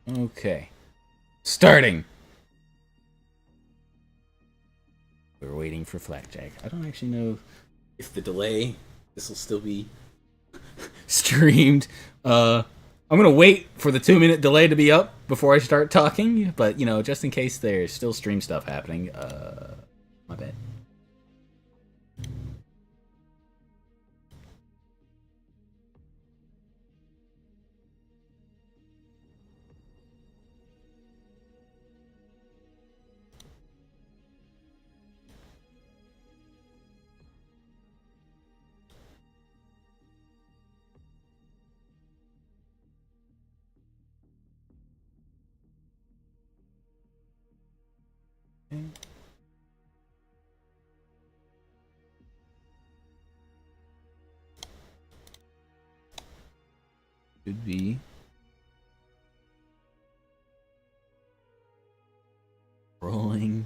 Okay. Starting! We're waiting for Blackjack. I don't actually know if the delay, this will still be streamed. I'm gonna wait for the 2 minute delay to be up before I start talking, but you know, just in case there's still stream stuff happening, my bad. Okay. Should be rolling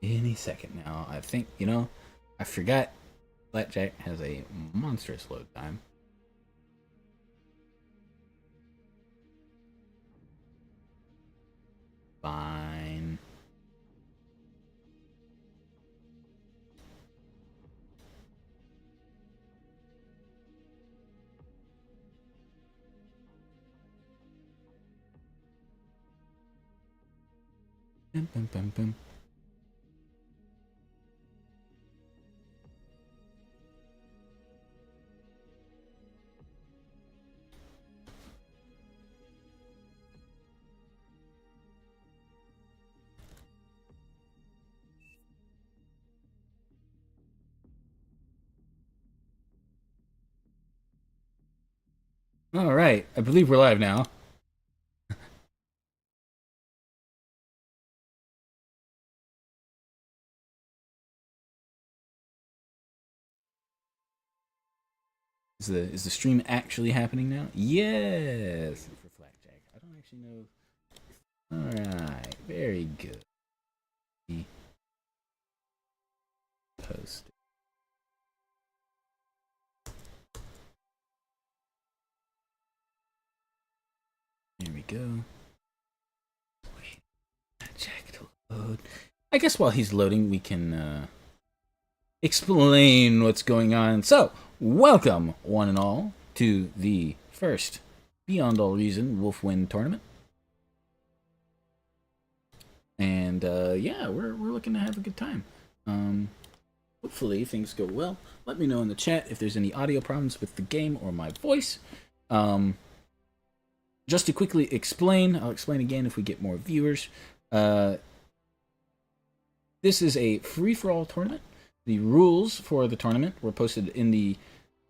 any second now. I think, you know, I forgot Blackjack has a monstrous load time. Fine. Bum, bum, bum, bum. All right, I believe we're live now. Is the stream actually happening now? Yes, for Blackjack. I don't actually know. All right, very good. Post. There we go. Wait, Blackjack to load. I guess while he's loading, we can explain what's going on. So, welcome, one and all, to the first Beyond All Reason Wolfwind Tournament. And yeah, we're looking to have a good time. Hopefully things go well. Let me know in the chat if there's any audio problems with the game or my voice. Just to quickly explain, I'll explain again if we get more viewers. This is a free-for-all tournament. The rules for the tournament were posted in the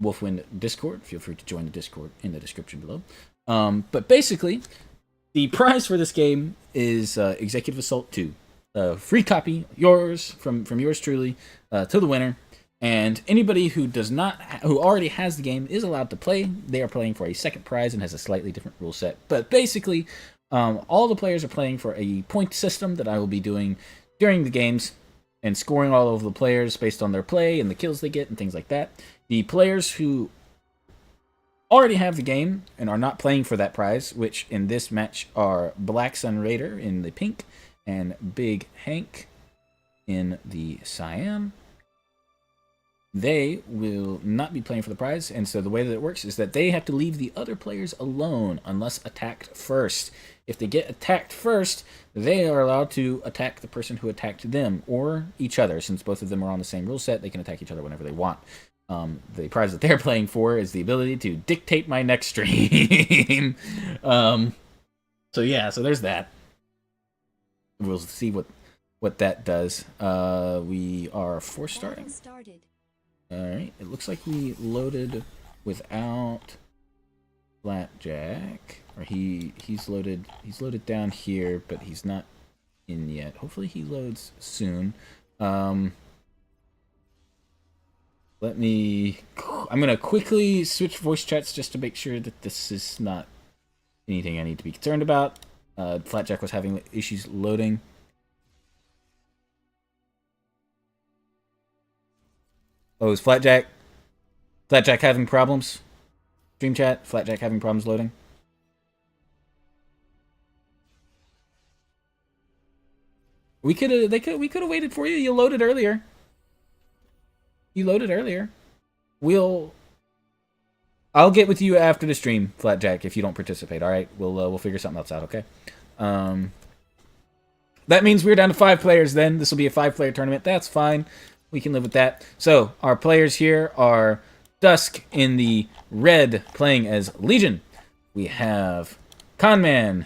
Wolfwind Discord. Feel free to join the Discord in the description below. But basically, the prize for this game is Executive Assault 2. Free copy, yours from yours truly, to the winner. And anybody who does not, who already has the game, is allowed to play. They are playing for a second prize and has a slightly different rule set. But basically, all the players are playing for a point system that I will be doing during the games and scoring all of the players based on their play and the kills they get and things like that. The players who already have the game and are not playing for that prize, which in this match are Black Sun Raider in the pink and Big Hank in the cyan, they will not be playing for the prize. And so the way that it works is that they have to leave the other players alone unless attacked first. If they get attacked first, they are allowed to attack the person who attacked them or each other. Since both of them are on the same rule set, they can attack each other whenever they want. The prize that they're playing for is the ability to dictate my next stream. So yeah, so there's that. We'll see what that does. We are force starting. All right. It looks like we loaded without Blackjack, or he's loaded down here, but he's not in yet. Hopefully he loads soon. I'm gonna quickly switch voice chats just to make sure that this is not anything I need to be concerned about. Blackjack was having issues loading. Oh, is Blackjack having problems? Stream chat, Blackjack having problems loading? We could have waited for you. You loaded earlier. I'll get with you after the stream, Flatjack, if you don't participate. All right, we'll figure something else out. Okay. That means we're down to 5 players. Then this will be a 5-player tournament. That's fine. We can live with that. So our players here are Dusk in the red, playing as Legion. We have Conman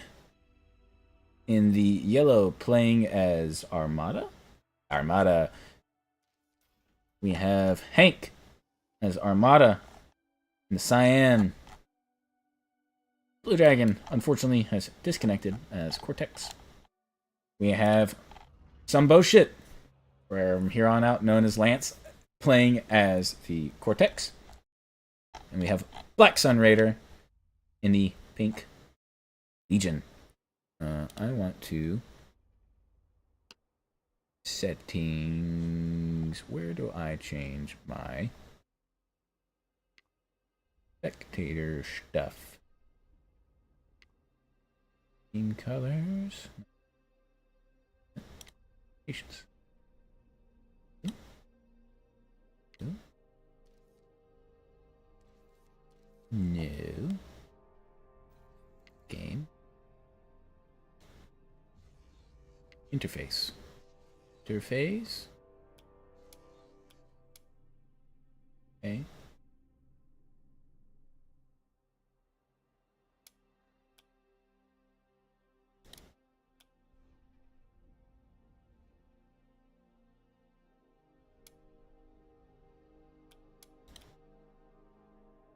in the yellow, playing as Armada. We have Hank as Armada in the cyan. Blue Dragon, unfortunately, has disconnected as Cortex. We have some bullshit, from here on out known as Lance, playing as the Cortex. And we have Black Sun Raider in the pink Legion. I want to settings. Where do I change my spectator stuff? Team colors. Patience. No. Game. Interface. Okay.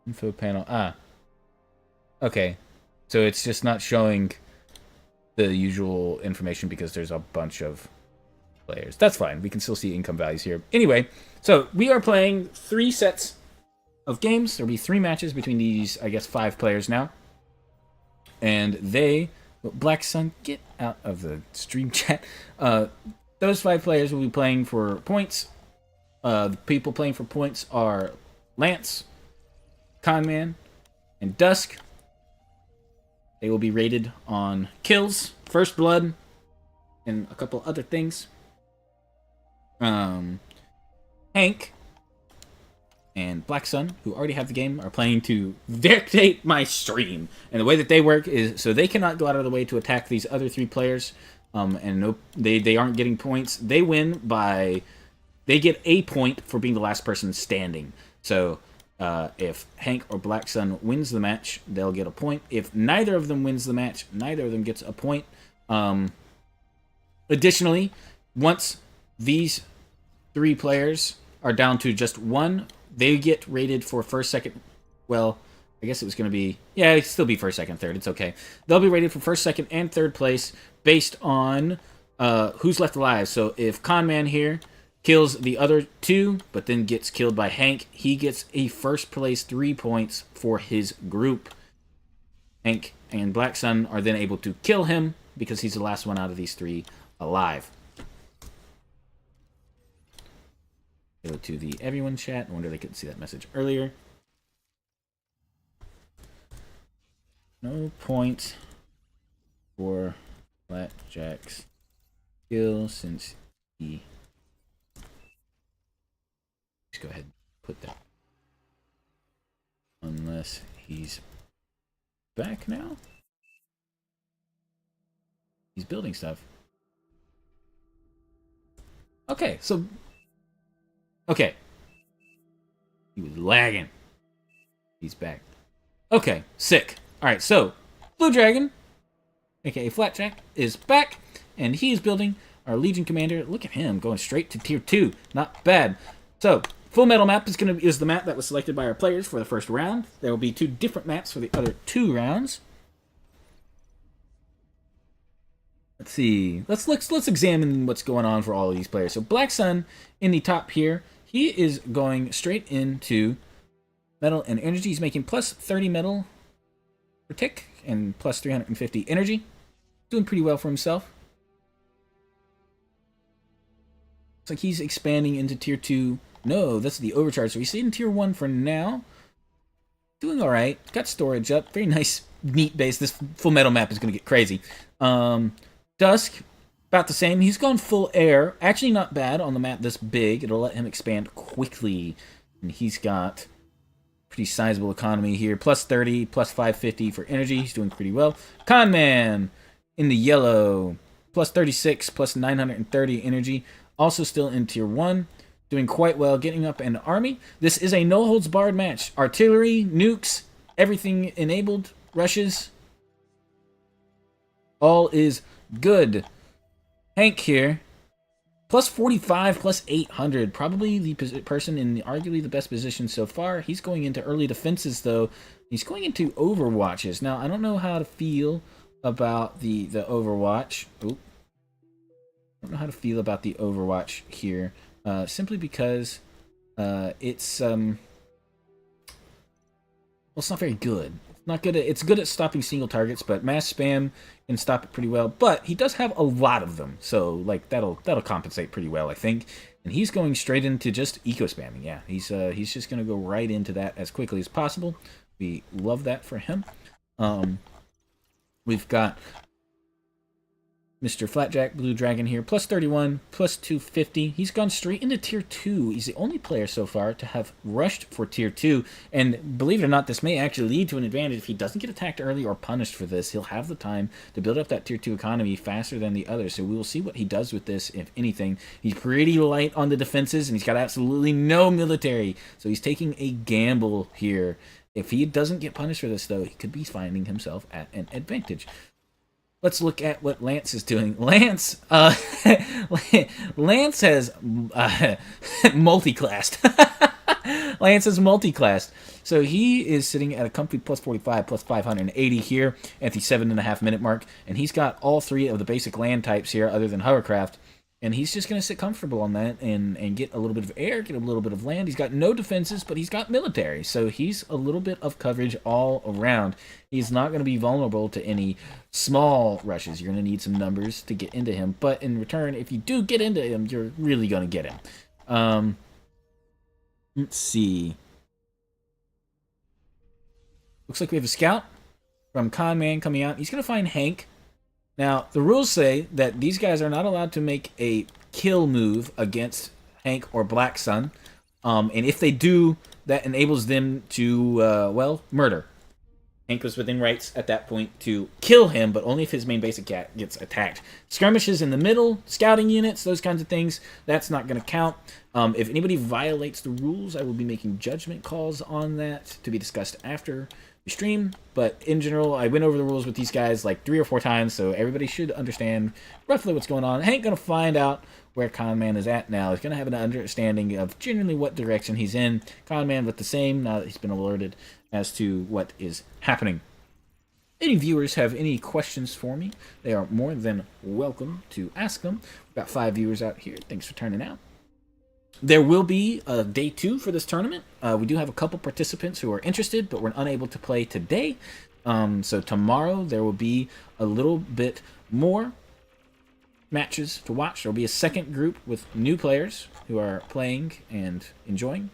Info panel. Okay. So it's just not showing the usual information because there's a bunch of players. That's fine. We can still see income values here. Anyway, so we are playing 3 sets of games. There'll be 3 matches between these, I guess, 5 players now. And Black Sun, get out of the stream chat. Those 5 players will be playing for points. The people playing for points are Lance, Conman, and Dusk. They will be rated on kills, first blood, and a couple other things. Hank and Black Sun, who already have the game, are playing to dictate my stream. And the way that they work is so they cannot go out of the way to attack these other 3 players. And no, they aren't getting points. They win by... They get a point for being the last person standing. So if Hank or Black Sun wins the match, they'll get a point. If neither of them wins the match, neither of them gets a point. Additionally, once these 3 players are down to just 1, they get rated for first, second... Well, I guess it was going to be... Yeah, it'd still be first, second, third. It's okay. They'll be rated for first, second, and third place based on who's left alive. So if Conman here kills the other 2, but then gets killed by Hank, he gets a first place 3 points for his group. Hank and Black Sun are then able to kill him because he's the last one out of these 3 alive. Go to the everyone chat. I wonder if they couldn't see that message earlier. No point for Blackjack's kill since he... Just go ahead and put that. Unless he's back now. He's building stuff. Okay, so... Okay. He was lagging. He's back. Okay, sick. Alright, so, Blue Dragon, aka Flatjack, is back, and he is building our Legion Commander. Look at him, going straight to Tier 2. Not bad. So, Full Metal Map is the map that was selected by our players for the first round. There will be 2 different maps for the other 2 rounds. Let's see. Let's examine what's going on for all of these players. So, Black Sun in the top here, he is going straight into metal and energy. He's making plus 30 metal per tick and plus 350 energy. Doing pretty well for himself. Looks like he's expanding into Tier 2. No, that's the overcharge. So he's in Tier 1 for now. Doing alright. Got storage up. Very nice, neat base. This Full Metal map is going to get crazy. Dusk, about the same. He's gone full air. Actually, not bad on the map this big. It'll let him expand quickly. And he's got pretty sizable economy here. Plus 30, plus 550 for energy. He's doing pretty well. Conman in the yellow. Plus 36, plus 930 energy. Also still in tier 1. Doing quite well, getting up an army. This is a no-holds-barred match. Artillery, nukes, everything enabled. Rushes. All is good. Hank here. Plus 45, plus 800. Probably the person in arguably the best position so far. He's going into early defenses, though. He's going into overwatches. Now, I don't know how to feel about the overwatch. Oop. I don't know how to feel about the overwatch here. Simply because it's well, it's not very good. It's not good. It's good at stopping single targets, but mass spam can stop it pretty well. But he does have a lot of them, so like that'll compensate pretty well, I think. And he's going straight into just eco spamming. Yeah, he's just gonna go right into that as quickly as possible. We love that for him. We've got Mr. Flatjack Blue Dragon here, plus 31, plus 250. He's gone straight into tier 2. He's the only player so far to have rushed for tier 2. And believe it or not, this may actually lead to an advantage. If he doesn't get attacked early or punished for this, he'll have the time to build up that tier 2 economy faster than the others. So we will see what he does with this, if anything. He's pretty light on the defenses, and he's got absolutely no military. So he's taking a gamble here. If he doesn't get punished for this, though, he could be finding himself at an advantage. Let's look at what Lance is doing. Lance has multi-classed. Lance is multi-classed. So he is sitting at a comfy plus 45, plus 580 here at the 7.5 minute mark. And he's got all 3 of the basic land types here other than hovercraft. And he's just going to sit comfortable on that and get a little bit of air, get a little bit of land. He's got no defenses, but he's got military. So he's a little bit of coverage all around. He's not going to be vulnerable to any small rushes. You're going to need some numbers to get into him. But in return, if you do get into him, you're really going to get him. Let's see. Looks like we have a scout from Conman coming out. He's going to find Hank. Now, the rules say that these guys are not allowed to make a kill move against Hank or Black Sun. And if they do, that enables them to, well, murder. Hank was within rights at that point to kill him, but only if his main basic cat gets attacked. Skirmishes in the middle, scouting units, those kinds of things, that's not going to count. If anybody violates the rules, I will be making judgment calls on that to be discussed after the stream. But in general, I went over the rules with these guys like 3 or 4 times, so everybody should understand roughly what's going on. Hank going to find out where Conman is at now. He's going to have an understanding of generally what direction he's in. Conman with the same, now that he's been alerted as to what is happening. Any viewers have any questions for me, they are more than welcome to ask them. We've got 5 viewers out here. Thanks for turning out. There will be a day 2 for this tournament. We do have a couple participants who are interested, but we're unable to play today. So tomorrow there will be a little bit more matches to watch. There will be a second group with new players who are playing and enjoying.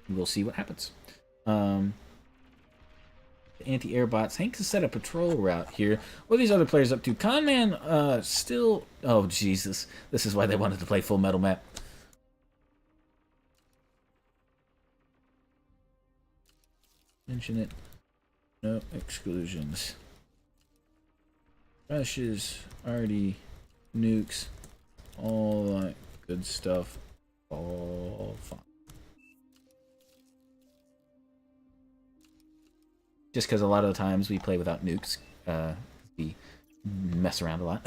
We'll see what happens. Anti-air bots. Hank has set a patrol route here. What are these other players up to? Conman still... Oh, Jesus. This is why they wanted to play Full Metal map. Mention it. No exclusions. Rushes. Already. Nukes. All that good stuff. All fine. Just because a lot of the times we play without nukes, we mess around a lot.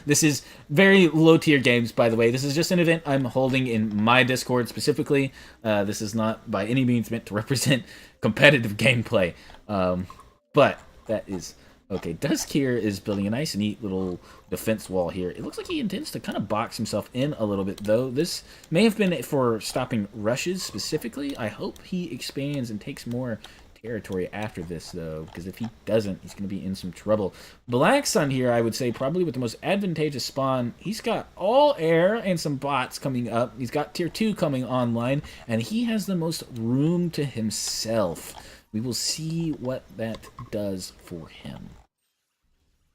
This is very low tier games, by the way. This is just an event I'm holding in my Discord specifically. This is not by any means meant to represent competitive gameplay. But that is okay. Dusk here is building a nice, neat little defense wall here. It looks like he intends to kind of box himself in a little bit, though. This may have been for stopping rushes specifically. I hope he expands and takes more territory after this, though, because if he doesn't, he's going to be in some trouble. Black Sun here, I would say, probably with the most advantageous spawn. He's got all air and some bots coming up. He's got tier 2 coming online, and he has the most room to himself. We will see what that does for him.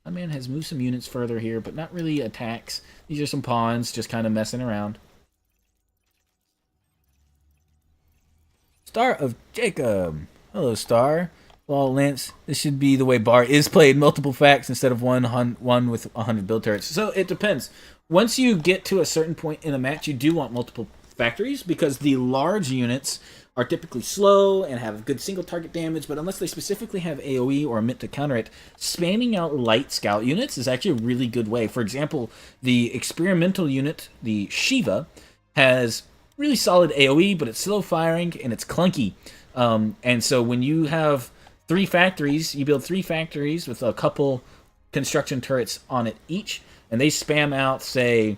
My man has moved some units further here, but not really attacks. These are some pawns, just kind of messing around. Star of Jacob. Hello, Star. Well, Lance, this should be the way Bar is played. Multiple facts instead of one with 100 build turrets. So it depends. Once you get to a certain point in a match, you do want multiple factories because the large units are typically slow and have good single target damage, but unless they specifically have AoE or are meant to counter it, spamming out light scout units is actually a really good way. For example, the experimental unit, the Shiva, has really solid AoE, but it's slow firing and it's clunky. And so when you have 3 factories, you build 3 factories with a couple construction turrets on it each, and they spam out, say,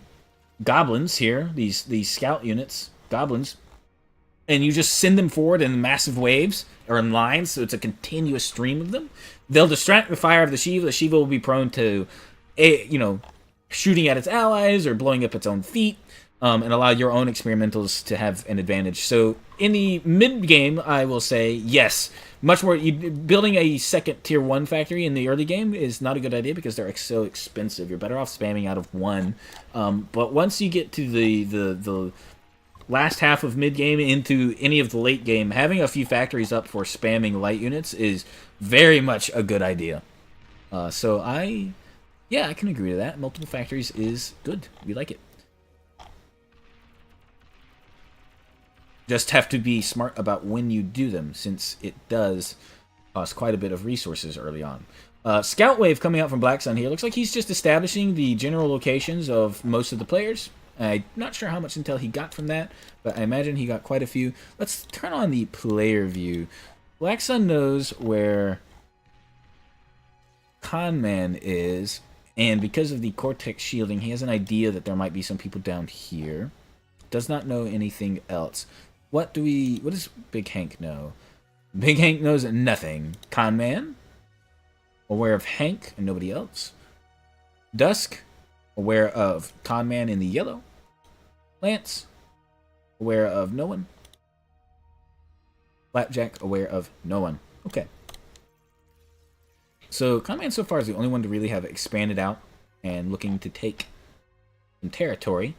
goblins here, these scout units, goblins, and you just send them forward in massive waves or in lines, so it's a continuous stream of them. They'll distract the fire of the Shiva. The Shiva will be prone to, shooting at its allies or blowing up its own feet, and allow your own experimentals to have an advantage. So in the mid game, I will say yes. Much more, building a second tier 1 factory in the early game is not a good idea because they're so expensive. You're better off spamming out of 1. But once you get to the last half of mid game into any of the late game, having a few factories up for spamming light units is very much a good idea. So I can agree to that. Multiple factories is good. We like it. Just have to be smart about when you do them, since it does cost quite a bit of resources early on. Scout Wave coming out from Black Sun here. Looks like he's just establishing the general locations of most of the players. I'm not sure how much intel he got from that, but I imagine he got quite a few. Let's turn on the player view. Black Sun knows where Conman is, and because of the Cortex shielding, he has an idea that there might be some people down here. Does not know anything else. What does Big Hank know? Big Hank knows nothing. Conman, aware of Hank and nobody else. Dusk, aware of Conman in the yellow. Lance, aware of no one. Flapjack, aware of no one. Okay. So Conman so far is the only one to really have expanded out and looking to take some territory.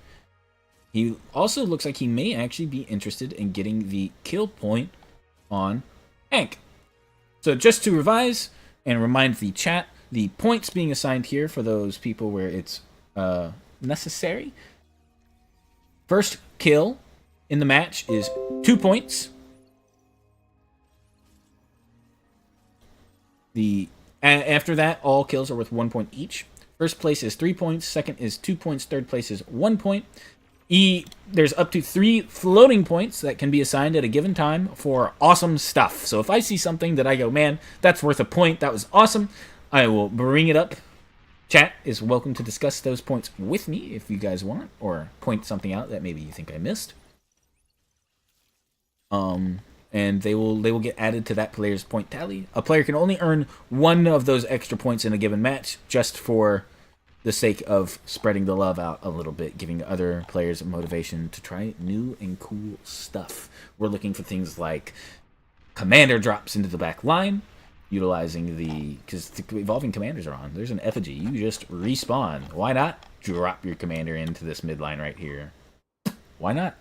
He also looks like he may actually be interested in getting the kill point on Hank. So just to revise and remind the chat, the points being assigned here for those people where it's necessary. First kill in the match is 2 points. After that, all kills are worth 1 point each. First place is 3 points. Second is 2 points. Third place is 1 point. There's up to 3 floating points that can be assigned at a given time for awesome stuff. So if I see something that I go, man, that's worth a point, that was awesome, I will bring it up. Chat is welcome to discuss those points with me if you guys want, or point something out that maybe you think I missed. And they will get added to that player's point tally. A player can only earn 1 of those extra points in a given match, just for the sake of spreading the love out a little bit, giving other players a motivation to try new and cool stuff. We're looking for things like commander drops into the back line, utilizing because the evolving commanders are on. There's an effigy. You just respawn. Why not drop your commander into this midline right here? Why not?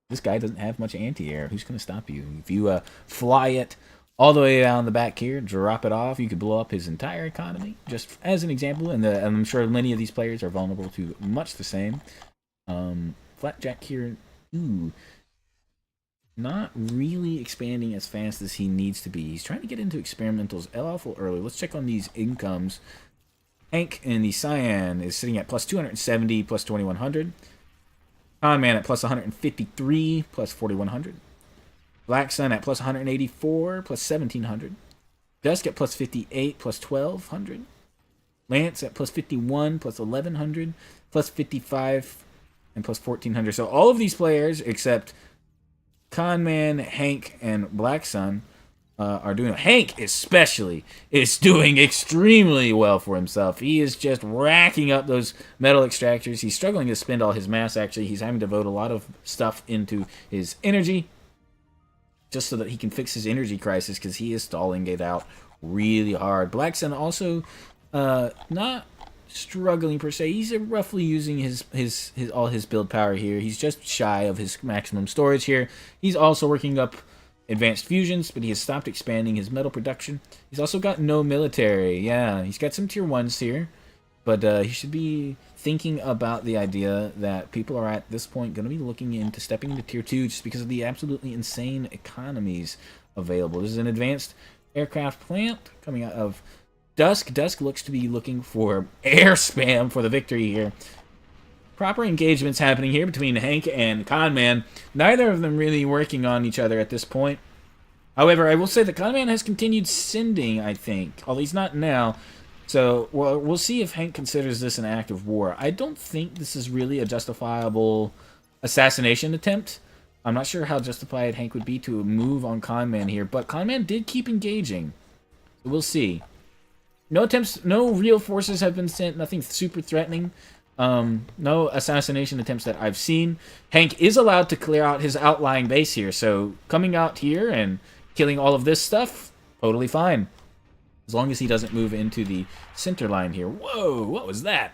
This guy doesn't have much anti-air. Who's going to stop you? If you fly it all the way down the back here, drop it off, you could blow up his entire economy, just as an example. And I'm sure many of these players are vulnerable to much the same. Flapjack here, not really expanding as fast as he needs to be. He's trying to get into experimentals awful early. Let's check on these incomes. Hank in the Cyan is sitting at plus 270, plus 2100. Conman at plus 153, plus 4100. Black Sun at plus 184, plus 1700. Dusk at plus 58, plus 1200. Lance at plus 51, plus 1100, plus 55, and plus 1400. So all of these players, except Conman, Hank, and Black Sun, are doing. Hank especially is doing extremely well for himself. He is just racking up those metal extractors. He's struggling to spend all his mass, actually. He's having to devote a lot of stuff into his energy, just so that he can fix his energy crisis, because he is stalling it out really hard. Black Sun also Not struggling per se. He's roughly using his all his build power here. He's just shy of his maximum storage here. He's also working up advanced fusions, but he has stopped expanding his metal production. He's also got no military. Yeah, he's got some tier 1s here, but he should be thinking about the idea that people are at this point going to be looking into stepping into tier 2 just because of the absolutely insane economies available. This is an advanced aircraft plant coming out of Dusk. Dusk looks to be looking for air spam for the victory here. Proper engagements happening here between Hank and Conman. Neither of them really working on each other at this point. However, I will say that Conman has continued sending, I think. Although he's not now. So, well, we'll see if Hank considers this an act of war. I don't think this is really a justifiable assassination attempt. I'm not sure how justified Hank would be to move on Conman here. But Conman did keep engaging. So we'll see. No attempts, no real forces have been sent, nothing super threatening. No assassination attempts that I've seen. Hank is allowed to clear out his outlying base here, so coming out here and killing all of this stuff, totally fine. As long as he doesn't move into the center line here. Whoa, what was that?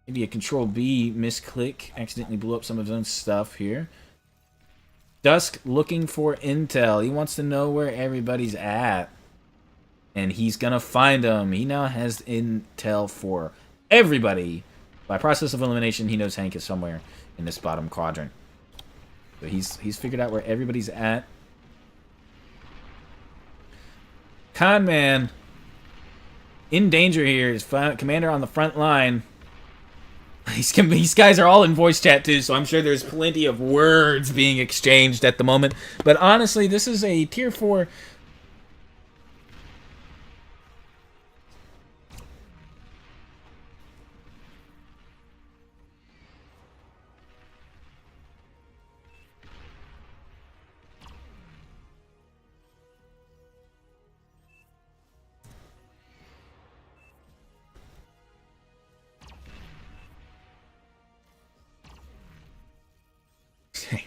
Maybe a Control-B misclick, accidentally blew up some of his own stuff here. Dusk looking for intel. He wants to know where everybody's at. And he's gonna find them. He now has intel for everybody. By process of elimination, he knows Hank is somewhere in this bottom quadrant. So he's figured out where everybody's at. Conman in danger here. His commander on the front line. These guys are all in voice chat too, so I'm sure there's plenty of words being exchanged at the moment. But honestly, this is a tier 4.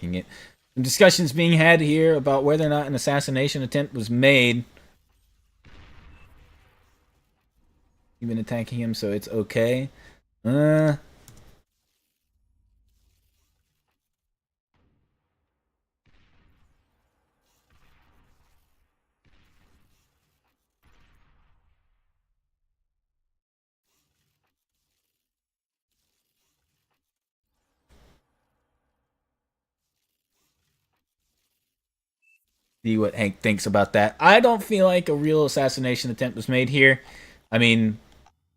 Dang it. Some discussions being had here about whether or not an assassination attempt was made. You've been attacking him, so it's okay. See what Hank thinks about that. I don't feel like a real assassination attempt was made here. I mean,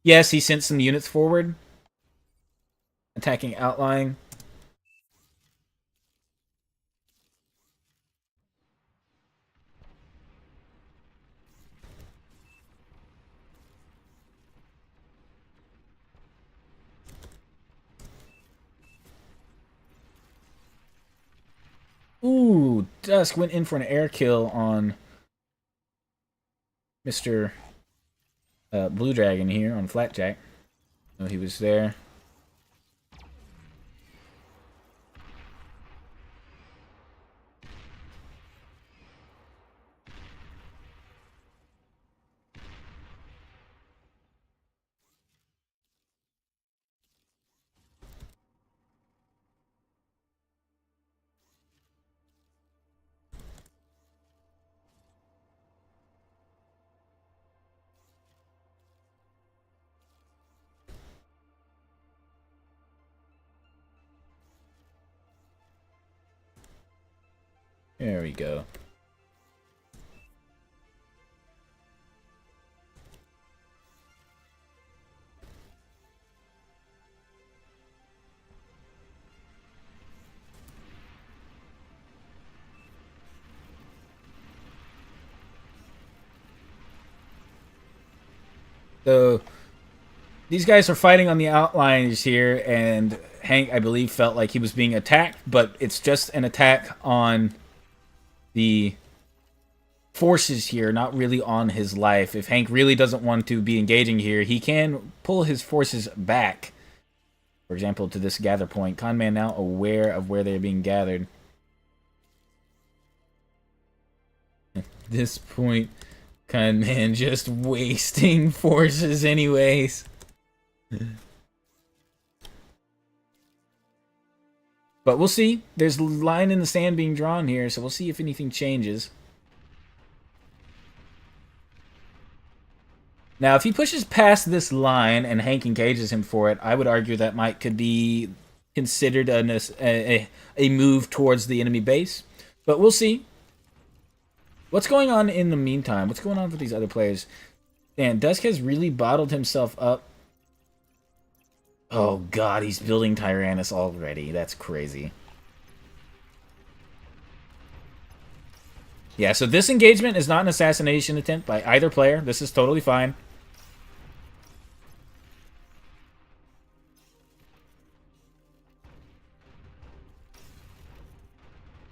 yes, he sent some units forward. Attacking outlying. Ooh, Dusk went in for an air kill on Mr. Blue Dragon here on Flatjack. No, he was there. There we go. So these guys are fighting on the outlines here, and Hank, I believe, felt like he was being attacked, but it's just an attack on the forces here, not really on his life. If Hank really doesn't want to be engaging here, he can pull his forces back. For example, to this gather point. Conman now aware of where they're being gathered. At this point, Man, just wasting forces anyways. But we'll see. There's a line in the sand being drawn here, so we'll see if anything changes. Now, if he pushes past this line and Hank engages him for it, I would argue that could be considered a move towards the enemy base. But we'll see. What's going on in the meantime? What's going on with these other players? Man, Dusk has really bottled himself up. Oh god, he's building Tyrannus already. That's crazy. Yeah, so this engagement is not an assassination attempt by either player. This is totally fine.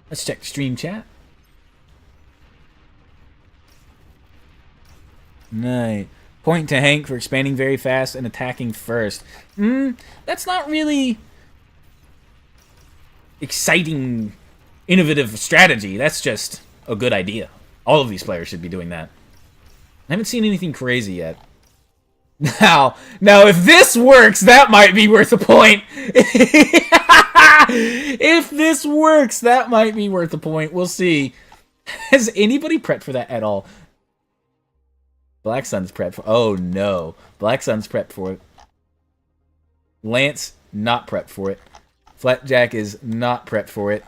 Let's check stream chat. Right. Point to Hank for expanding very fast and attacking first. That's not really exciting, innovative strategy. That's just a good idea. All of these players should be doing that. I haven't seen anything crazy yet. Now, if this works, that might be worth a point. If this works, that might be worth a point. We'll see. Has anybody prepped for that at all? Black Sun's prepped for... Oh, no. Black Sun's prepped for it. Lance, not prepped for it. Flatjack is not prepped for it.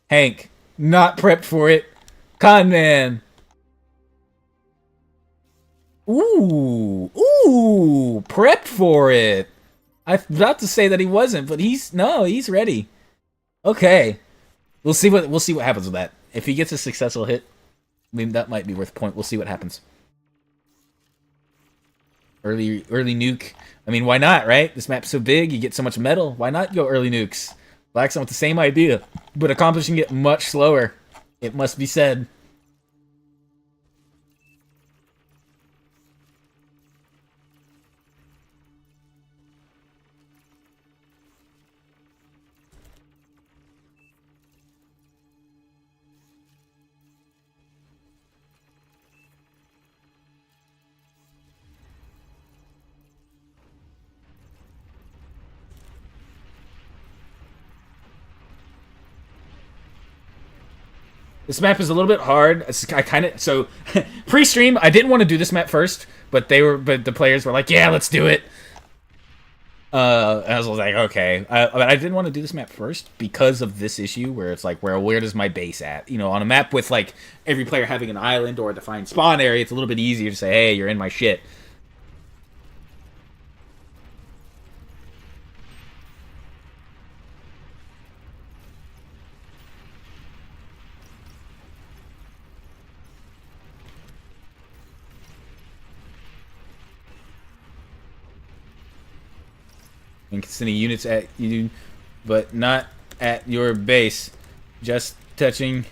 Hank, not prepped for it. Conman. Ooh, prepped for it. I was about to say that he wasn't, but he's ready. Okay, we'll see what happens with that. If he gets a successful hit, I mean, that might be worth a point. We'll see what happens. Early nuke. I mean, why not, right? This map's so big, you get so much metal. Why not go early nukes? Black Sun with the same idea, but accomplishing it much slower. It must be said. This map is a little bit hard. So pre-stream, I didn't want to do this map first, but the players were like, "Yeah, let's do it." I was like, "Okay," but I didn't want to do this map first because of this issue where it's like, where does my base at? You know, on a map with like every player having an island or a defined spawn area, it's a little bit easier to say, "Hey, you're in my shit." And sending units at you, but not at your base. Just touching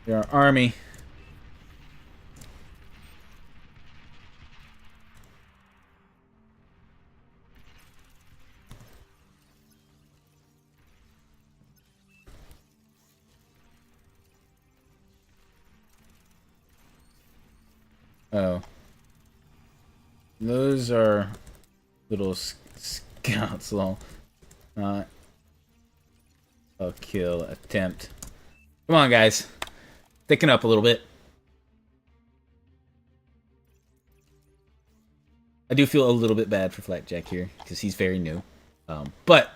your army. Oh. Those are little scouts, lol. Not a kill attempt. Come on, guys. Thicken up a little bit. I do feel a little bit bad for Flatjack here, because he's very new. But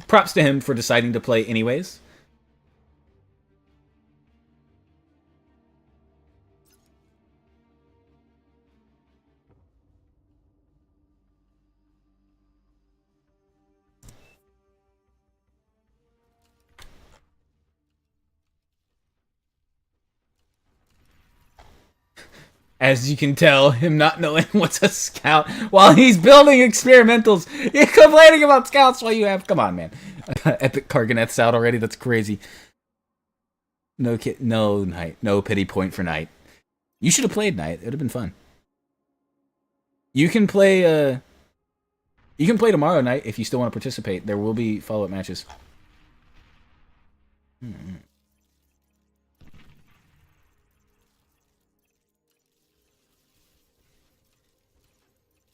props to him for deciding to play anyways. As you can tell, him not knowing what's a scout while he's building experimentals. You're complaining about scouts while you have... Come on, man. Epic Karganeth's out already. That's crazy. No Knight. No pity point for Knight. You should have played Knight. It would have been fun. You can play... You can play tomorrow night if you still want to participate. There will be follow-up matches.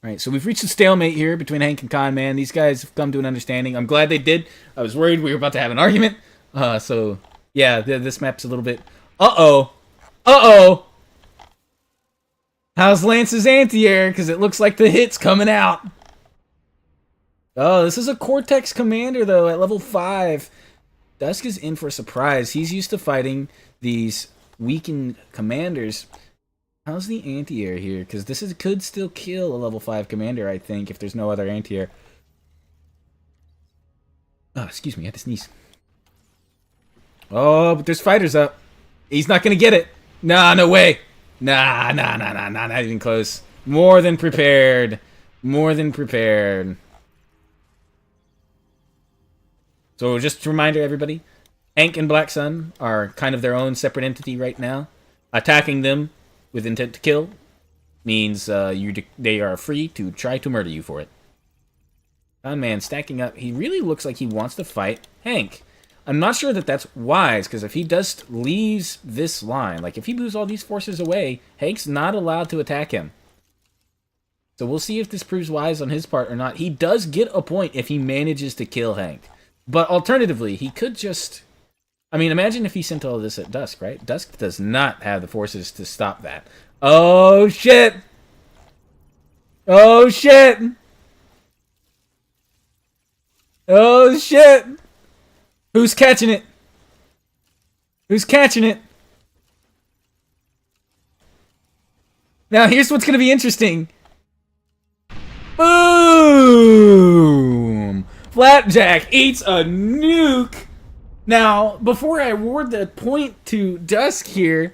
Right, so we've reached a stalemate here between Hank and Con Man. These guys have come to an understanding. I'm glad they did. I was worried we were about to have an argument. So, yeah, this map's a little bit... Uh-oh. Uh-oh. How's Lance's anti-air? Because it looks like the hit's coming out. Oh, this is a Cortex Commander, though, at level 5. Dusk is in for a surprise. He's used to fighting these weakened commanders. How's the anti-air here? Because this could still kill a level 5 commander, I think, if there's no other anti-air. Oh, excuse me, I had to sneeze. Oh, but there's fighters up. He's not going to get it. Nah, no way. Nah, not even close. More than prepared. More than prepared. So just a reminder, everybody, Hank and Black Sun are kind of their own separate entity right now. Attacking them with intent to kill means they are free to try to murder you for it. Con Man stacking up. He really looks like he wants to fight Hank. I'm not sure that that's wise, because if he just leaves this line, like if he moves all these forces away, Hank's not allowed to attack him. So we'll see if this proves wise on his part or not. He does get a point if he manages to kill Hank. But alternatively, he could just... I mean, imagine if he sent all this at Dusk, right? Dusk does not have the forces to stop that. Oh, shit! Oh, shit! Oh, shit! Who's catching it? Who's catching it? Now, here's what's going to be interesting. Boom! Flapjack eats a nuke. Now, before I award the point to Dusk here,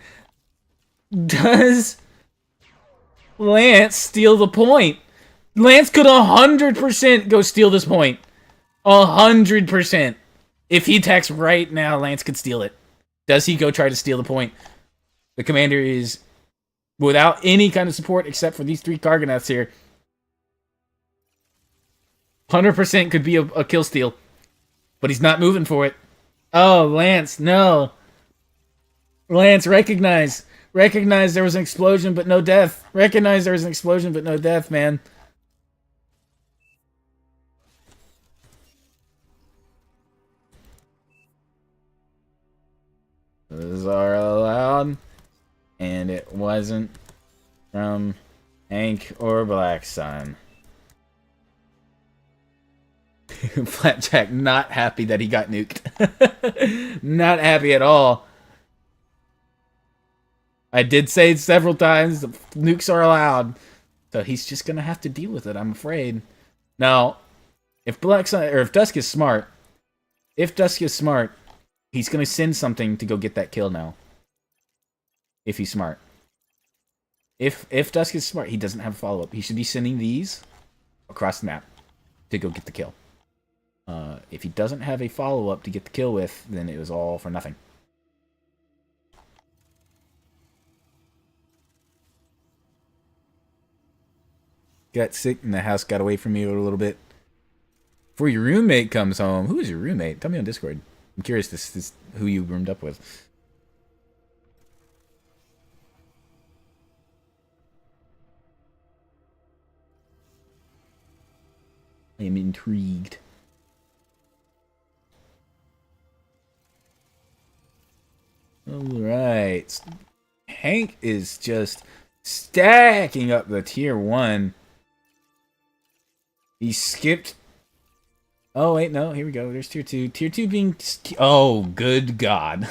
does Lance steal the point? Lance could 100% go steal this point. 100%. If he attacks right now, Lance could steal it. Does he go try to steal the point? The commander is without any kind of support except for these 3 Kargonauts here. 100% could be a kill steal. But he's not moving for it. Oh, Lance, no. Lance, recognize. Recognize there was an explosion but no death. Recognize there was an explosion but no death, man. Those are allowed, and it wasn't from Hank or Black Sun. Flapjack not happy that he got nuked. Not happy at all. I did say several times the nukes are allowed, so he's just gonna have to deal with it, I'm afraid. Now, if Black Sun or if Dusk is smart, he's going to send something to go get that kill now. If he's smart. If Dusk is smart, he doesn't have a follow-up. He should be sending these across the map to go get the kill. If he doesn't have a follow-up to get the kill with, then it was all for nothing. Got sick and the house got away from me a little bit. Before your roommate comes home. Who is your roommate? Tell me on Discord. I'm curious this who you roomed up with. I am intrigued. Alright. Hank is just stacking up the tier 1. He skipped... Oh, wait, no, here we go. There's tier 2. Tier 2 being... Oh, good God.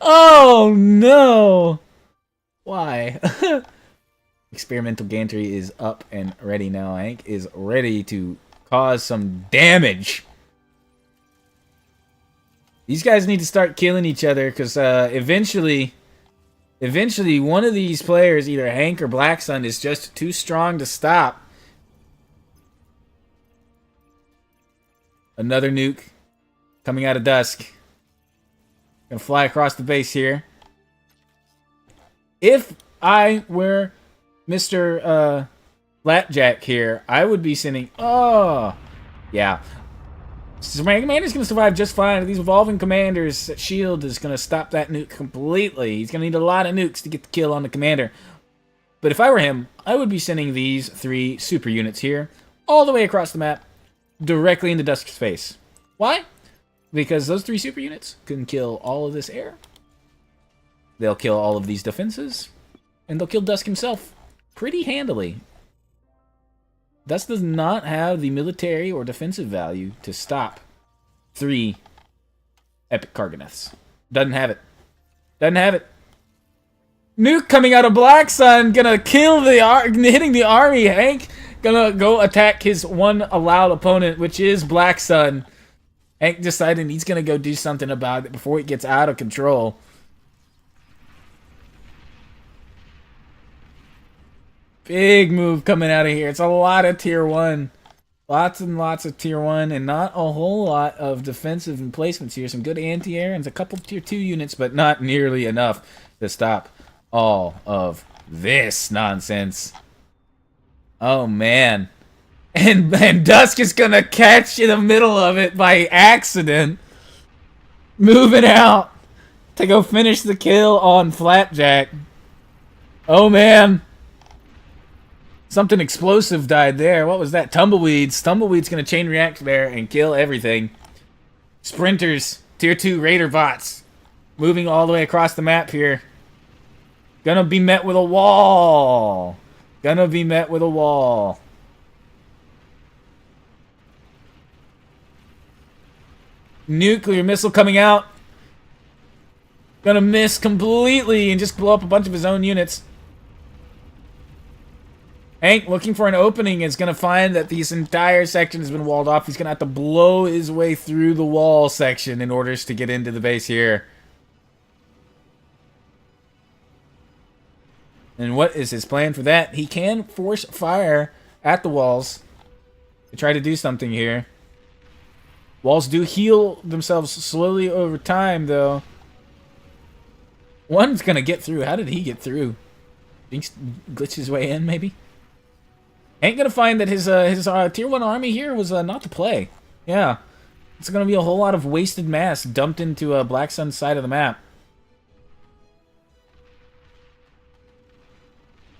Oh, no. Why? Experimental gantry is up and ready now. Hank is ready to cause some damage. These guys need to start killing each other because eventually one of these players, either Hank or Black Sun, is just too strong to stop. Another nuke coming out of Dusk. Gonna fly across the base here. If I were Mr. Flapjack here, I would be sending... Oh! Yeah. So my commander's going to survive just fine. These evolving commanders, shield is going to stop that nuke completely. He's going to need a lot of nukes to get the kill on the commander. But if I were him, I would be sending these 3 super units here, all the way across the map, directly into Dusk's face. Why? Because those 3 super units can kill all of this air. They'll kill all of these defenses. And they'll kill Dusk himself pretty handily. Dusk does not have the military or defensive value to stop 3 epic Karganeths. Doesn't have it. Doesn't have it. Nuke coming out of Black Sun, gonna kill hitting the army. Hank gonna go attack his one allowed opponent, which is Black Sun. Hank deciding he's gonna go do something about it before it gets out of control. Big move coming out of here. It's a lot of tier 1. Lots and lots of tier 1 and not a whole lot of defensive emplacements here. Some good anti-air and a couple tier 2 units, but not nearly enough to stop all of this nonsense. Oh, man. And Dusk is going to catch in the middle of it by accident. Moving out to go finish the kill on Flapjack. Oh, man. Something explosive died there. What was that? Tumbleweeds. Tumbleweeds going to chain react there and kill everything. Sprinters. Tier 2 Raider bots. Moving all the way across the map here. Gonna be met with a wall. Gonna be met with a wall. Nuclear missile coming out. Gonna miss completely and just blow up a bunch of his own units. Hank, looking for an opening, is going to find that this entire section has been walled off. He's going to have to blow his way through the wall section in order to get into the base here. And what is his plan for that? He can force fire at the walls to try to do something here. Walls do heal themselves slowly over time, though. One's going to get through. How did he get through? Think glitch his way in, maybe? Ain't gonna find that his tier 1 army here was not the play. Yeah. It's gonna be a whole lot of wasted mass dumped into Black Sun's side of the map.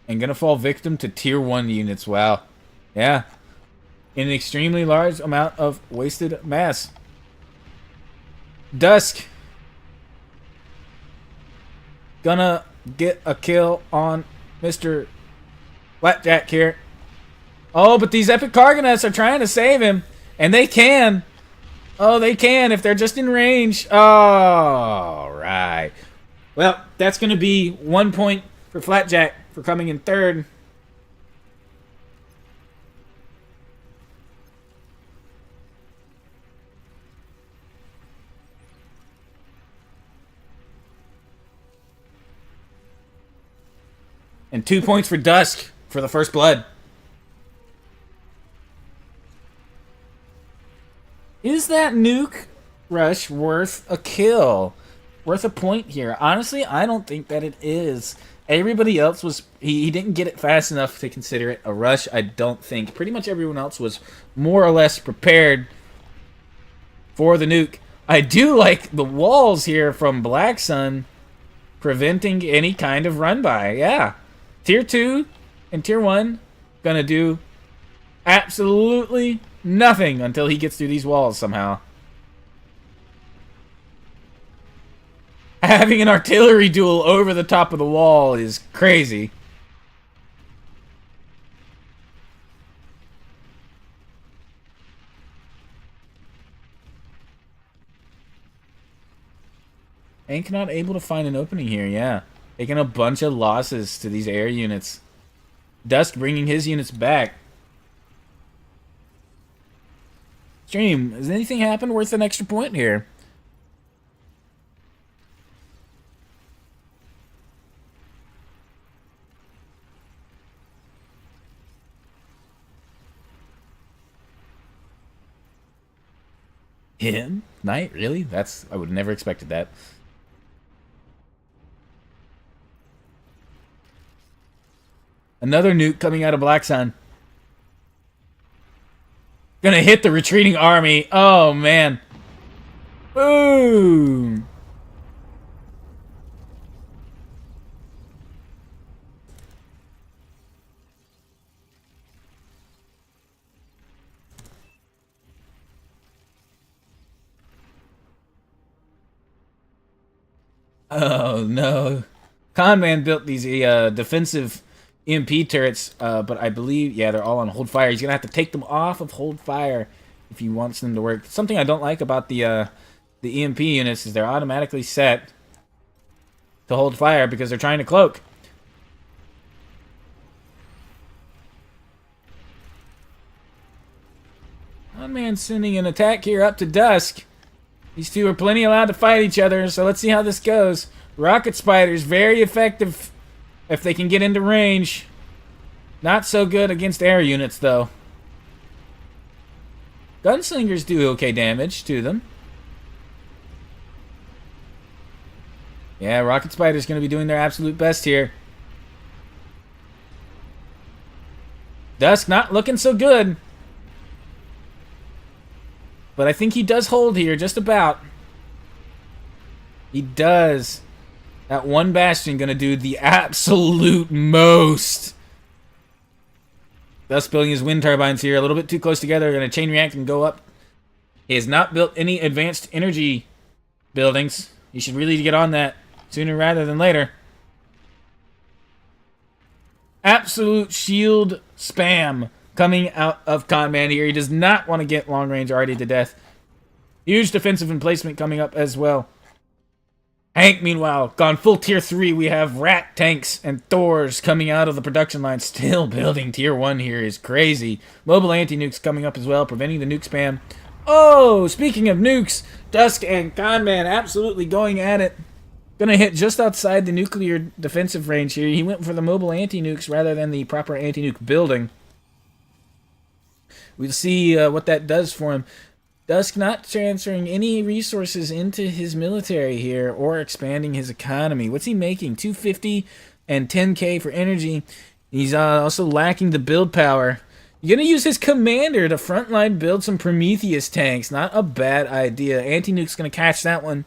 And gonna fall victim to tier 1 units. Wow. Yeah. In an extremely large amount of wasted mass. Dusk. Gonna get a kill on Mr. Flapjack here. Oh, but these epic Karganeths are trying to save him. And they can. Oh, they can if they're just in range. All right. Well, that's going to be 1 point for Flapjack for coming in third. And 2 points for Dusk for the first blood. Is that nuke rush worth a kill? Worth a point here? Honestly, I don't think that it is. Everybody else was... He didn't get it fast enough to consider it a rush, I don't think. Pretty much everyone else was more or less prepared for the nuke. I do like the walls here from Black Sun preventing any kind of run-by. Yeah. Tier 2 and Tier 1 gonna do absolutely nothing until he gets through these walls somehow. Having an artillery duel over the top of the wall is crazy. Ain't not able to find an opening here, yeah. Taking a bunch of losses to these air units. Dusk bringing his units back. Stream, has anything happened worth an extra point here? Him? Knight? Really? I would have never expected that. Another nuke coming out of Black Sun. Gonna hit the retreating army. Oh, man. Boom. Oh, no. Conman built these defensive EMP turrets, but I believe, yeah, they're all on hold fire. He's going to have to take them off of hold fire if he wants them to work. Something I don't like about the EMP units is they're automatically set to hold fire because they're trying to cloak. Conman sending an attack here up to dusk. These two are plenty allowed to fight each other, so let's see how this goes. Rocket Spiders, very effective if they can get into range. Not so good against air units, though. Gunslingers do okay damage to them. Yeah, Rocket Spider's going to be doing their absolute best here. Dusk not looking so good. But I think he does hold here, just about. He does. That one Bastion going to do the absolute most. Thus building his wind turbines here a little bit too close together. Going to chain react and go up. He has not built any advanced energy buildings. He should really get on that sooner rather than later. Absolute shield spam coming out of Conman here. He does not want to get long range already to death. Huge defensive emplacement coming up as well. Hank, meanwhile, gone full tier 3. We have rat tanks and Thors coming out of the production line. Still building tier 1 here is crazy. Mobile anti-nukes coming up as well, preventing the nuke spam. Oh, speaking of nukes, Dusk and Conman absolutely going at it. Gonna hit just outside the nuclear defensive range here. He went for the mobile anti-nukes rather than the proper anti-nuke building. We'll see what that does for him. Dusk not transferring any resources into his military here or expanding his economy. What's he making? 250 and 10k for energy. He's also lacking the build power. You're going to use his commander to frontline build some Prometheus tanks. Not a bad idea. Anti-nuke's going to catch that one.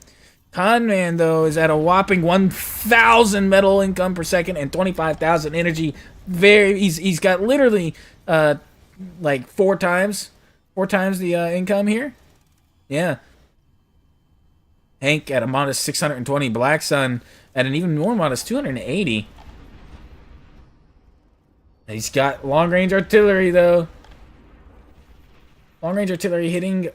Conman, though, is at a whopping 1,000 metal income per second and 25,000 energy. He's got literally like four times the income here. Yeah. Hank at a modest 620. Black Sun at an even more modest 280. He's got long-range artillery, though. Long-range artillery hitting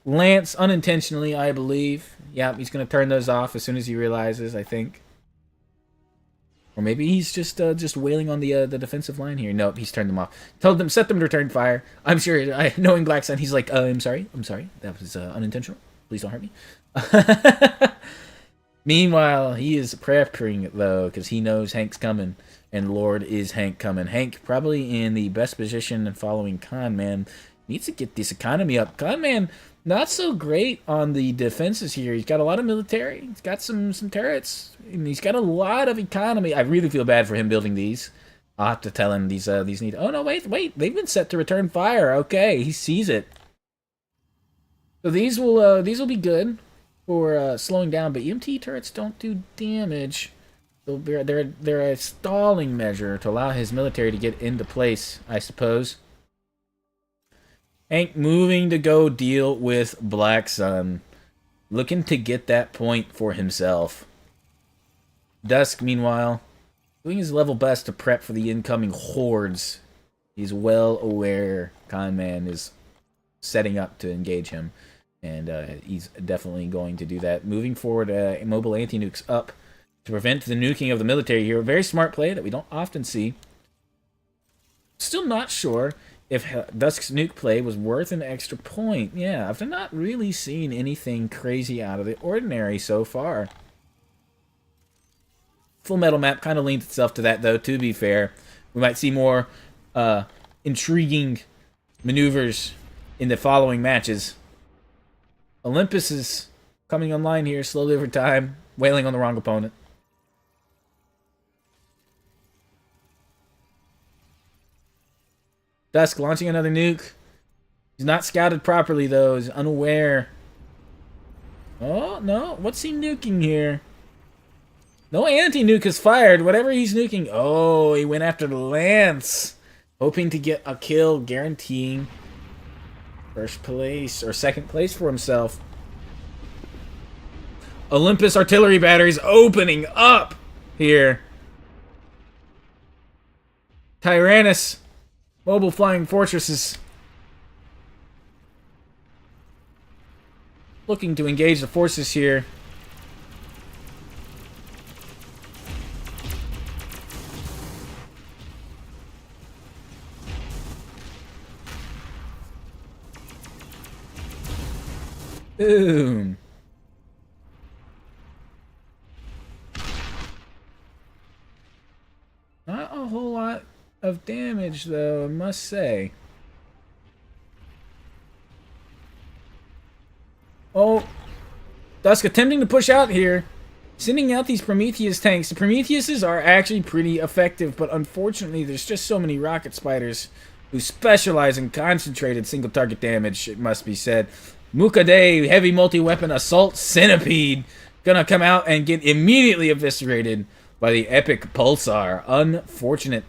Lance unintentionally, I believe. Yeah, he's going to turn those off as soon as he realizes, I think. Or maybe he's just wailing on the defensive line here. Nope, he's turned them off. Set them to return fire. I'm sure, knowing Black Sun, he's like, I'm sorry. That was unintentional. Please don't hurt me. Meanwhile, he is prepping, though, because he knows Hank's coming. And Lord is Hank coming. Hank probably in the best position following Conman. Needs to get this economy up. Conman, not so great on the defenses here. He's got a lot of military. He's got some turrets. And he's got a lot of economy. I really feel bad for him building these. I'll have to tell him these need... Oh, no, wait. They've been set to return fire. Okay, he sees it. So these will be good for slowing down. But EMT turrets don't do damage. They're a stalling measure to allow his military to get into place, I suppose. Hank moving to go deal with Black Sun. Looking to get that point for himself. Dusk, meanwhile, doing his level best to prep for the incoming hordes. He's well aware Conman is setting up to engage him. And he's definitely going to do that. Moving forward, mobile anti-nukes up to prevent the nuking of the military here. A very smart play that we don't often see. Still not sure if Dusk's nuke play was worth an extra point. Yeah, I've not really seen anything crazy out of the ordinary so far. Full Metal map kind of leans itself to that, though, to be fair. We might see more intriguing maneuvers in the following matches. Olympus is coming online here slowly over time, wailing on the wrong opponent. Dusk launching another nuke. He's not scouted properly, though. He's unaware. Oh, no. What's he nuking here? No anti-nuke is fired. Whatever he's nuking. Oh, he went after the Lance. Hoping to get a kill, guaranteeing first place or second place for himself. Olympus artillery batteries opening up here. Tyrannus, mobile flying fortresses, looking to engage the forces here. Boom. Not a whole lot of damage, though, I must say. Oh, Dusk attempting to push out here, sending out these Prometheus tanks. The Prometheuses are actually pretty effective, but unfortunately, there's just so many rocket spiders who specialize in concentrated single target damage, it must be said. Mukade, heavy multi-weapon assault centipede, gonna come out and get immediately eviscerated by the epic Pulsar. Unfortunate.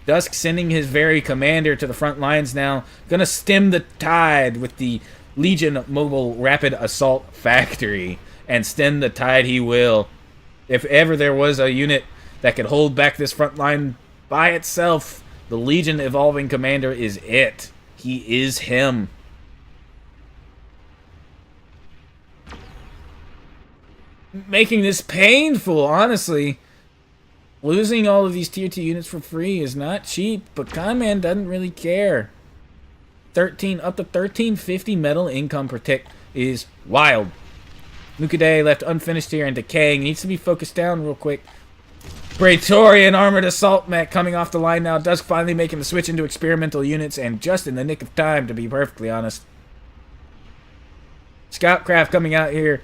Dusk sending his very commander to the front lines now. Gonna stem the tide with the Legion Mobile Rapid Assault Factory. And stem the tide he will. If ever there was a unit that could hold back this front line by itself, the Legion Evolving Commander is it. He is him. Making this painful, honestly. Losing all of these tier 2 units for free is not cheap, but Conman doesn't really care. Up to 1350 metal income per tick is wild. Mukade left unfinished here and decaying. Needs to be focused down real quick. Praetorian Armored Assault Mech coming off the line now. Dusk finally making the switch into experimental units, and just in the nick of time, to be perfectly honest. Scoutcraft coming out here.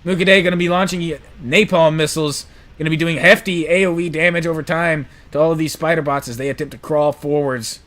Mukade going to be launching napalm missiles. Going to be doing hefty AoE damage over time to all of these spider bots as they attempt to crawl forwards.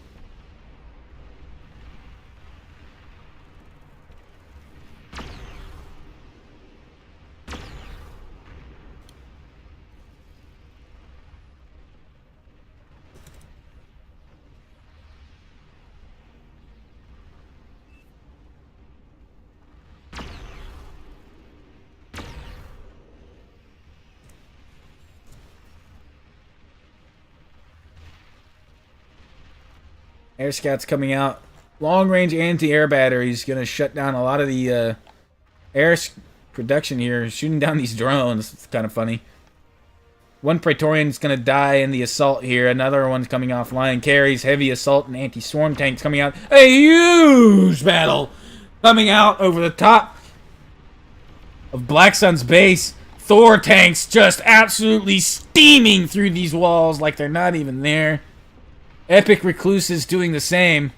Air Scouts coming out. Long-range anti-air batteries going to shut down a lot of the air production here. Shooting down these drones. It's kind of funny. One Praetorian's going to die in the assault here. Another one's coming offline. Carries heavy assault and anti-swarm tanks coming out. A huge battle coming out over the top of Black Sun's base. Thor tanks just absolutely steaming through these walls like they're not even there. Epic Recluses doing the same.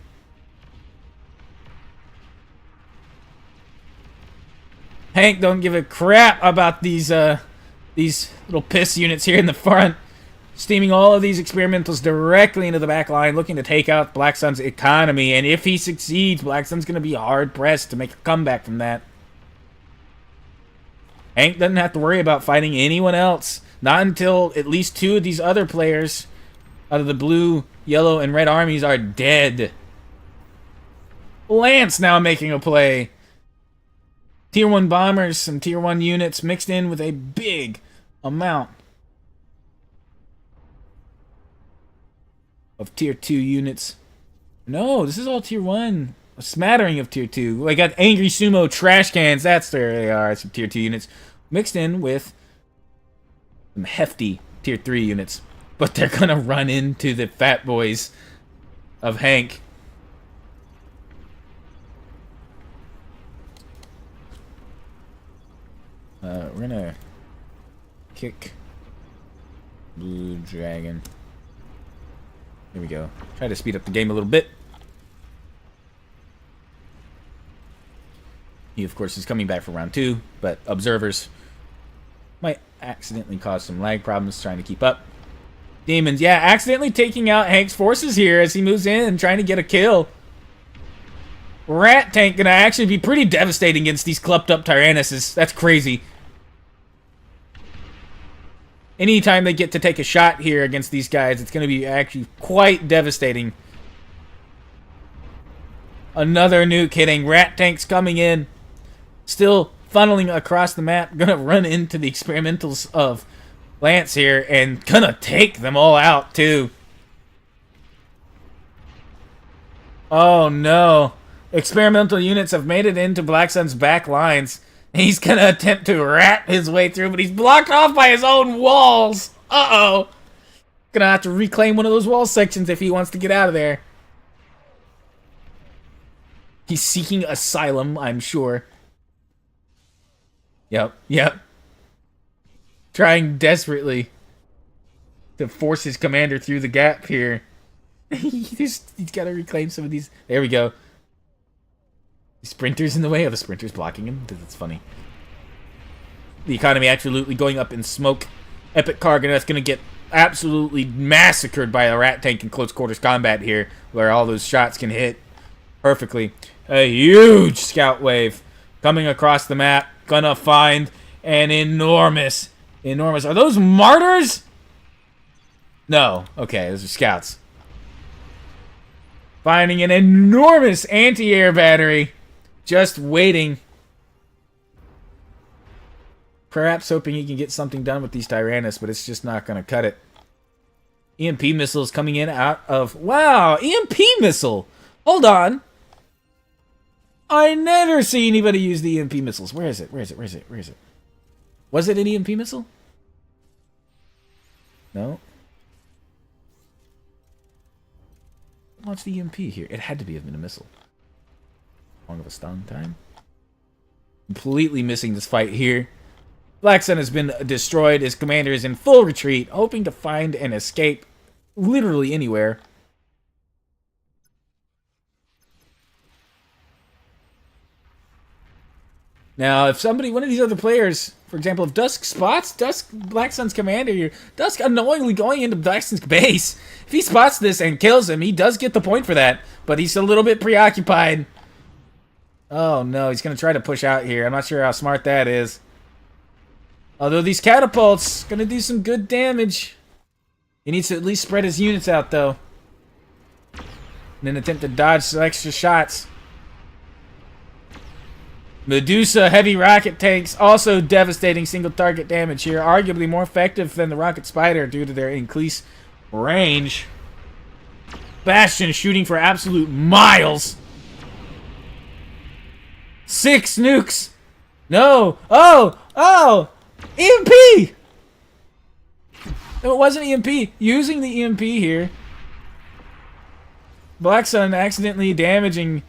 Hank don't give a crap about these little piss units here in the front. Steaming all of these experimentals directly into the back line, looking to take out Black Sun's economy. And if he succeeds, Black Sun's going to be hard-pressed to make a comeback from that. Hank doesn't have to worry about fighting anyone else. Not until at least 2 of these other players out of the blue, yellow, and red armies are dead. Lance now making a play. Tier 1 bombers, some Tier 1 units mixed in with a big amount of Tier 2 units. No, this is all Tier 1. A smattering of Tier 2. I got Angry Sumo trash cans. That's where they are. Some Tier 2 units mixed in with some hefty Tier 3 units. But they're going to run into the fat boys of Hank. We're going to kick Blue Dragon. Here we go. Try to speed up the game a little bit. He, of course, is coming back for round 2, but observers might accidentally cause some lag problems trying to keep up. Demons, yeah, accidentally taking out Hank's forces here as he moves in and trying to get a kill. Rat Tank gonna actually be pretty devastating against these clumped up Tyrannuses. That's crazy. Anytime they get to take a shot here against these guys, it's gonna be actually quite devastating. Another nuke hitting. Rat Tank's coming in. Still funneling across the map. Gonna run into the experimentals of Lance here and gonna take them all out too. Oh no. Experimental units have made it into Black Sun's back lines. He's gonna attempt to rat his way through, but he's blocked off by his own walls. Uh-oh. Gonna have to reclaim one of those wall sections if he wants to get out of there. He's seeking asylum, I'm sure. Yep. Trying desperately to force his commander through the gap here. he's got to reclaim some of these. There we go. The sprinter's in the way. Oh, the sprinter's blocking him. That's funny. The economy absolutely going up in smoke. Epic Kargan that's going to get absolutely massacred by a rat tank in close quarters combat here, where all those shots can hit perfectly. A huge scout wave coming across the map. Gonna find an enormous. Are those martyrs? No. Okay, those are scouts. Finding an enormous anti-air battery. Just waiting. Perhaps hoping he can get something done with these Tyrannus, but it's just not gonna cut it. EMP missiles coming in out of... Wow! EMP missile! Hold on. I never see anybody use the EMP missiles. Where is it? Was it an EMP missile? No. What's the EMP here? It had to be a missile. Long of a stun time. Completely missing this fight here. Black Sun has been destroyed. His commander is in full retreat, hoping to find an escape literally anywhere. Now, if one of these other players, for example, if Dusk spots Black Sun's commander here, Dusk unknowingly going into Black Sun's base, if he spots this and kills him, he does get the point for that, but he's a little bit preoccupied. Oh no, he's going to try to push out here. I'm not sure how smart that is. Although these catapults going to do some good damage. He needs to at least spread his units out, though. And then attempt to dodge some extra shots. Medusa heavy rocket tanks, also devastating single target damage here. Arguably more effective than the Rocket Spider due to their increased range. Bastion shooting for absolute miles. 6 nukes. No. Oh! EMP! No, it wasn't EMP. Using the EMP here. Black Sun accidentally damaging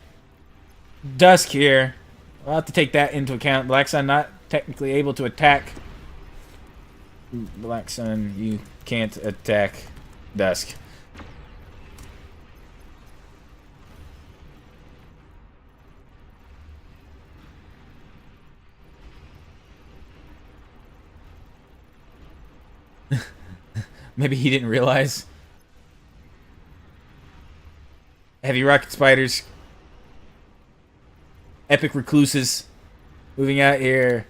Dusk here. We'll have to take that into account. Black Sun not technically able to attack. Black Sun, you can't attack Dusk. Maybe he didn't realize. Heavy rocket spiders. Epic recluses. Moving out here.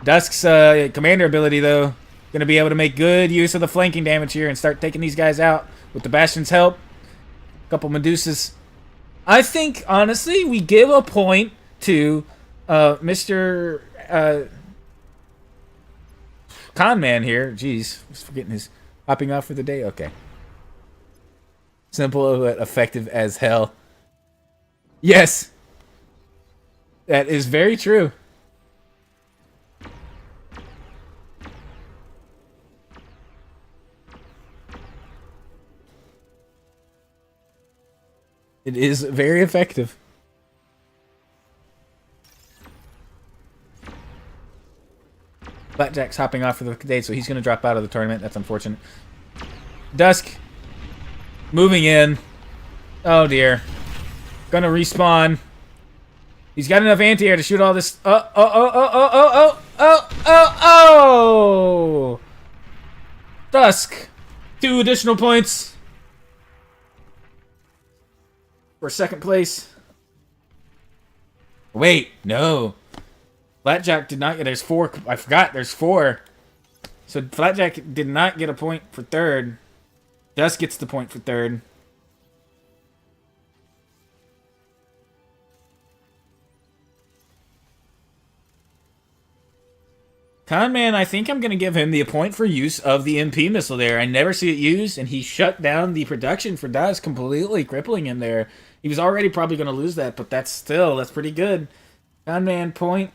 Dusk's commander ability, though. Going to be able to make good use of the flanking damage here and start taking these guys out with the Bastion's help. A couple Medusas. I think, honestly, we give a point to Mr. Conman here. Jeez, just forgetting his hopping off for the day. Okay. Simple but effective as hell. Yes. That is very true. It is very effective. Blackjack's hopping off for the day, so he's going to drop out of the tournament. That's unfortunate. Dusk. Moving in. Oh, dear. Gonna respawn. He's got enough anti-air to shoot all this. Oh! Dusk. 2 additional points. For second place. Wait, no. Flatjack did not get. There's 4. I forgot. There's 4. So Flatjack did not get a point for third. Dusk gets the point for third. Conman, I think I'm going to give him the point for use of the MP missile there. I never see it used, and he shut down the production for Dust, completely crippling him there. He was already probably going to lose that, but that's pretty good. Conman point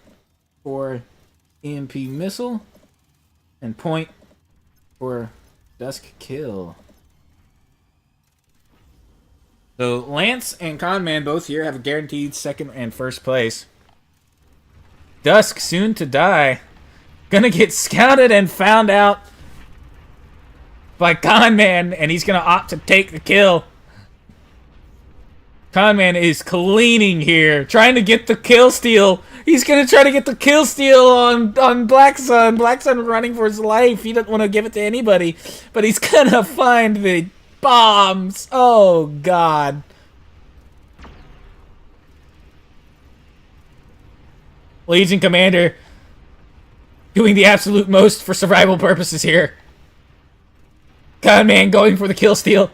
for EMP missile, and point for Dusk kill. So Lance and Conman both here have a guaranteed second and first place. Dusk soon to die. Gonna get scouted and found out by Conman, and he's gonna opt to take the kill. Conman is cleaning here, trying to get the kill steal. He's gonna try to get the kill steal on Black Sun. Black Sun running for his life. He doesn't want to give it to anybody, but he's gonna find the bombs. Oh God. Legion Commander doing the absolute most for survival purposes here. Conman going for the kill steal.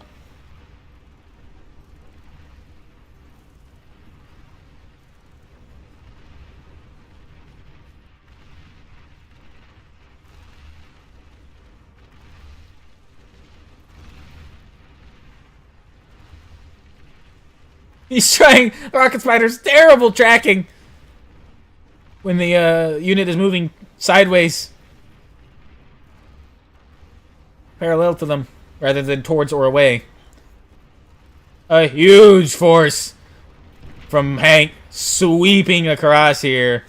He's trying. Rocket Spider's terrible tracking when the unit is moving sideways, parallel to them, rather than towards or away. A huge force from Hank sweeping across here.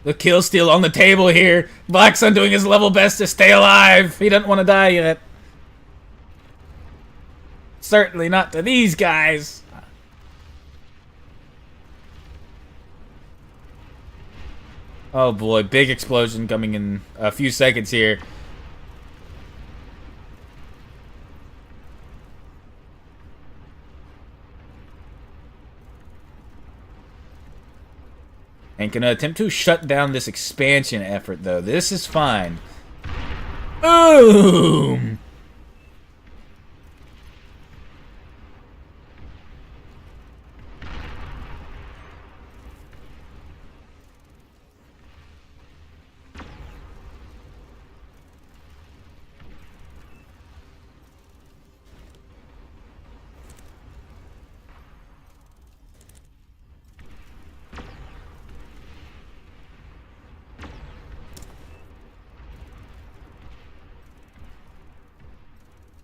The kill steal on the table here. Black Sun doing his level best to stay alive. He doesn't want to die yet. Certainly not to these guys. Oh boy, big explosion coming in a few seconds here. And gonna attempt to shut down this expansion effort, though. This is fine. Boom!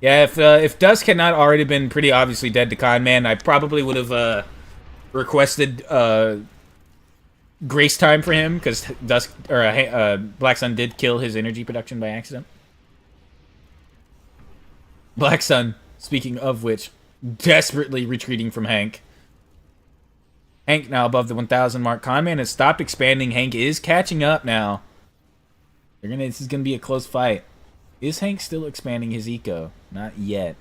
Yeah, if Dusk had not already been pretty obviously dead to Conman, I probably would have requested grace time for him, because Dusk or Black Sun did kill his energy production by accident. Black Sun, speaking of which, desperately retreating from Hank. Hank now above the 1,000 mark. Conman has stopped expanding. Hank is catching up now. This is gonna be a close fight. Is Hank still expanding his eco? Not yet.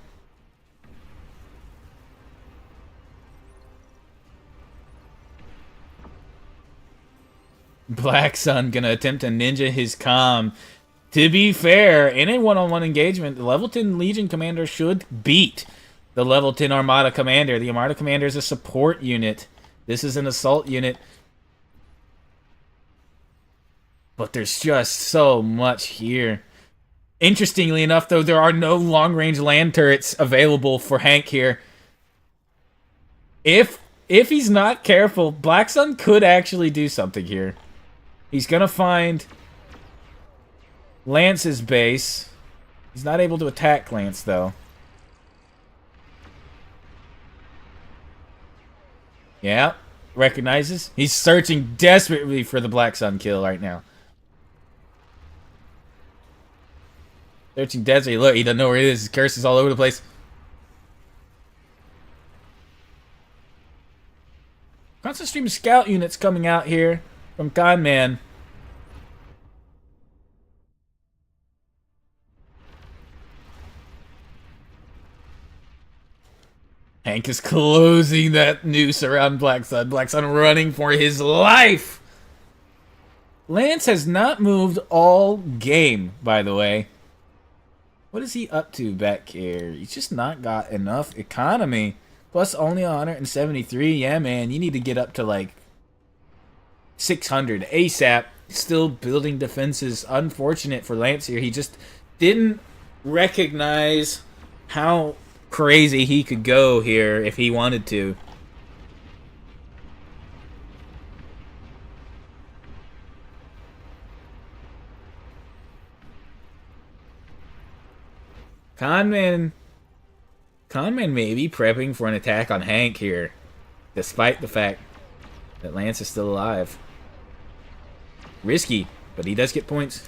Black Sun gonna attempt to ninja his comm. To be fair, in a one-on-one engagement, the level 10 Legion Commander should beat the level 10 Armada Commander. The Armada Commander is a support unit. This is an assault unit. But there's just so much here. Interestingly enough, though, there are no long-range land turrets available for Hank here. If he's not careful, Black Sun could actually do something here. He's gonna find Lance's base. He's not able to attack Lance, though. Yeah, recognizes. He's searching desperately for the Black Sun kill right now. Searching desperately. Look, he doesn't know where it is. His curse is all over the place. Constant stream of scout units coming out here from Conman. Hank is closing that noose around Black Sun. Black Sun running for his life. Lance has not moved all game, by the way. What is he up to back here? He's just not got enough economy. Plus only 173. Yeah, man, you need to get up to like 600 ASAP. Still building defenses. Unfortunate for Lance here. He just didn't recognize how crazy he could go here if he wanted to. Conman maybe prepping for an attack on Hank here, despite the fact that Lance is still alive. Risky, but he does get points.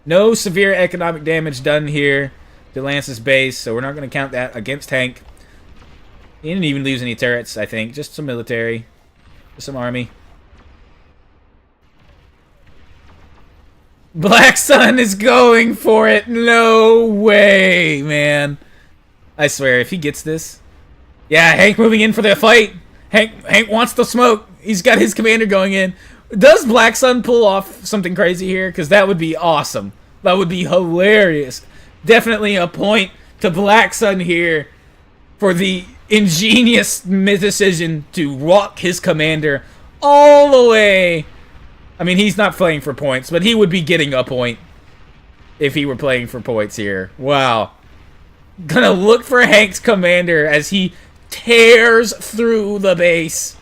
No severe economic damage done here to Lance's base, so we're not going to count that against Hank. He didn't even lose any turrets, I think. Just some military. Just some army. Black Sun is going for it. No way, man. I swear, if he gets this... Yeah, Hank moving in for the fight. Hank wants the smoke. He's got his commander going in. Does Black Sun pull off something crazy here? Because that would be awesome. That would be hilarious. Definitely a point to Black Sun here for the ingenious decision to walk his commander all the way. I mean, he's not playing for points, but he would be getting a point if he were playing for points here. Wow. Gonna look for Hank's commander as he tears through the base.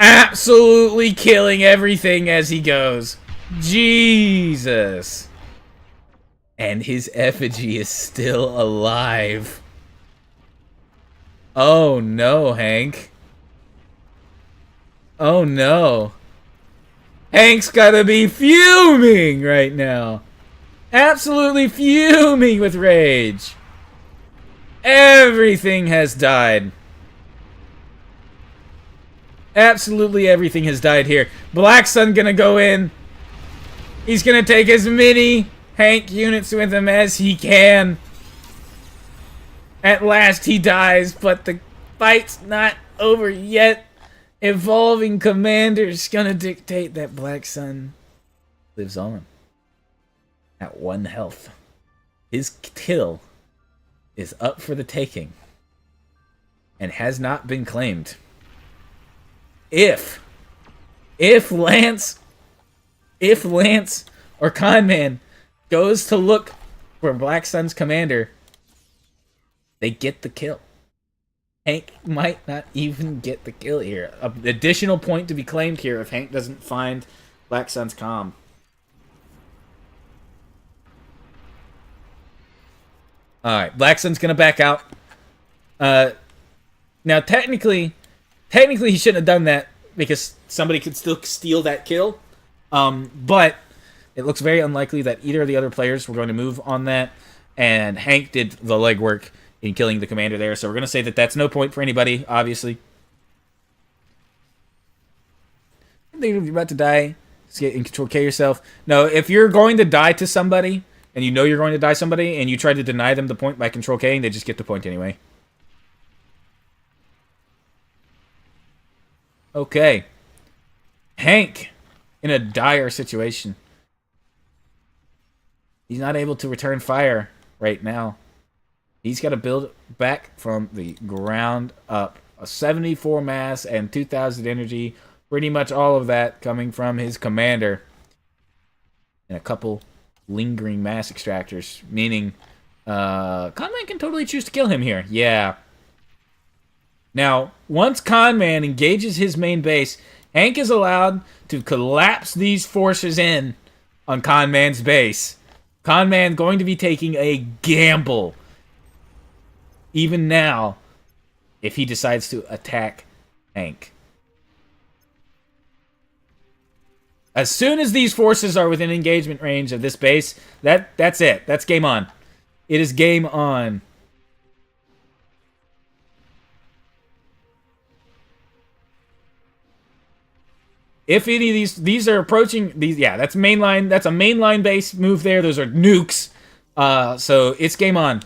Absolutely killing everything as he goes. Jesus. And his effigy is still alive. Oh no, Hank. Oh no. Hank's gotta be fuming right now. Absolutely fuming with rage. Everything has died. Absolutely everything has died here. Black Sun gonna go in. He's gonna take as many Hank units with him as he can. At last he dies, but the fight's not over yet. Evolving Commander's gonna dictate that Black Sun lives on at 1 health. His kill is up for the taking and has not been claimed. If Lance or Conman goes to look for Black Sun's commander, they get the kill. Hank might not even get the kill here. An additional point to be claimed here if Hank doesn't find Black Sun's comm. Alright, Black Sun's gonna back out. Now technically he shouldn't have done that because somebody could still steal that kill. But it looks very unlikely that either of the other players were going to move on that. And Hank did the legwork in killing the commander there. So we're going to say that that's no point for anybody, obviously. I think if you're about to die, just get in control, kill yourself. No, if you're going to die to somebody, and you know you're going to die somebody, and you try to deny them the point by control K-ing, they just get the point anyway. Okay. Hank in a dire situation. He's not able to return fire right now. He's got to build back from the ground up. A 74 mass and 2,000 energy. Pretty much all of that coming from his commander. And a couple lingering mass extractors. Meaning, Conman can totally choose to kill him here. Yeah. Now, once Conman engages his main base, Hank is allowed to collapse these forces in on Conman's base. Conman going to be taking a gamble. Even now, if he decides to attack Hank. As soon as these forces are within engagement range of this base, that's it. That's game on. It is game on. If any of these are approaching these, yeah, that's mainline. That's a mainline base move there. Those are nukes. So it's game on.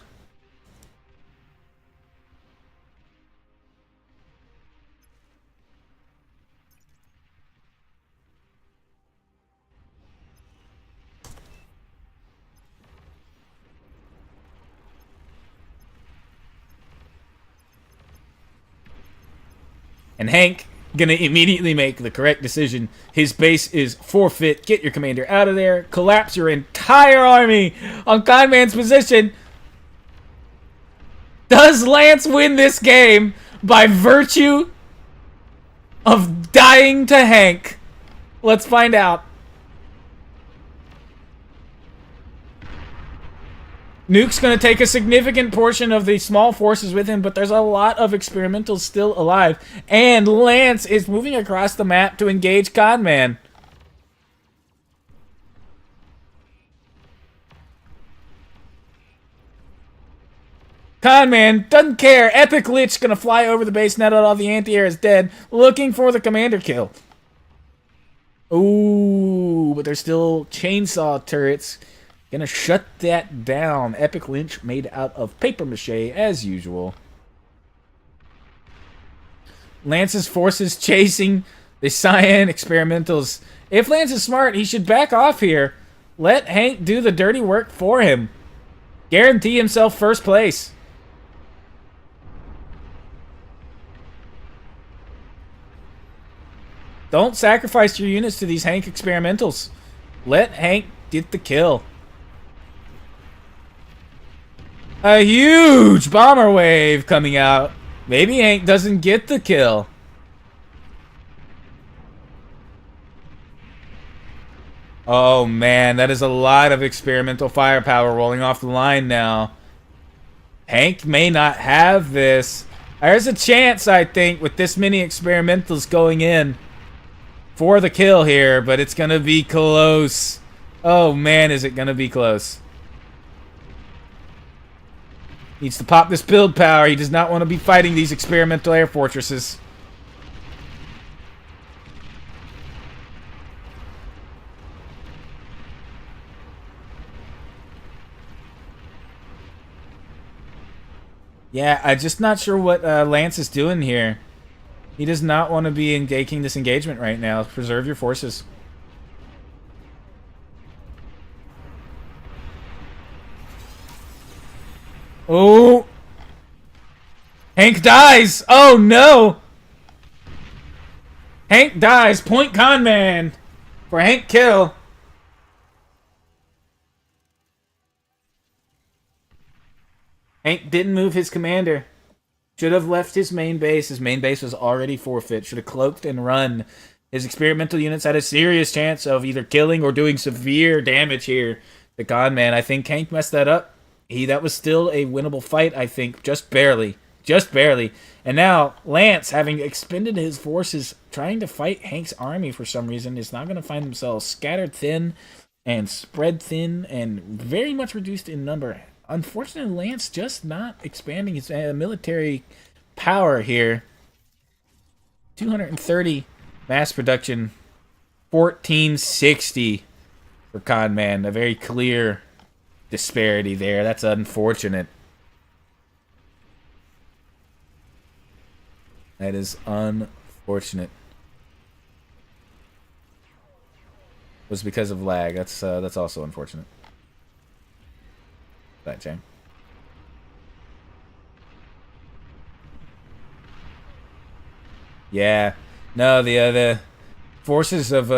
And Hank gonna immediately make the correct decision. His base is forfeit. Get your commander out of there. Collapse your entire army on Conman's position. Does Lance win this game by virtue of dying to Hank? Let's find out. Nuke's going to take a significant portion of the small forces with him, but there's a lot of experimentals still alive. And Lance is moving across the map to engage Conman. Conman doesn't care. Epic Lich going to fly over the base now that all the anti-air is dead, looking for the commander kill. Ooh, but there's still chainsaw turrets. Gonna shut that down. Epic Lynch made out of paper mache as usual. Lance's forces chasing the Cyan experimentals. If Lance is smart, he should back off here. Let Hank do the dirty work for him. Guarantee himself first place. Don't sacrifice your units to these Hank experimentals. Let Hank get the kill. A huge bomber wave coming out. Maybe Hank doesn't get the kill. Oh man, that is a lot of experimental firepower rolling off the line now. Hank may not have this. There's a chance, I think, with this many experimentals going in for the kill here, but it's gonna be close. Oh man, is it gonna be close. Needs to pop this build power. He does not want to be fighting these experimental air fortresses. Yeah, I'm just not sure what Lance is doing here. He does not want to be engaging this engagement right now. Preserve your forces. Oh! Hank dies! Oh no! Hank dies. Point Conman for Hank kill. Hank didn't move his commander. Should have left his main base. His main base was already forfeit. Should have cloaked and run. His experimental units had a serious chance of either killing or doing severe damage here to Conman. I think Hank messed that up. That was still a winnable fight, I think. Just barely. Just barely. And now, Lance, having expended his forces trying to fight Hank's army for some reason, is now going to find themselves scattered thin and spread thin and very much reduced in number. Unfortunately, Lance just not expanding his military power here. 230 mass production. 1460 for Conman. A very clear disparity there. That's unfortunate. That is unfortunate. It was because of lag. That's also unfortunate. That Jane. Yeah. No, the forces of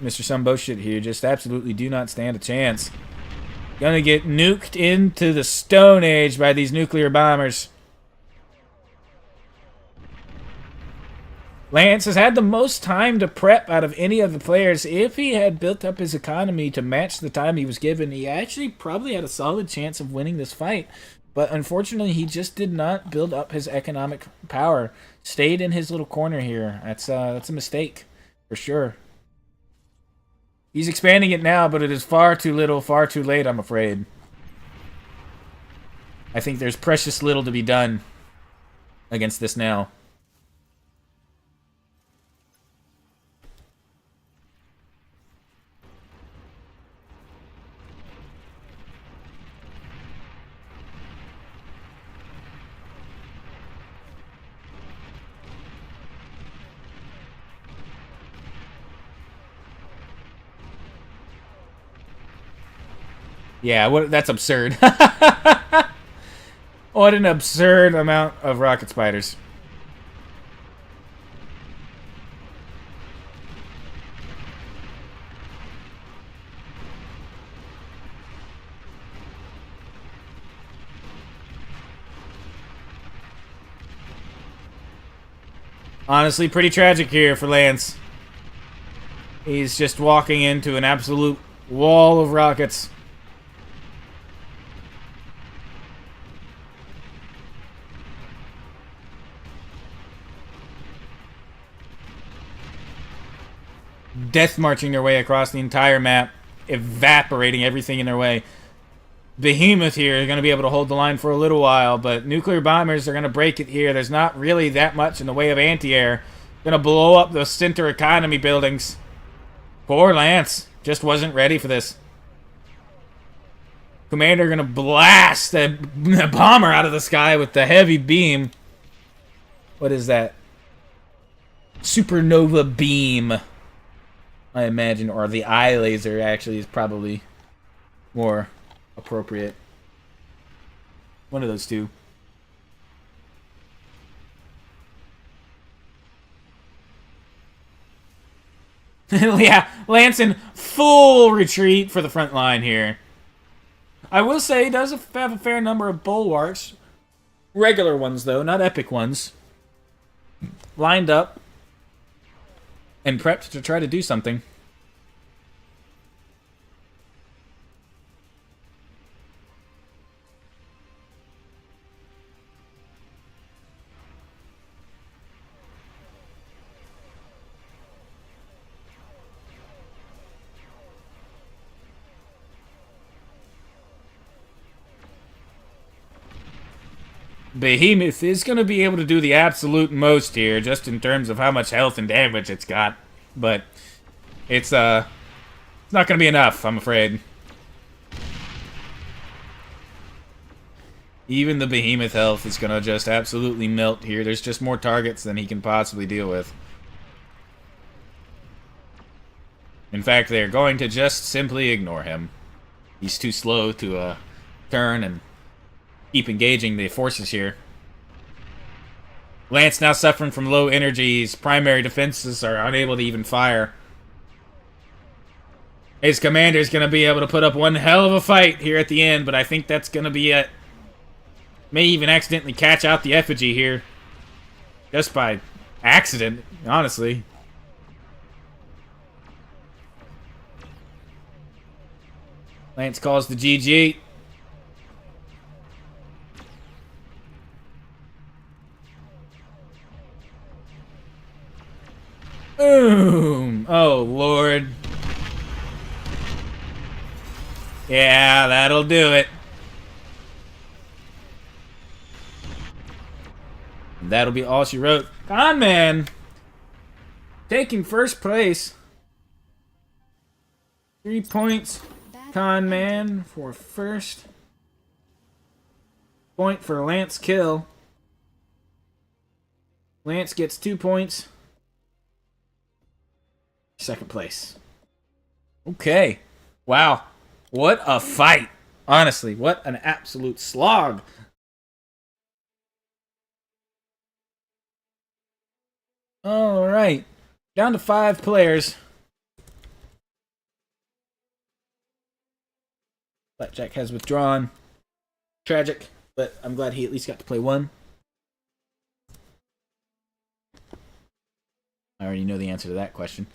Mr. Some Bullshit here just absolutely do not stand a chance. Gonna get nuked into the Stone Age by these nuclear bombers. Lance has had the most time to prep out of any of the players. If he had built up his economy to match the time he was given, he actually probably had a solid chance of winning this fight. But unfortunately, he just did not build up his economic power. Stayed in his little corner here. That's a mistake, for sure. He's expanding it now, but it is far too little, far too late, I'm afraid. I think there's precious little to be done against this now. Yeah, that's absurd. What an absurd amount of rocket spiders. Honestly, pretty tragic here for Lance. He's just walking into an absolute wall of rockets. Death marching their way across the entire map, evaporating everything in their way. Behemoth here is going to be able to hold the line for a little while, but nuclear bombers are going to break it here. There's not really that much in the way of anti-air. Going to blow up those center economy buildings. Poor Lance. Just wasn't ready for this. Commander going to blast the bomber out of the sky with the heavy beam. What is that? Supernova beam, I imagine, or the eye laser actually is probably more appropriate. One of those two. Yeah, Lance in full retreat for the front line here. I will say he does have a fair number of bulwarks. Regular ones, though, not epic ones. Lined up and prepped to try to do something. Behemoth is going to be able to do the absolute most here, just in terms of how much health and damage it's got. But it's not going to be enough, I'm afraid. Even the Behemoth health is going to just absolutely melt here. There's just more targets than he can possibly deal with. In fact, they're going to just simply ignore him. He's too slow to turn and keep engaging the forces here. Lance now suffering from low energy. His primary defenses are unable to even fire. His commander's going to be able to put up one hell of a fight here at the end, but I think that's going to be it. May even accidentally catch out the effigy here. Just by accident, honestly. Lance calls the GG. Boom! Oh, Lord. Yeah, that'll do it. And that'll be all she wrote. Con Man! Taking first place. 3 points. Con Man for first. Point for Lance kill. Lance gets 2 points. Second place. Okay. Wow. What a fight. Honestly, what an absolute slog. Alright. Down to 5 players. Blackjack has withdrawn. Tragic, but I'm glad he at least got to play one. I already know the answer to that question.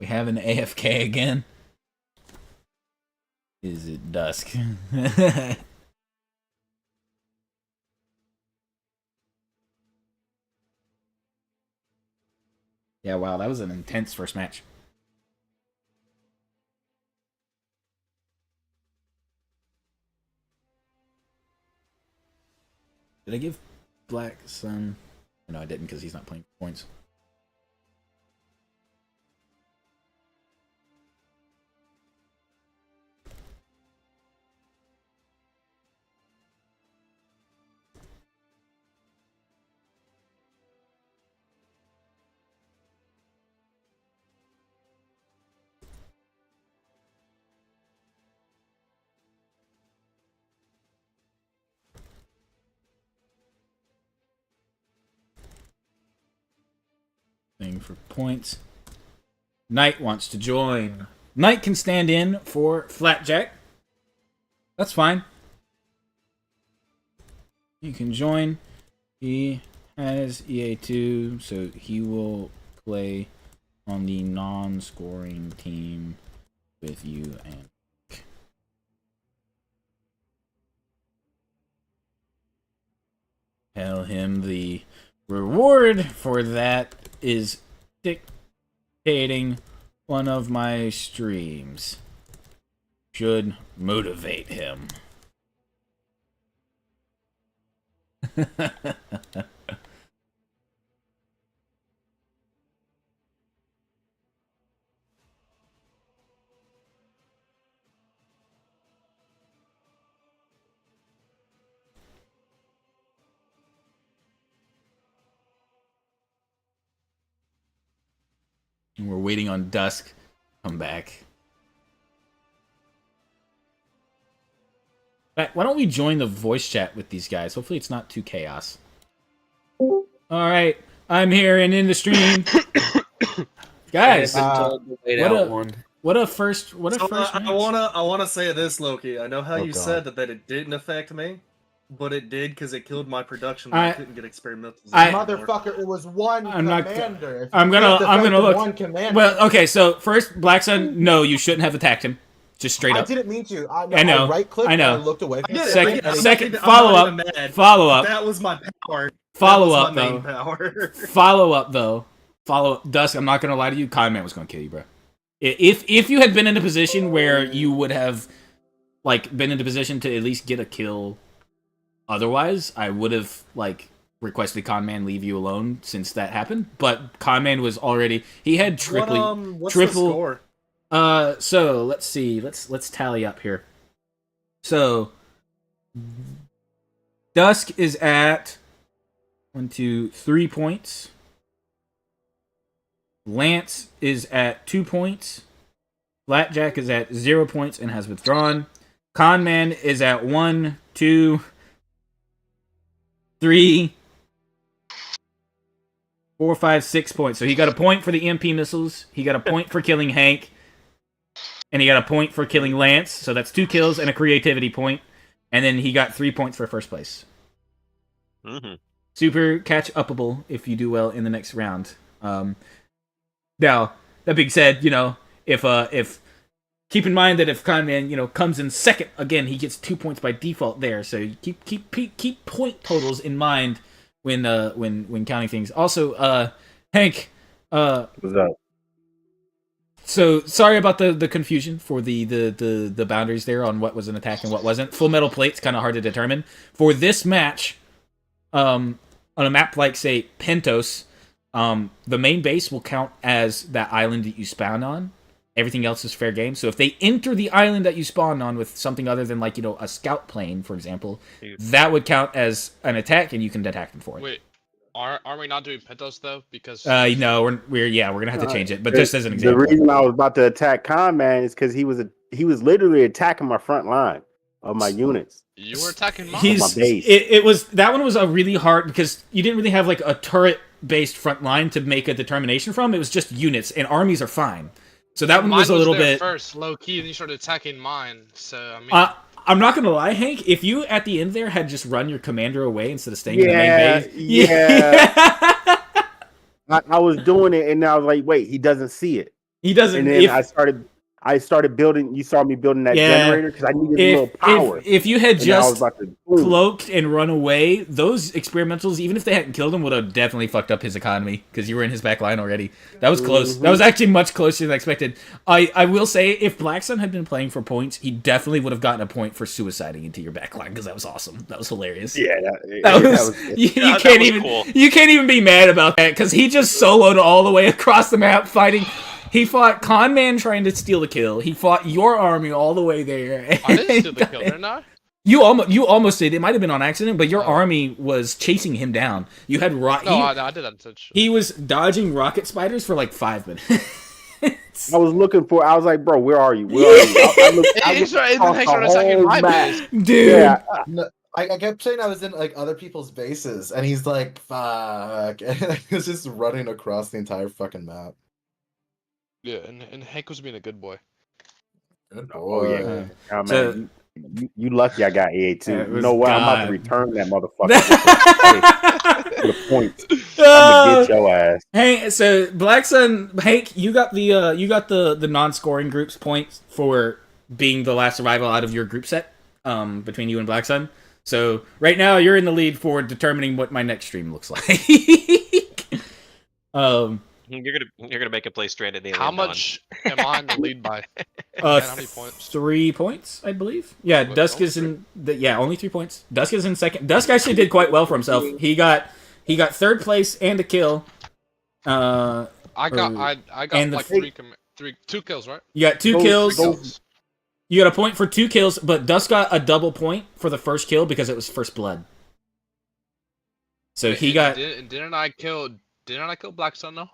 We have an AFK again. Is it dusk? Yeah, wow, that was an intense first match. Did I give Black Sun? No, I didn't because he's not playing points. thing for points. Knight wants to join. Knight can stand in for Flatjack. That's fine. He can join. He has EA2, so he will play on the non-scoring team with you and tell him the reward for that is dictating one of my streams. Should motivate him. And we're waiting on Dusk to come back. Why don't we join the voice chat with these guys? Hopefully it's not too chaos. Alright, I'm here and in the stream. Guys, what a first match. I wanna say this, Loki. I know how you said that it didn't affect me, but it did because it killed my production. I couldn't get experimental. Motherfucker, it was one commander. I'm gonna look. One commander. Well, okay, so first, Black Sun, no, you shouldn't have attacked him. Just straight up. I didn't mean to. I know. I right-clicked and I looked away. Second, follow up. That was my power. Follow up, though. Dusk, I'm not gonna lie to you. Con Man was gonna kill you, bro. If you had been in a position where you would have, like, been in a position to at least get a kill, otherwise, I would have requested Con Man leave you alone since that happened. But Con Man was already. He had what's the score? So let's see. Let's tally up here. So Dusk is at 3 points. Lance is at 2 points. Flatjack is at 0 points and has withdrawn. Conman is at 1, 2, 3, 4, 5, 6 points. So he got a point for the EMP missiles. He got a point for killing Hank. And he got a point for killing Lance. So that's 2 kills and a creativity point. And then he got 3 points for first place. Mm-hmm. Super catch-upable if you do well in the next round. Now, that being said, if keep in mind that if Conman, comes in second, again, he gets 2 points by default there. So keep point totals in mind when counting things. Also, Hank, what's up? So sorry about the confusion for the boundaries there on what was an attack and what wasn't. Full Metal Plate's kind of hard to determine. For this match, on a map like, say, Pentos, the main base will count as that island that you spawn on. Everything else is fair game. So if they enter the island that you spawned on with something other than, a scout plane, for example, that would count as an attack, and you can attack them for it. Wait, are we not doing Pentos though? Because no, we're gonna have to change it. But just as an example, the reason I was about to attack Conman is because he was literally attacking my front line of my units. You were attacking my base. That one was a really hard because you didn't really have a turret-based front line to make a determination from. It was just units, and armies are fine. So that one was a little bit first low key, then you started attacking mine. So I mean, I'm not gonna lie, Hank. If you at the end there had just run your commander away instead of staying in the main base, I was doing it, and I was like, "Wait, he doesn't see it." He doesn't. And then I started building. You saw me building that generator because I needed a little power. If you had just cloaked and run away, those experimentals, even if they hadn't killed him, would have definitely fucked up his economy because you were in his back line already. That was close. That was actually much closer than I expected. I will say, if Black Sun had been playing for points, he definitely would have gotten a point for suiciding into your back line because that was awesome. That was hilarious. Yeah, you can't even be mad about that because he just soloed all the way across the map fighting. He fought Conman trying to steal the kill. He fought your army all the way there. I didn't steal the kill, didn't I? You almost did. It might have been on accident, but your army was chasing him down. You had I did that. He was dodging rocket spiders for 5 minutes. I was looking for. I was like, "Bro, where are you? Where are you?" I looked Dude. Yeah. I kept saying I was in like other people's bases, and he's like, "Fuck!" And he was just running across the entire fucking map. Yeah, and Hank was being a good boy. Good boy. Oh yeah, man. So- You lucky I got EA too. It You was know what? I'm about God. to return that motherfucker for the points. I'm gonna get your ass. Hey, so Black Sun, Hank, you got the non-scoring groups points for being the last survival out of your group set, between you and Black Sun. So right now you're in the lead for determining what my next stream looks like. You're gonna make a play straight at the How much am I in the lead by? Uh, Man, how many points? 3 points, I believe. Yeah, But Dusk only is in. Only 3 points. Dusk is in second. Dusk actually did quite well for himself. He got third place and a kill. I got and like the- 2 kills, right? You got 2 kills. You got a point for 2 kills, but Dusk got a double point for the first kill because it was first blood. So he got Didn't I kill Black Sun though?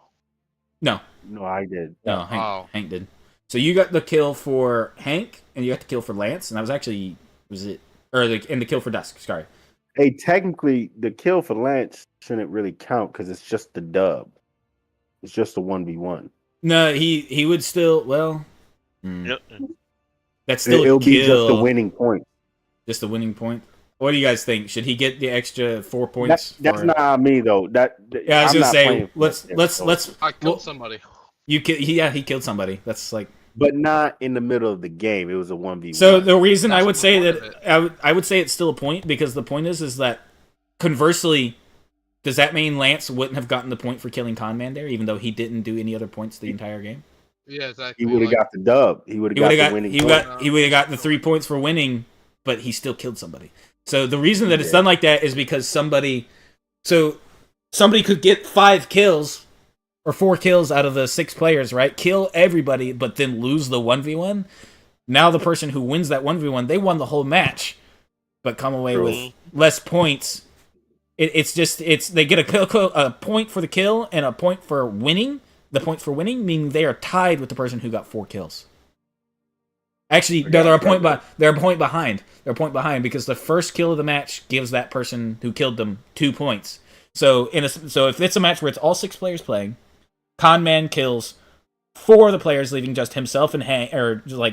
no, I did. no. Hank did. So you got the kill for Hank, and you got the kill for Lance, and that was actually the kill for Dusk. Sorry. Hey, technically, the kill for Lance shouldn't really count because it's just the dub. It's just a 1v1. No, he would still. Well, that's still It'll a kill. be just the winning point. Just the winning point. What do you guys think? Should he get the extra 4 points? That's not me though. Yeah, I was I'm gonna not say playing for let's that, let's. I killed somebody. He killed somebody. That's like. But not in the middle of the game. It was a 1v1. So the reason I would That's say the that point of I would say it's still a point because the point is that conversely, does that mean Lance wouldn't have gotten the point for killing Conman there, even though he didn't do any other points the entire game? Yeah, exactly. he would have got the dub. He would have got the winning point. He would have got the 3 points for winning, but he still killed somebody. So the reason that it's done like that is because somebody could get 5 kills or 4 kills out of the 6 players, right? Kill everybody, but then lose the 1v1. Now the person who wins that 1v1, they won the whole match, but come away with less points. They get a point for the kill and a point for winning. The points for winning meaning they are tied with the person who got 4 kills. Actually, no, they're a point behind. They're a point behind because the first kill of the match gives that person who killed them 2 points. So if it's a match where it's all 6 players playing, Conman kills 4 of the players, leaving just himself and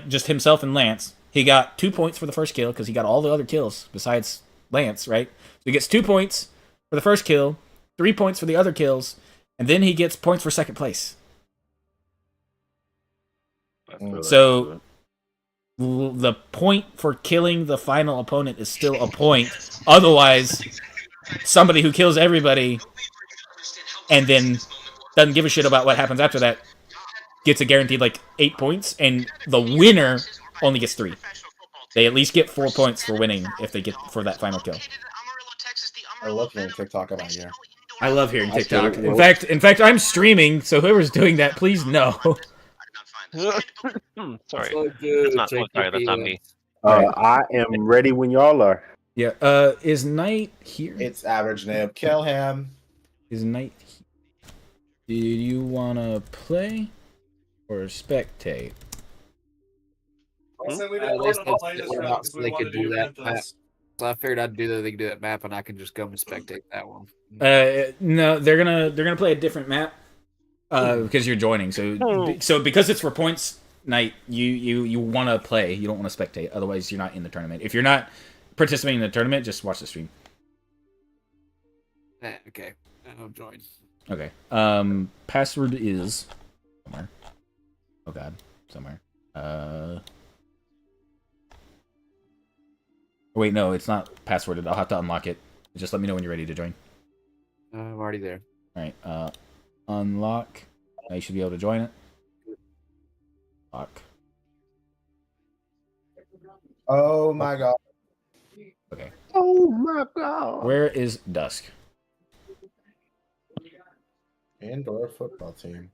just himself and Lance. He got 2 points for the first kill because he got all the other kills besides Lance, right? So he gets 2 points for the first kill, 3 points for the other kills, and then he gets points for second place. So the point for killing the final opponent is still a point. Otherwise, somebody who kills everybody and then doesn't give a shit about what happens after that gets a guaranteed 8 points, and the winner only gets 3. They at least get 4 points for winning if they get for that final kill. I love hearing TikTok about you. I love hearing TikTok. In fact, I'm streaming, so whoever's doing that, please know. Sorry. That's not me. I am ready when y'all are. Yeah. Is Knight here? It's average nib. Kill him. Is Knight here? Do you wanna play or spectate? So we At didn't least want to play that's this what round else because we they wanted could to do do that. Memphis. So I figured I'd do that. They could do that map, and I can just go and spectate that one. No, they're gonna play a different map because you're joining. So because it's for points night, you want to play. You don't want to spectate. Otherwise, you're not in the tournament. If you're not participating in the tournament, just watch the stream. Okay, I'll join. Okay. Password is somewhere. Oh God, somewhere. Wait, no, it's not passworded. I'll have to unlock it. Just let me know when you're ready to join. I'm already there. All right. Unlock. Now you should be able to join it. Lock. Oh my god. Okay. Oh my god. Where is Dusk? Indoor football team.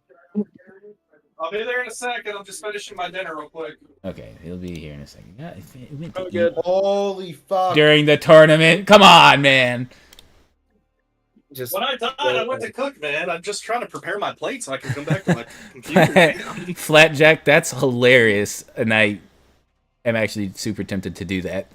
I'll be there in a second. I'm just finishing my dinner real quick. Okay, he'll be here in a second. Yeah, it went Oh, to good. Holy fuck. during the tournament. Come on, man. Just When I died, I went to cook, man. I'm just trying to prepare my plate so I can come back to my computer. Flatjack, that's hilarious. And am actually super tempted to do that.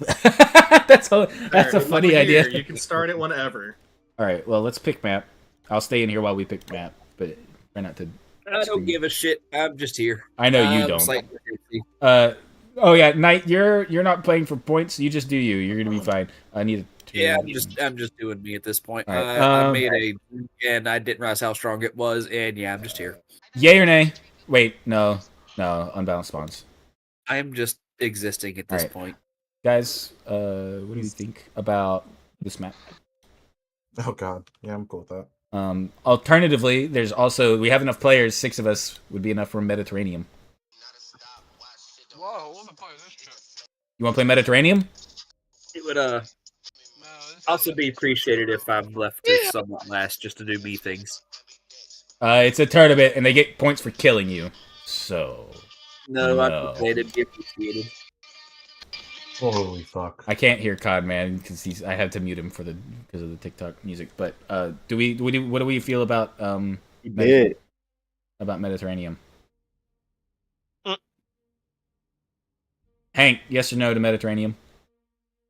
That's a funny idea. You can start it whenever. All right, well, let's pick map. I'll stay in here while we pick map, but try not to. I don't give a shit. I'm just here. I know you don't. Oh yeah, Knight, you're not playing for points. You just do you. You're gonna be fine. I need. Yeah, I'm just doing me at this point. Right, I made and I didn't realize how strong it was, and yeah, I'm just here. Yay or nay? Wait, no, unbalanced spawns. I am just existing at this point. Guys, what do you think about this map? Oh god, yeah, I'm cool with that. Alternatively, there's also we have enough players. 6 of us would be enough for Mediterranean. Whoa, what am I playing this shit? You want to play Mediterranean? It would also be appreciated if I'm left to somewhat last just to do me things. It's a tournament, and they get points for killing you. So no. It'd be appreciated. Holy fuck! I can't hear Cod Man because I had to mute him because of the TikTok music. But what do we feel about about Mediterranean? Hank, yes or no to Mediterranean?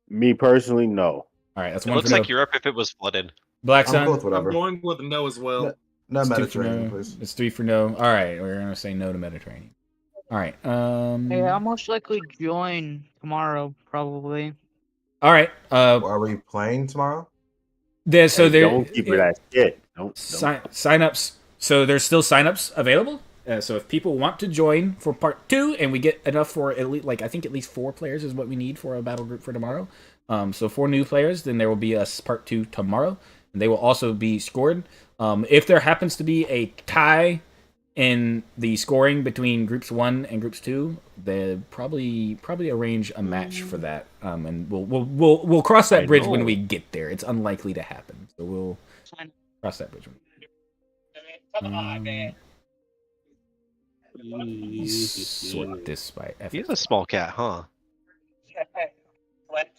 Me personally, no. All right, that's It one. looks for like no. Europe if it was flooded. Black Sun. I'm going with no as well. No It's Mediterranean, no. please. It's 3 for no. All right, we're gonna say no to Mediterranean. All right. Hey, I'll most likely join tomorrow, probably. All right. Are we playing tomorrow? Don't keep it as shit. Don't. Sign-ups. So there's still sign-ups available. So if people want to join for part 2, and we get enough for at least, I think at least 4 players is what we need for a battle group for tomorrow. So 4 new players, then there will be a part 2 tomorrow, and they will also be scored. If there happens to be a tie in the scoring between groups 1 and groups 2, they probably arrange a match for that. And we'll cross that bridge when we get there. It's unlikely to happen, so we'll cross that bridge. Sort this by FFA. He's a small cat, huh? Like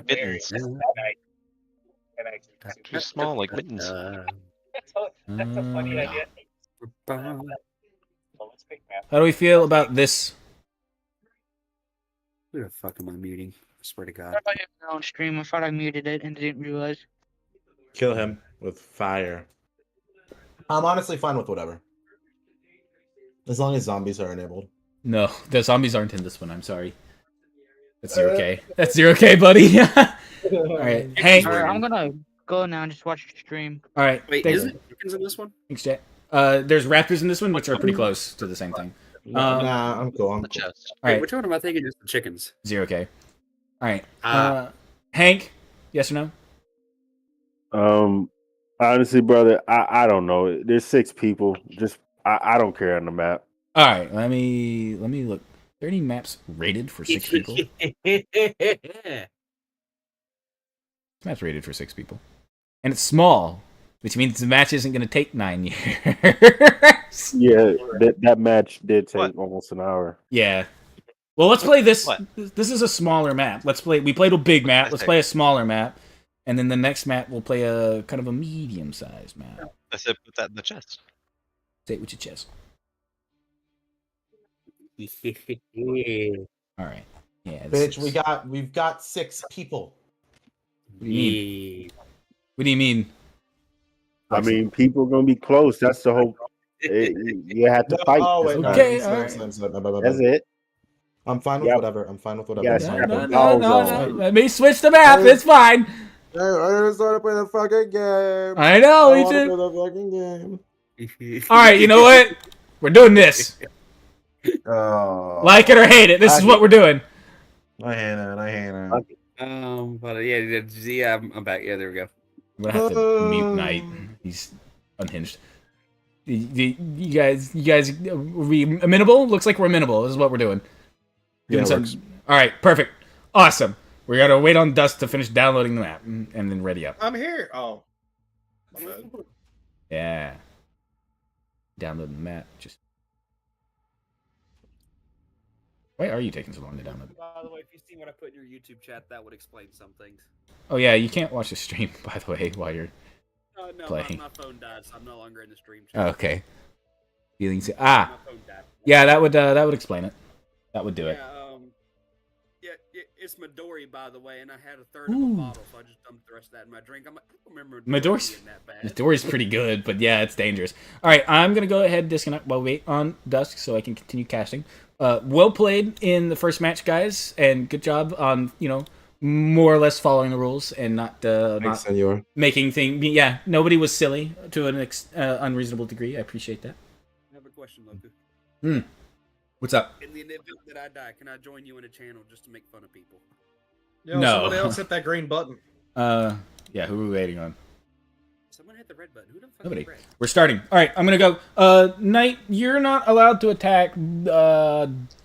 mittens. Too small, like mittens. That's a funny idea. How do we feel about this? Who the fuck am I muting? I swear to God. I have my own stream. I thought I muted it and didn't realize. Kill him with fire. I'm honestly fine with whatever. As long as zombies are enabled. No, the zombies aren't in this one. I'm sorry. That's 0K. That's 0K, buddy. All right, Hank. All right, I'm gonna go now and just watch the stream. All right. Wait, thanks. is it chickens in this one? Thanks, Jet. There's raptors in this one, which are pretty close to the same thing. Nah, I'm cool. All Wait, right, which one am I thinking is the chickens? 0K. All right. Hank, yes or no? Honestly, brother, I don't know. There's 6 people. Just I don't care on the map. All right, let me look. Are there any maps rated for 6 people? This map's rated for 6 people, and it's small, which means the match isn't going to take 9 years. Yeah, that match did take almost an hour. Yeah. Well, let's play this. This is a smaller map. We played a big map. Let's play a smaller map, and then the next map we'll play a kind of a medium-sized map. I said put that in the chest. Say it with your chest. All right. Yeah. Bitch, we've got 6 people. What do you mean? What do you mean? I mean, people are gonna be close. That's the whole. You have to fight. Oh wait, Okay, That's it. I'm fine with whatever. I'm fine with whatever. Yes, No. Let me switch the map. It's fine. I just want to play the fucking game. I know. I Me want to too. play the fucking game. All right. You know what? We're doing this. Oh, Like it or hate it. This is what we're doing. I hate it. But yeah, I'm back. Yeah, there we go. I'm gonna have to mute Knight. He's unhinged. You guys, are we amenable? Looks like we're amenable. This is what we're doing. Doing something. All right, perfect, awesome. We're gonna wait on Dust to finish downloading the map and then ready up. I'm here. Oh. My bad. Yeah. Downloading the map. Just. Why are you taking so long to download? By the way, if you see what I put in your YouTube chat, that would explain some things. Oh yeah, you can't watch the stream, by the way, while you're No, playing. my phone died, so I'm no longer in the stream chat. Okay. Feelings. My phone died. Yeah, that would explain it. That would do it. Yeah, It's Midori, by the way, and I had a third of a Ooh. bottle, so I just dumped the rest of that in my drink. I'm like, I don't remember Midori's being that bad. Midori's pretty good, but yeah, it's dangerous. All right, I'm gonna go ahead and disconnect while we wait on Dusk so I can continue casting. Well played in the first match, guys, and good job on more or less following the rules and not Senor. making things. Yeah, nobody was silly to an unreasonable degree. I appreciate that. I have a question, Loku. What's up? In the event that I die, can I join you in a channel just to make fun of people? Yo, No. somebody else hit that green button. Yeah, who are we waiting on? Someone hit the red button. Who the fuck Nobody. hit red? We're starting. All right, I'm gonna go. Knight, you're not allowed to attack.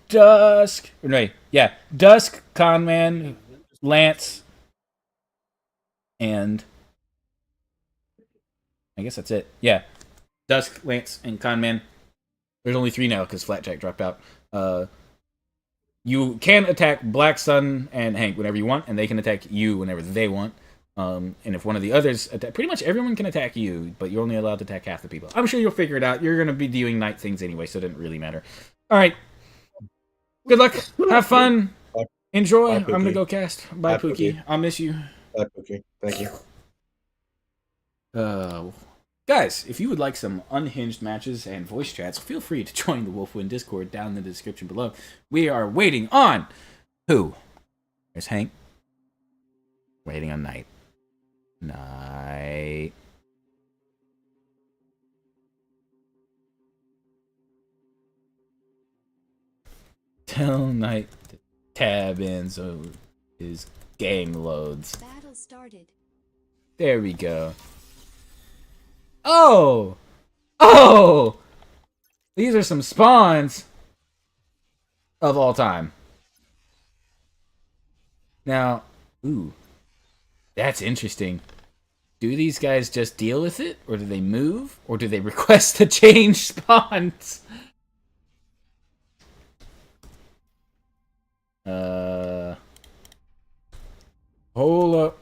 Dusk. Wait, yeah, Dusk, Conman, Lance, and I guess that's it. Yeah, Dusk, Lance, and Conman. There's only 3 now because Flatjack dropped out. You can attack Black Sun and Hank whenever you want, and they can attack you whenever they want. And if one of the others attack, pretty much everyone can attack you, but you're only allowed to attack half the people. I'm sure you'll figure it out. You're going to be doing night things anyway, so it doesn't really matter. All right. Good luck. Have fun. Enjoy. Bye, I'm going to Pookie. go cast. Bye, Bye, Pookie. Pookie. I'll miss you. Okay, thank you. Guys, if you would like some unhinged matches and voice chats, feel free to join the Wolfwind Discord down in the description below. We are waiting on who? There's Hank. Waiting on Knight. Knight. Tell Knight to tab in so his game loads. Battle started. There we go. Oh! Oh! These are some spawns of all time. Now, ooh. That's interesting. Do these guys just deal with it? Or do they move? Or do they request to change spawns? Hold up.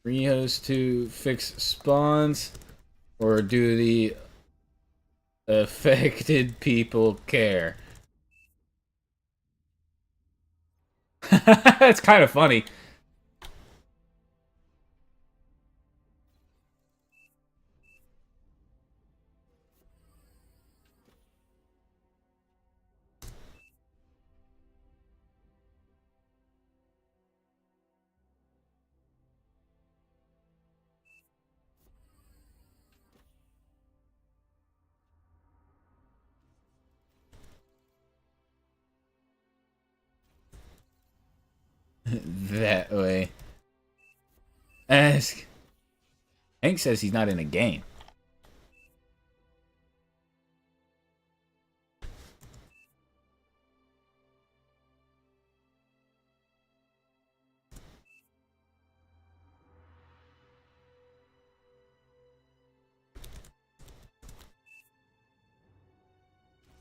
Rehost to fix spawns, or do the affected people care? That's kind of funny. That way. Ask. Hank says he's not in a game.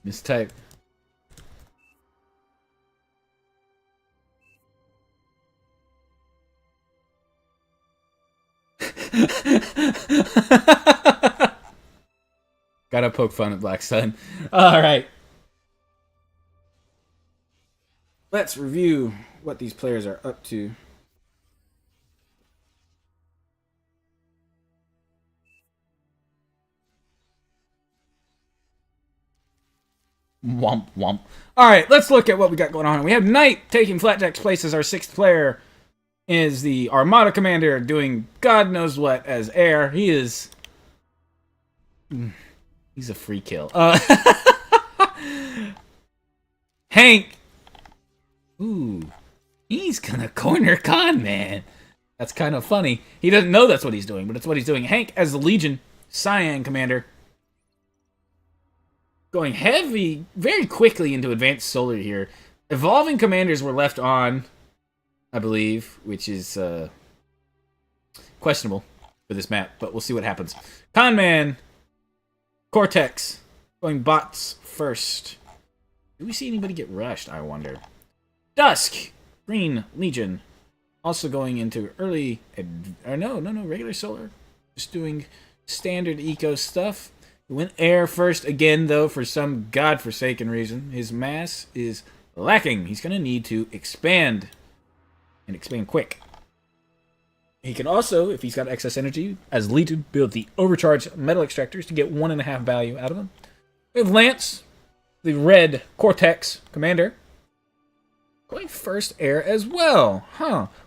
Mistype. Gotta poke fun at Black Sun. Alright. Let's review what these players are up to. Womp womp. Alright, let's look at what we got going on. We have Knight taking Flatjack's place as our 6th player. Is the Armada Commander doing God knows what as Air. He is... He's a free kill. Hank! Ooh. He's gonna corner Conman. That's kind of funny. He doesn't know that's what he's doing, but it's what he's doing. Hank as the Legion Cyan Commander. Going heavy, very quickly into Advanced Solar here. Evolving Commanders were left on... I believe, which is questionable for this map, but we'll see what happens. Conman, Cortex, going bots first. Do we see anybody get rushed, I wonder? Dusk, Green Legion, also going into early, no, regular solar. Just doing standard eco stuff. He went air first again, though, for some godforsaken reason. His mass is lacking. He's going to need to expand. And expand quick. He can also, if he's got excess energy, as Legion, build the overcharged metal extractors to get 1.5 value out of them. We have Lance, the red Cortex commander, going first air as well.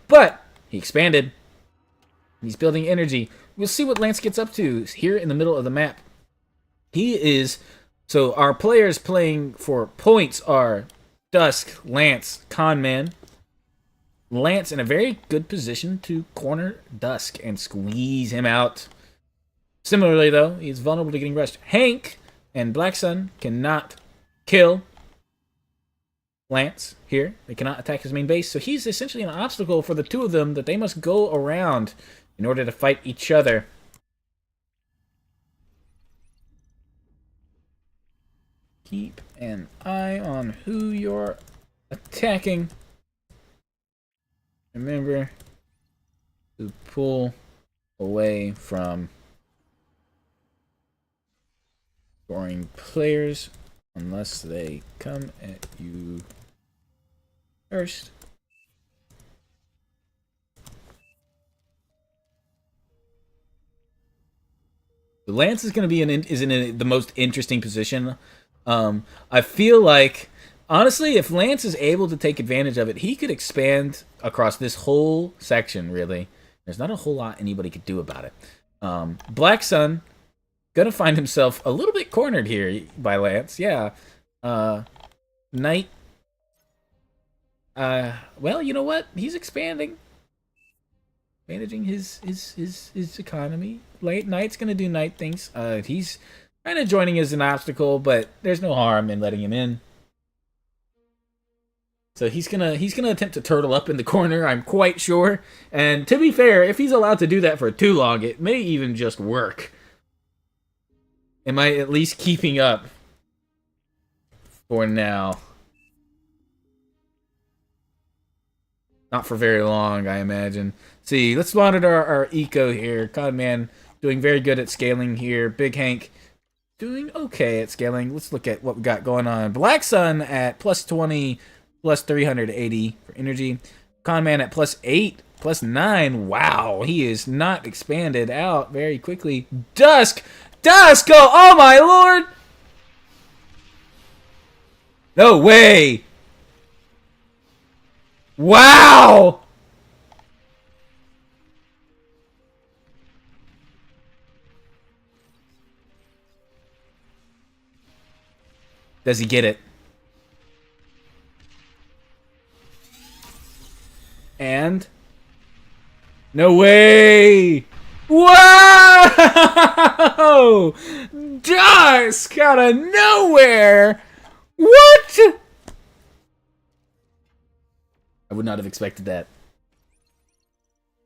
But he expanded. He's building energy. We'll see what Lance gets up to here in the middle of the map. He is... So our players playing for points are Dusk, Lance, Conman. Lance in a very good position to corner Dusk and squeeze him out. Similarly, though, he's vulnerable to getting rushed. Hank and Black Sun cannot kill Lance here. They cannot attack his main base, so he's essentially an obstacle for the two of them that they must go around in order to fight each other. Keep an eye on who you're attacking. Remember to pull away from scoring players unless they come at you first. Lance is going to be in the most interesting position. I feel like, honestly, if Lance is able to take advantage of it, he could expand across this whole section, really. There's not a whole lot anybody could do about it. Black Sun, gonna find himself a little bit cornered here by Lance. Yeah. Knight. Well, you know what? He's expanding. Managing his economy. Knight's gonna do Knight things. He's kind of joining as an obstacle, but there's no harm in letting him in. So he's gonna attempt to turtle up in the corner, I'm quite sure. And to be fair, if he's allowed to do that for too long, it may even just work. Am I at least keeping up for now? Not for very long, I imagine. See, let's monitor our eco here. Codman doing very good at scaling here. Big Hank doing okay at scaling. Let's look at what we got going on. Black Sun at plus 20, plus 380 for energy. Conman at plus 8, plus 9. Wow, he is not expanded out very quickly. Dusk! Dusk! Oh my lord! No way! Wow! Does he get it? And no way! Wow! Dusk out of nowhere! What? I would not have expected that.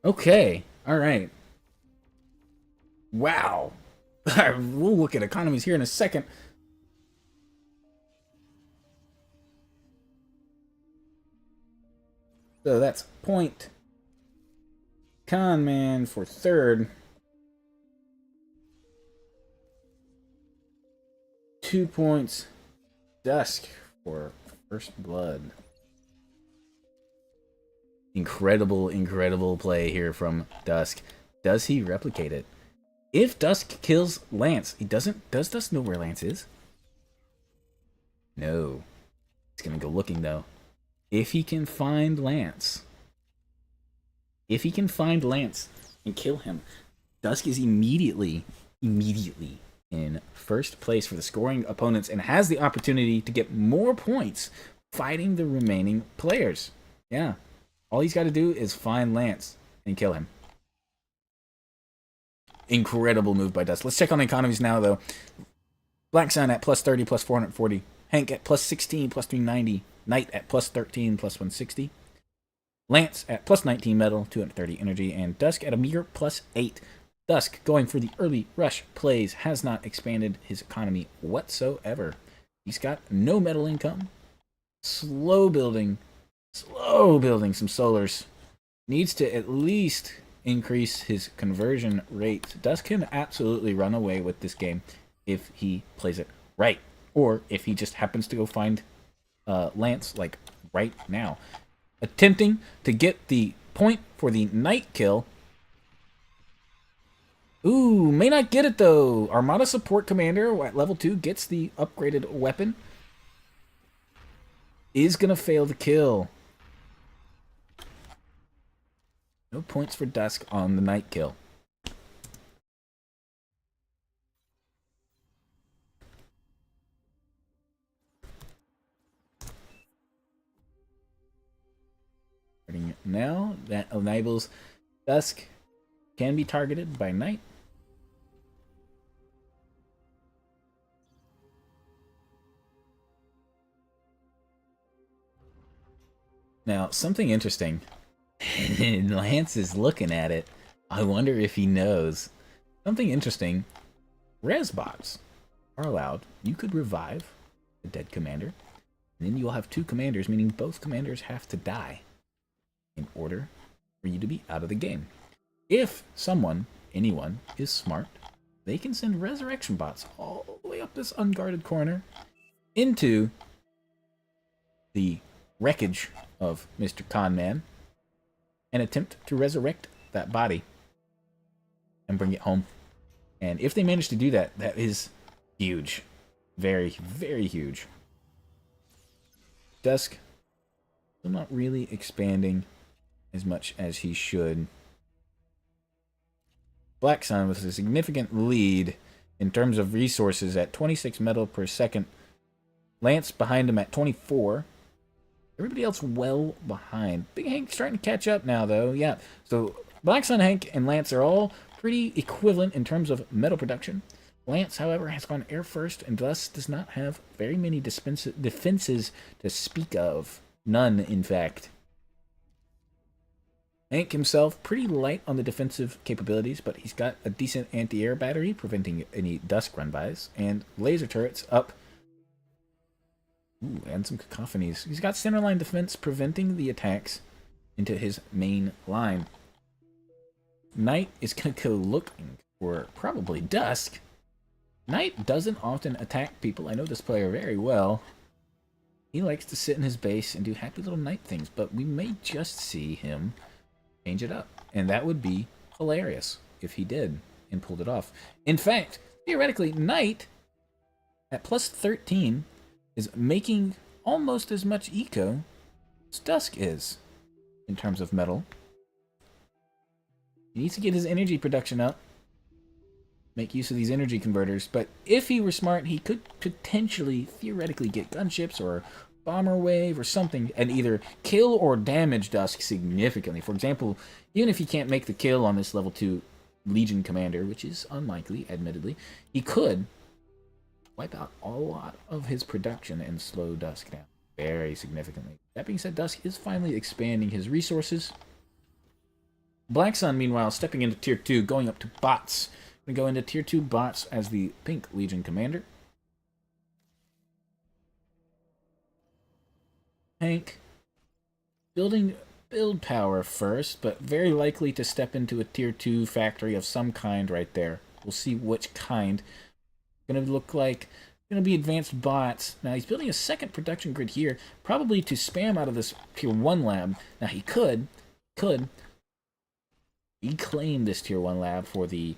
Okay, all right. Wow. We'll look at economies here in a second. So that's point. Conman for third. 2 points. Dusk for first blood. Incredible play here from Dusk. Does he replicate it? If Dusk kills Lance, does Dusk know where Lance is? No. He's gonna go looking though. If he can find Lance. If he can find Lance and kill him, Dusk is immediately in first place for the scoring opponents and has the opportunity to get more points fighting the remaining players. Yeah. All he's got to do is find Lance and kill him. Incredible move by Dusk. Let's check on the economies now, though. Black Sun at plus 30, plus 440. Hank at plus 16, plus 390. Knight at plus 13, plus 160. Lance at plus 19 metal, 230 energy. And Dusk at a mere plus 8. Dusk, going for the early rush plays, has not expanded his economy whatsoever. He's got no metal income. Slow building some solars. Needs to at least increase his conversion rate. Dusk can absolutely run away with this game if he plays it right, or if he just happens to go find Lance like right now, attempting to get the point for the Knight kill. Ooh, may not get it though. Armada Support Commander at level 2 gets the upgraded weapon. Is gonna fail the kill. No points for Dusk on the Knight kill. Now that enables Dusk can be targeted by Knight. Now, something interesting. Lance is looking at it. I wonder if he knows. Something interesting. Res bots are allowed. You could revive a dead commander. And then you'll have 2 commanders, meaning both commanders have to die in order for you to be out of the game. If anyone, is smart, they can send resurrection bots all the way up this unguarded corner into the wreckage of Mr. Conman and attempt to resurrect that body and bring it home. And if they manage to do that, that is huge. Very, very huge. Dusk still not really expanding as much as he should. Black Sun with a significant lead in terms of resources at 26 metal per second. Lance behind him at 24. Everybody else well behind. Big Hank starting to catch up now, though. Yeah, so Black Sun, Hank, and Lance are all pretty equivalent in terms of metal production. Lance, however, has gone air first and thus does not have very many defenses to speak of. None, in fact. Hank himself, pretty light on the defensive capabilities, but he's got a decent anti-air battery preventing any Dusk run-bys, and laser turrets up. Ooh, and some cacophonies. He's got centerline defense preventing the attacks into his main line. Knight is going to go looking for probably Dusk. Knight doesn't often attack people. I know this player very well. He likes to sit in his base and do happy little Knight things, but we may just see him change it up. And that would be hilarious if he did and pulled it off. In fact, theoretically, Knight at plus 13 is making almost as much eco as Dusk is in terms of metal. He needs to get his energy production up, make use of these energy converters, but if he were smart, he could potentially, theoretically, get gunships or bomber wave or something and either kill or damage Dusk significantly. For example, even if he can't make the kill on this level 2 Legion commander, which is unlikely, admittedly, he could wipe out a lot of his production and slow Dusk down very significantly. That being said, Dusk is finally expanding his resources. Black Sun, meanwhile, stepping into tier 2, going up to bots. Going to go into tier 2 bots as the Pink Legion commander. Hank, building build power first, but very likely to step into a tier 2 factory of some kind right there. We'll see which kind. Going to look like, going to be advanced bots. Now he's building a second production grid here, probably to spam out of this tier 1 lab. Now he could reclaim this tier 1 lab for the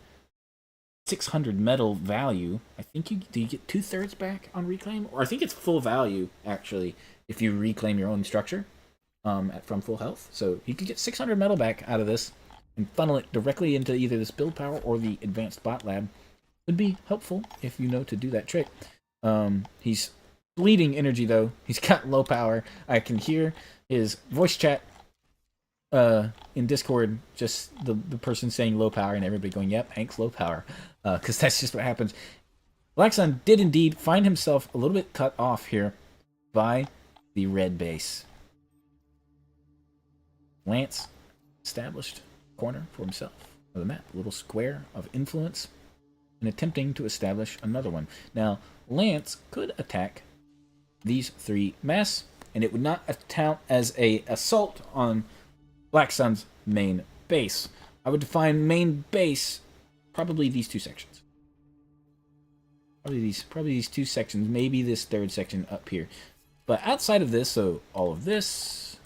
600 metal value. I think do you get 2/3 back on reclaim? Or I think it's full value, actually, if you reclaim your own structure from full health. So you could get 600 metal back out of this and funnel it directly into either this build power or the advanced bot lab. Would be helpful if you know to do that trick. He's bleeding energy, though. He's got low power. I can hear his voice chat in Discord, just the person saying low power and everybody going, yep, Hank's low power. Because that's just what happens. Black Sun did indeed find himself a little bit cut off here by the red base. Lance established a corner for himself of the map, a little square of influence, and attempting to establish another one. Now, Lance could attack these 3 mass, and it would not count as a assault on Black Sun's main base. I would define main base probably these 2 sections. Probably these two sections, maybe this third section up here. But outside of this, so all of this,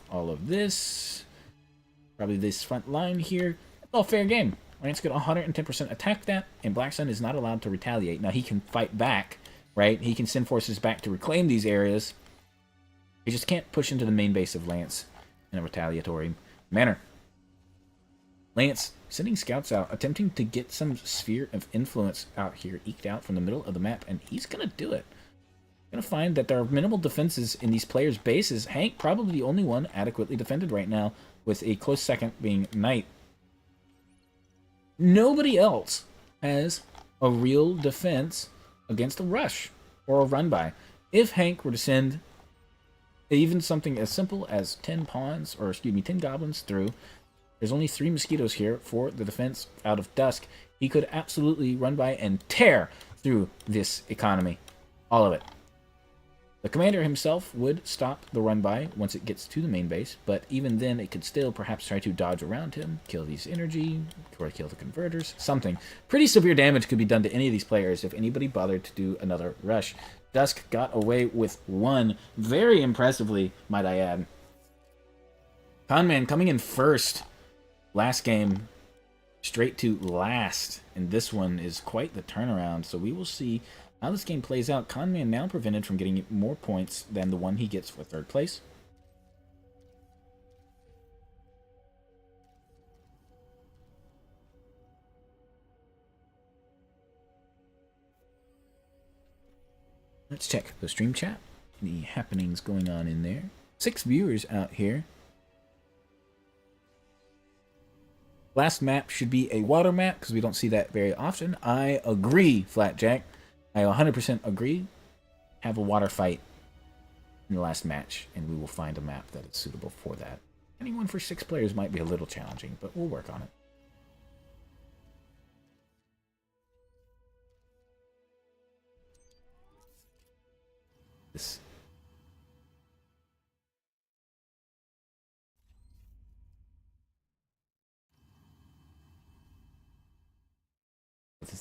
probably this front line here, it's all fair game. Lance could 110% attack that, and Black Sun is not allowed to retaliate. Now he can fight back, right? He can send forces back to reclaim these areas. He just can't push into the main base of Lance in a retaliatory manner. Lance sending scouts out, attempting to get some sphere of influence out here, eked out from the middle of the map, and he's going to do it. Going to find that there are minimal defenses in these players' bases. Hank, probably the only one adequately defended right now, with a close second being Knight. Nobody else has a real defense against a rush or a run-by. If Hank were to send even something as simple as 10 pawns, or excuse me, 10 goblins through, there's only 3 mosquitoes here for the defense out of dusk. He could absolutely run by and tear through this economy. All of it. The commander himself would stop the run-by once it gets to the main base, but even then it could still perhaps try to dodge around him, kill these energy, or kill the converters, something. Pretty severe damage could be done to any of these players if anybody bothered to do another rush. Dusk got away with 1, very impressively, might I add. Conman coming in first. Last game, straight to last, and this one is quite the turnaround, so we will see how this game plays out. Conman now prevented from getting more points than the one he gets for 3rd place. Let's check the stream chat. Any happenings going on in there? 6 viewers out here. Last map should be a water map, because we don't see that very often. I agree, Flatjack. I 100% agree. Have a water fight in the last match, and we will find a map that is suitable for that. Anyone for 6 players might be a little challenging, but we'll work on it. This.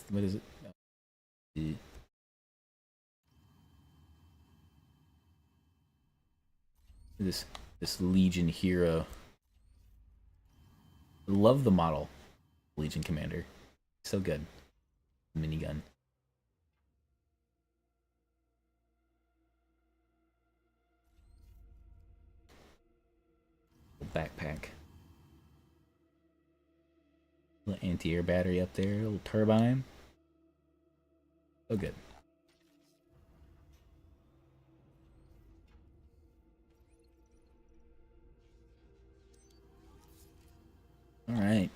What is it? This Legion hero. Love the model. Legion Commander. So good. Minigun. Backpack. Little anti-air battery up there, a little turbine. So good. Alright.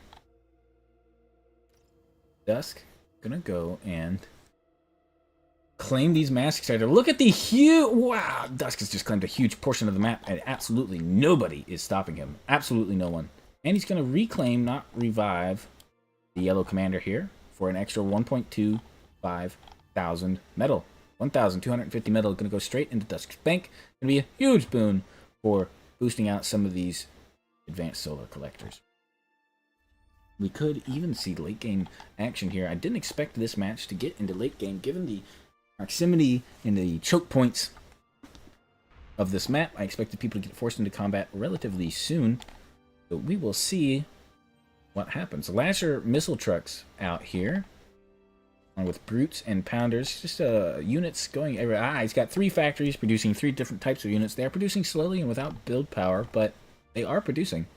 Dusk, gonna go and claim these Mask Extractor. Look at the huge... Wow! Dusk has just claimed a huge portion of the map, and absolutely nobody is stopping him. Absolutely no one. And he's gonna reclaim, not revive, the yellow commander here for an extra 1.25 thousand metal. 1,250 metal going to go straight into Dusk's bank. Going to be a huge boon for boosting out some of these advanced solar collectors. We could even see late game action here. I didn't expect this match to get into late game given the proximity and the choke points of this map. I expected people to get forced into combat relatively soon. But we will see what happens. Lasher missile trucks out here, along with brutes and pounders. Just units going everywhere. He's got 3 factories producing 3 different types of units. They are producing slowly and without build power, but they are producing.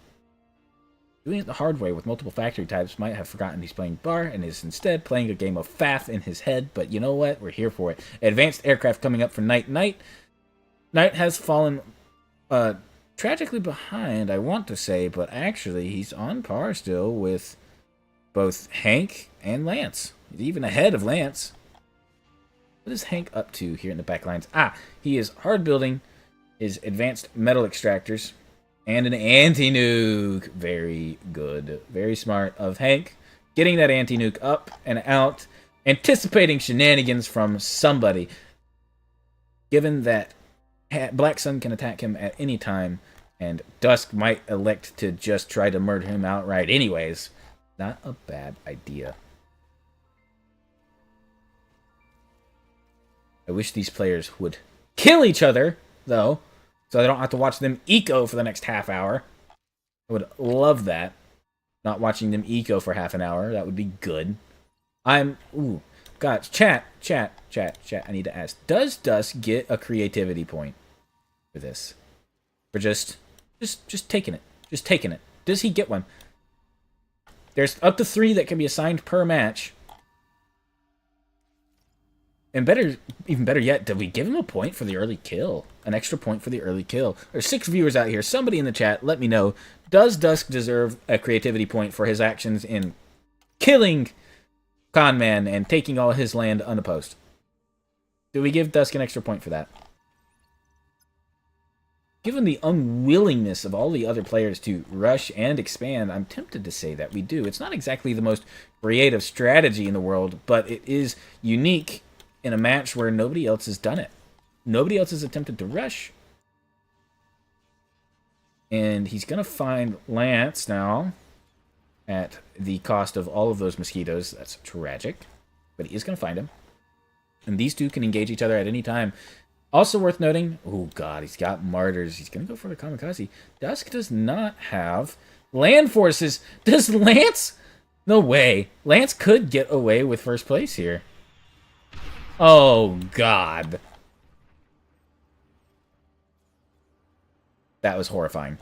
Doing it the hard way with multiple factory types might have forgotten he's playing Bar and is instead playing a game of Fath in his head, but you know what? We're here for it. Advanced aircraft coming up for Knight. Knight has fallen tragically behind, I want to say, but actually he's on par still with both Hank and Lance. He's even ahead of Lance. What is Hank up to here in the back lines? He is hard building his advanced metal extractors and an anti-nuke. Very good. Very smart of Hank. Getting that anti-nuke up and out. Anticipating shenanigans from somebody. Given that Black Sun can attack him at any time, and Dusk might elect to just try to murder him outright anyways. Not a bad idea. I wish these players would kill each other, though, so I don't have to watch them eco for the next half hour. I would love that. Not watching them eco for half an hour. That would be good. Ooh. God, chat. I need to ask. Does Dusk get a creativity point for this? For just taking it. Just taking it. Does he get one? There's up to 3 that can be assigned per match. And even better yet, did we give him a point for the early kill? An extra point for the early kill. There's 6 viewers out here. Somebody in the chat, let me know. Does Dusk deserve a creativity point for his actions in killing Conman and taking all his land unopposed? Do we give Dusk an extra point for that? Given the unwillingness of all the other players to rush and expand, I'm tempted to say that we do. It's not exactly the most creative strategy in the world, but it is unique in a match where nobody else has done it. Nobody else has attempted to rush. And he's going to find Lance now at the cost of all of those mosquitoes. That's tragic. But he is going to find him. And these two can engage each other at any time. Also worth noting, oh god, he's got martyrs. He's going to go for the kamikaze. Dusk does not have land forces. Does Lance? No way. Lance could get away with first place here. Oh god. That was horrifying.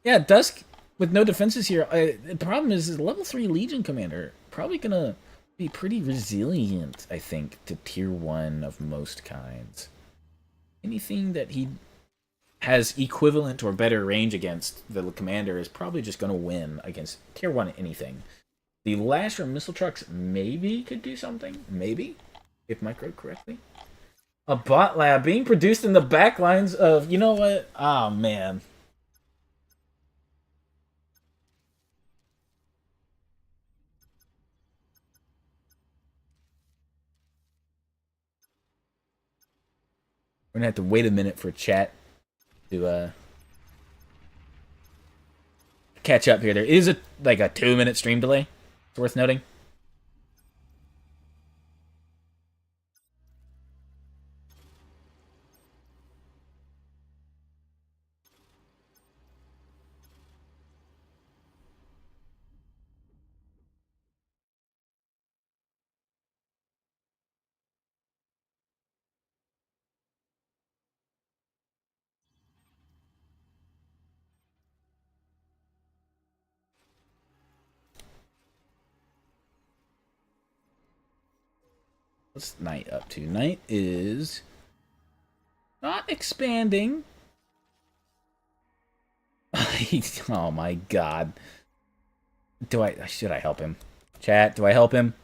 Yeah, Dusk with no defenses here. The problem is level 3 Legion Commander. Probably going to be pretty resilient, I think, to tier 1 of most kinds. Anything that he has equivalent or better range against the commander is probably just going to win against tier 1 anything. The Lasher missile trucks maybe could do something. Maybe. If microed correctly. A bot lab being produced in the backlines of... You know what? Oh, man. We're gonna have to wait a minute for chat to catch up here. There is a 2-minute stream delay. It's worth noting. What's Knight up to? Knight is not expanding. Oh my god. Should I help him? Chat, do I help him?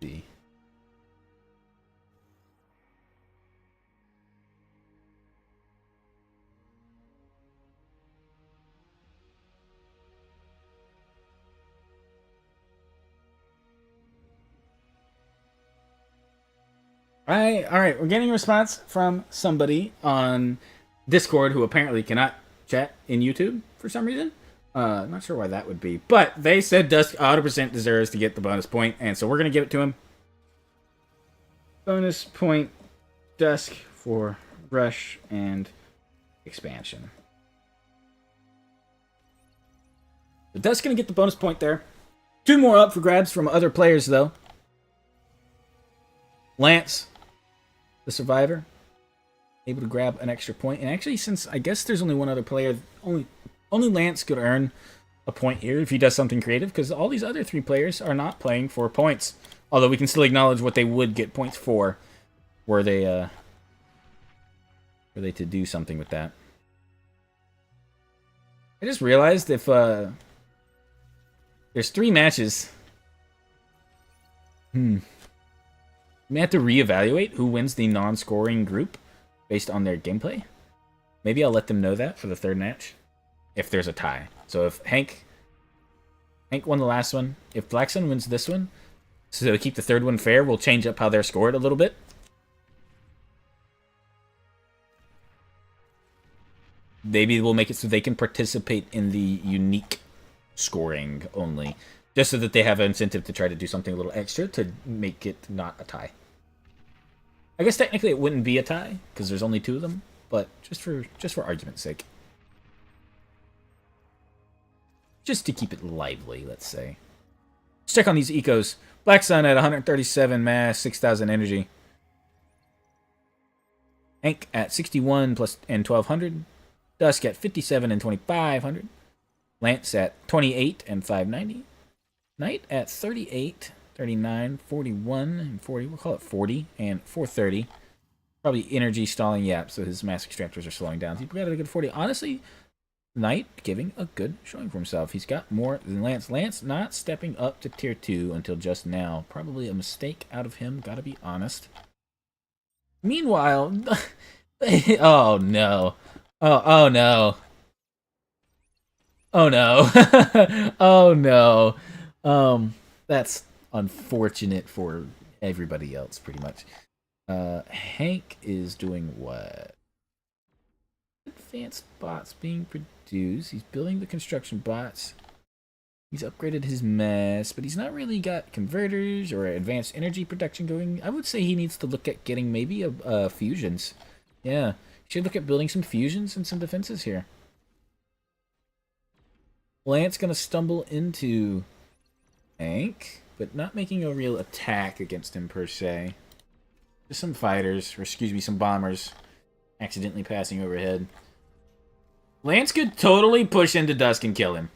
See. Alright, we're getting a response from somebody on Discord who apparently cannot chat in YouTube for some reason. Not sure why that would be. But they said Dusk 100% deserves to get the bonus point, and so we're going to give it to him. Bonus point Dusk for Rush and Expansion. The Dusk's going to get the bonus point there. 2 more up for grabs from other players, though. Lance, the survivor, able to grab an extra point. And actually, since I guess there's only one other player, only Lance could earn a point here if he does something creative, because all these other 3 players are not playing for points. Although we can still acknowledge what they would get points for, were they to do something with that. I just realized if there's 3 matches. We have to reevaluate who wins the non-scoring group based on their gameplay. Maybe I'll let them know that for the third match, if there's a tie. So if Hank won the last one, if Black Sun wins this one, so to keep the third one fair, we'll change up how they're scored a little bit. Maybe we'll make it so they can participate in the unique scoring only, just so that they have an incentive to try to do something a little extra to make it not a tie. I guess technically it wouldn't be a tie because there's only 2 of them, but just for argument's sake, just to keep it lively, let's say. Let's check on these ecos. Black Sun at 137 mass, 6,000 energy. Hank at 61 plus and 1,200. Dusk at 57 and 2,500. Lance at 28 and 590. Knight at 38, 39, 41, and 40. We'll call it 40 and 430. Probably energy stalling, yeah, so his mass extractors are slowing down. He's got a good 40. Honestly, Knight giving a good showing for himself. He's got more than Lance. Lance not stepping up to tier 2 until just now. Probably a mistake out of him, gotta be honest. Meanwhile, oh no. Oh no. Oh no. Oh no. That's unfortunate for everybody else, pretty much. Hank is doing what? Advanced bots being produced. He's building the construction bots. He's upgraded his mass, but he's not really got converters or advanced energy production going. I would say he needs to look at getting maybe a fusions. Yeah. Should look at building some fusions and some defenses here. Lance gonna stumble into Hank, but not making a real attack against him per se. Just some fighters, or excuse me, some bombers accidentally passing overhead. Lance could totally push into Dusk and kill him.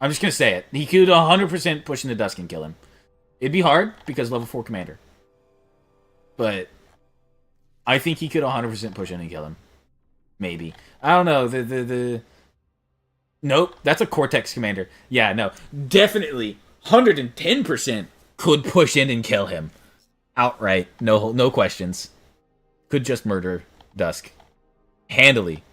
I'm just gonna say it. He could 100% push into Dusk and kill him. It'd be hard because level 4 commander. But I think he could 100% push in and kill him. Maybe. I don't know. Nope, that's a Cortex commander. Yeah, no. Definitely 110% could push in and kill him. Outright. No questions. Could just murder Dusk. Handily.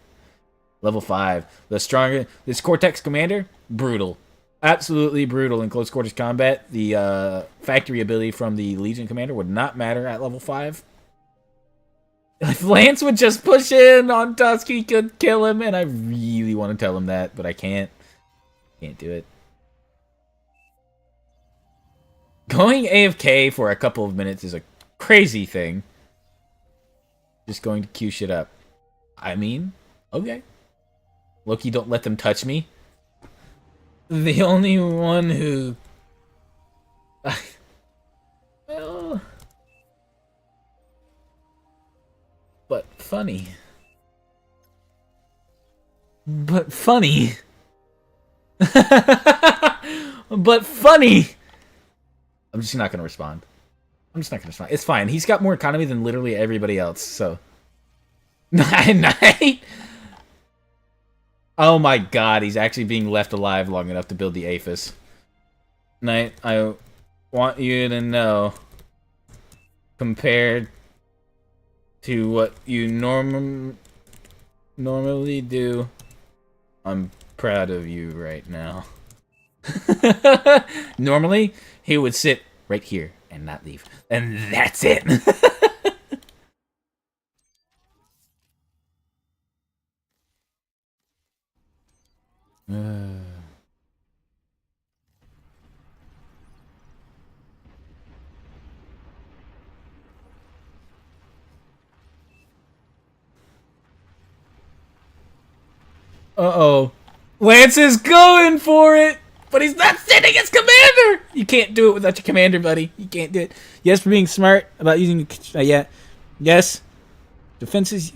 Level 5. The stronger... This Cortex commander, brutal. Absolutely brutal in close quarters combat. The factory ability from the Legion commander would not matter at level 5. If Lance would just push in on Dusk, he could kill him, and I really want to tell him that, but I can't. Can't do it. Going AFK for a couple of minutes is a crazy thing. Just going to queue shit up. I mean, okay. Loki, don't let them touch me. The only one who... well... But funny. But funny. But funny. I'm just not going to respond. It's fine. He's got more economy than literally everybody else, so. Night. Oh my god, he's actually being left alive long enough to build the Aphis. Knight, I want you to know, compared to what you normally do, I'm proud of you right now. Normally, he would sit right here and not leave. And that's it. Uh-oh. Lance is going for it, but he's not sending his commander! You can't do it without your commander, buddy. You can't do it. Yes, for being smart about using... yeah. Yes. Defenses...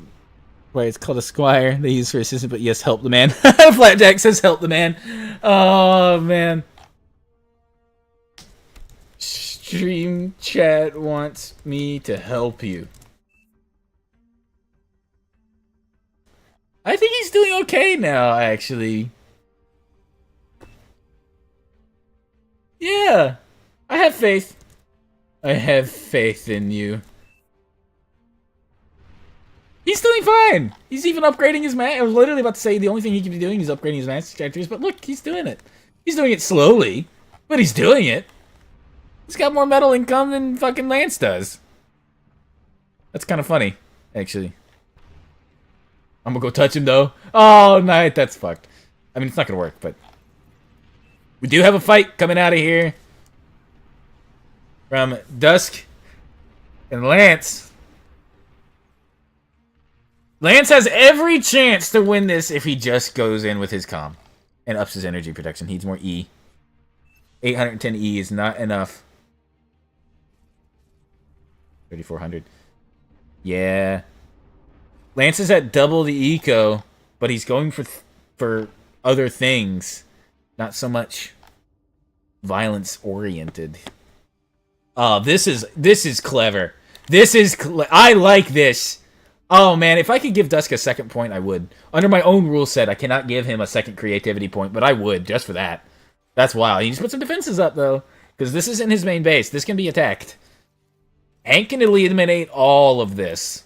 Wait, it's called a squire. They use for assistant, but yes, help the man. Flapjack says help the man. Oh, man. Stream chat wants me to help you. I think he's doing okay now, actually. Yeah. I have faith. I have faith in you. He's doing fine. He's even upgrading his man. I was literally about to say the only thing he could be doing is upgrading his master characters, but look, he's doing it. He's doing it slowly, but he's doing it. He's got more metal income than fucking Lance does. That's kind of funny, actually. I'm gonna go touch him though. Oh, night, that's fucked. I mean, it's not gonna work, but we do have a fight coming out of here from Dusk and Lance. Lance has every chance to win this if he just goes in with his comm and ups his energy protection. He needs more E. 810 E is not enough. 3,400. Yeah. Lance is at double the eco, but he's going for other things, not so much violence oriented. Oh, this is clever. I like this. Oh man, if I could give Dusk a second point, I would. Under my own rule set, I cannot give him a second creativity point, but I would just for that. That's wild. He needs to put some defenses up though, because this isn't his main base. This can be attacked. Hank can eliminate all of this.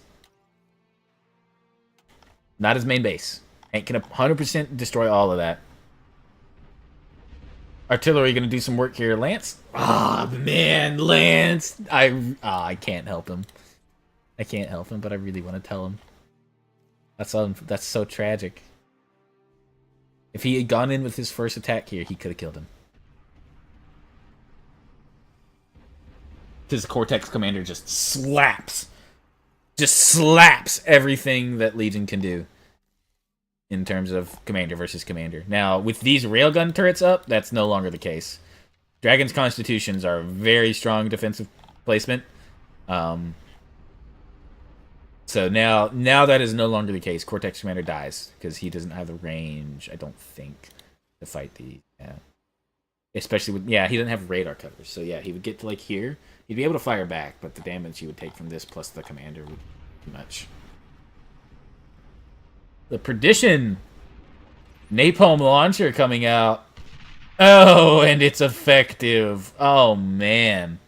Not his main base. Hank can 100% destroy all of that. Artillery gonna do some work here. Lance? Ah, man, Lance. I can't help him. I can't help him, but I really want to tell him. That's so tragic. If he had gone in with his first attack here, he could have killed him. His Cortex Commander just slaps everything that Legion can do in terms of commander versus commander. Now, with these railgun turrets up, that's no longer the case. Dragon's Constitutions are a very strong defensive placement. So now that is no longer the case. Cortex Commander dies because he doesn't have the range, I don't think, to fight the... Yeah. Especially with... Yeah, he doesn't have radar coverage. So yeah, he would get to like here. He'd be able to fire back, but the damage he would take from this plus the commander would be too much. The Perdition Napalm Launcher coming out. Oh, and it's effective. Oh, man.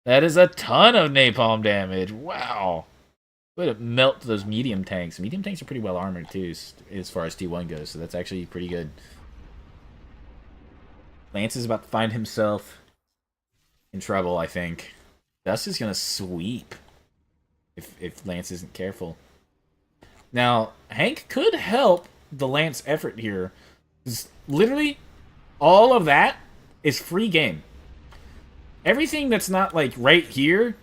That is a ton of napalm damage. Wow. Way to melt those medium tanks. Medium tanks are pretty well armored, too, as far as T1 goes, so that's actually pretty good. Lance is about to find himself in trouble, I think. Dust is going to sweep if Lance isn't careful. Now, Hank could help the Lance effort here. Literally, all of that is free game. Everything that's not, like, right here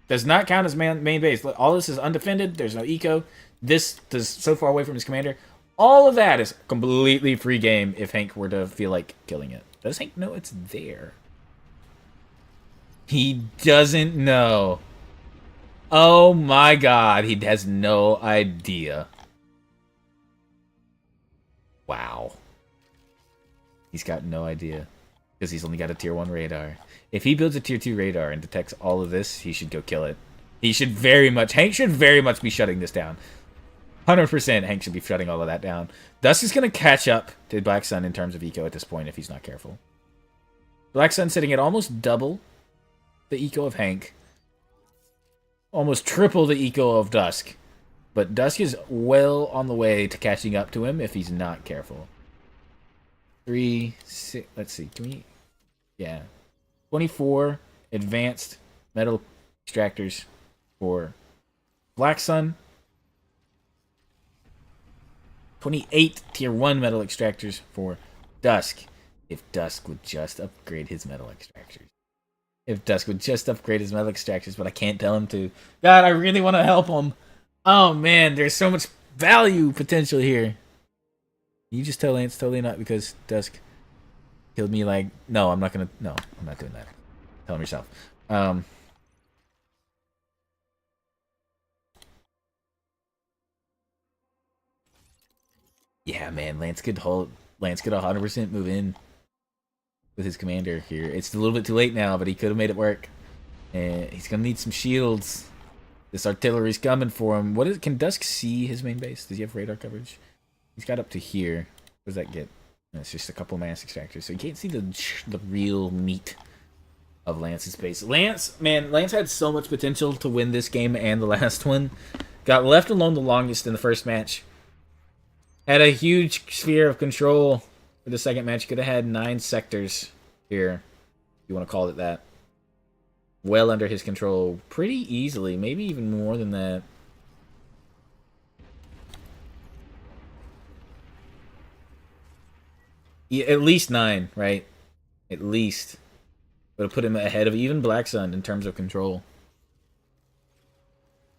does not count as main base. All this is undefended. There's no eco. This is so far away from his commander. All of that is completely free game if Hank were to feel like killing it. Does Hank know it's there? He doesn't know. Oh my god, he has no idea. Wow. He's got no idea. Because he's only got a tier 1 radar. If he builds a tier 2 radar and detects all of this, he should go kill it. Hank should very much be shutting this down. 100% Hank should be shutting all of that down. Dusk is going to catch up to Black Sun in terms of eco at this point if he's not careful. Black Sun sitting at almost double the eco of Hank. Almost triple the eco of Dusk. But Dusk is well on the way to catching up to him if he's not careful. 3, 6, let's see, can we... Yeah. 24 advanced metal extractors for Black Sun. 28 tier 1 metal extractors for Dusk. If Dusk would just upgrade his metal extractors. If Dusk would just upgrade his metal extractors, but I can't tell him to. God, I really want to help him. Oh man, there's so much value potential here. You just tell Lance totally not because Dusk killed me like... No, I'm not gonna... No, I'm not doing that. Tell him yourself. Yeah, man, Lance could 100% move in with his commander here. It's a little bit too late now, but he could have made it work. And he's gonna need some shields. This artillery's coming for him. Can Dusk see his main base? Does he have radar coverage? He's got up to here. What does that get? It's just a couple mass extractors, so you can't see the real meat of Lance's base. Lance had so much potential to win this game and the last one. Got left alone the longest in the first match. Had a huge sphere of control for the second match. Could have had 9 sectors here, if you want to call it that. Well under his control pretty easily, maybe even more than that. Yeah, at least 9, right? At least. Would have put him ahead of even Black Sun in terms of control.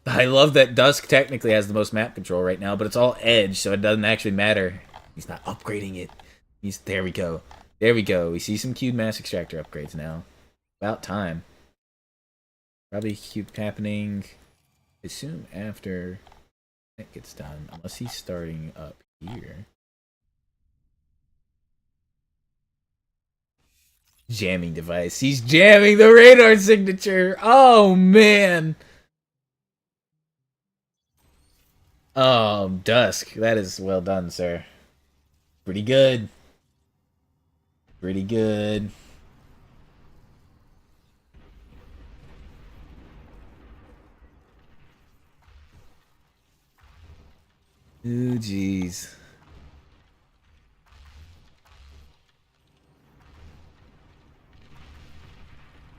I love that Dusk technically has the most map control right now, but it's all edge, so it doesn't actually matter. He's not upgrading it. There we go. There we go. We see some queued Mass Extractor upgrades now. About time. Probably keep happening, I assume, after that gets done. Unless he's starting up here. Jamming device. He's jamming the radar signature. Oh, man. Oh, Dusk. That is well done, sir. Pretty good. Pretty good. Ooh, jeez.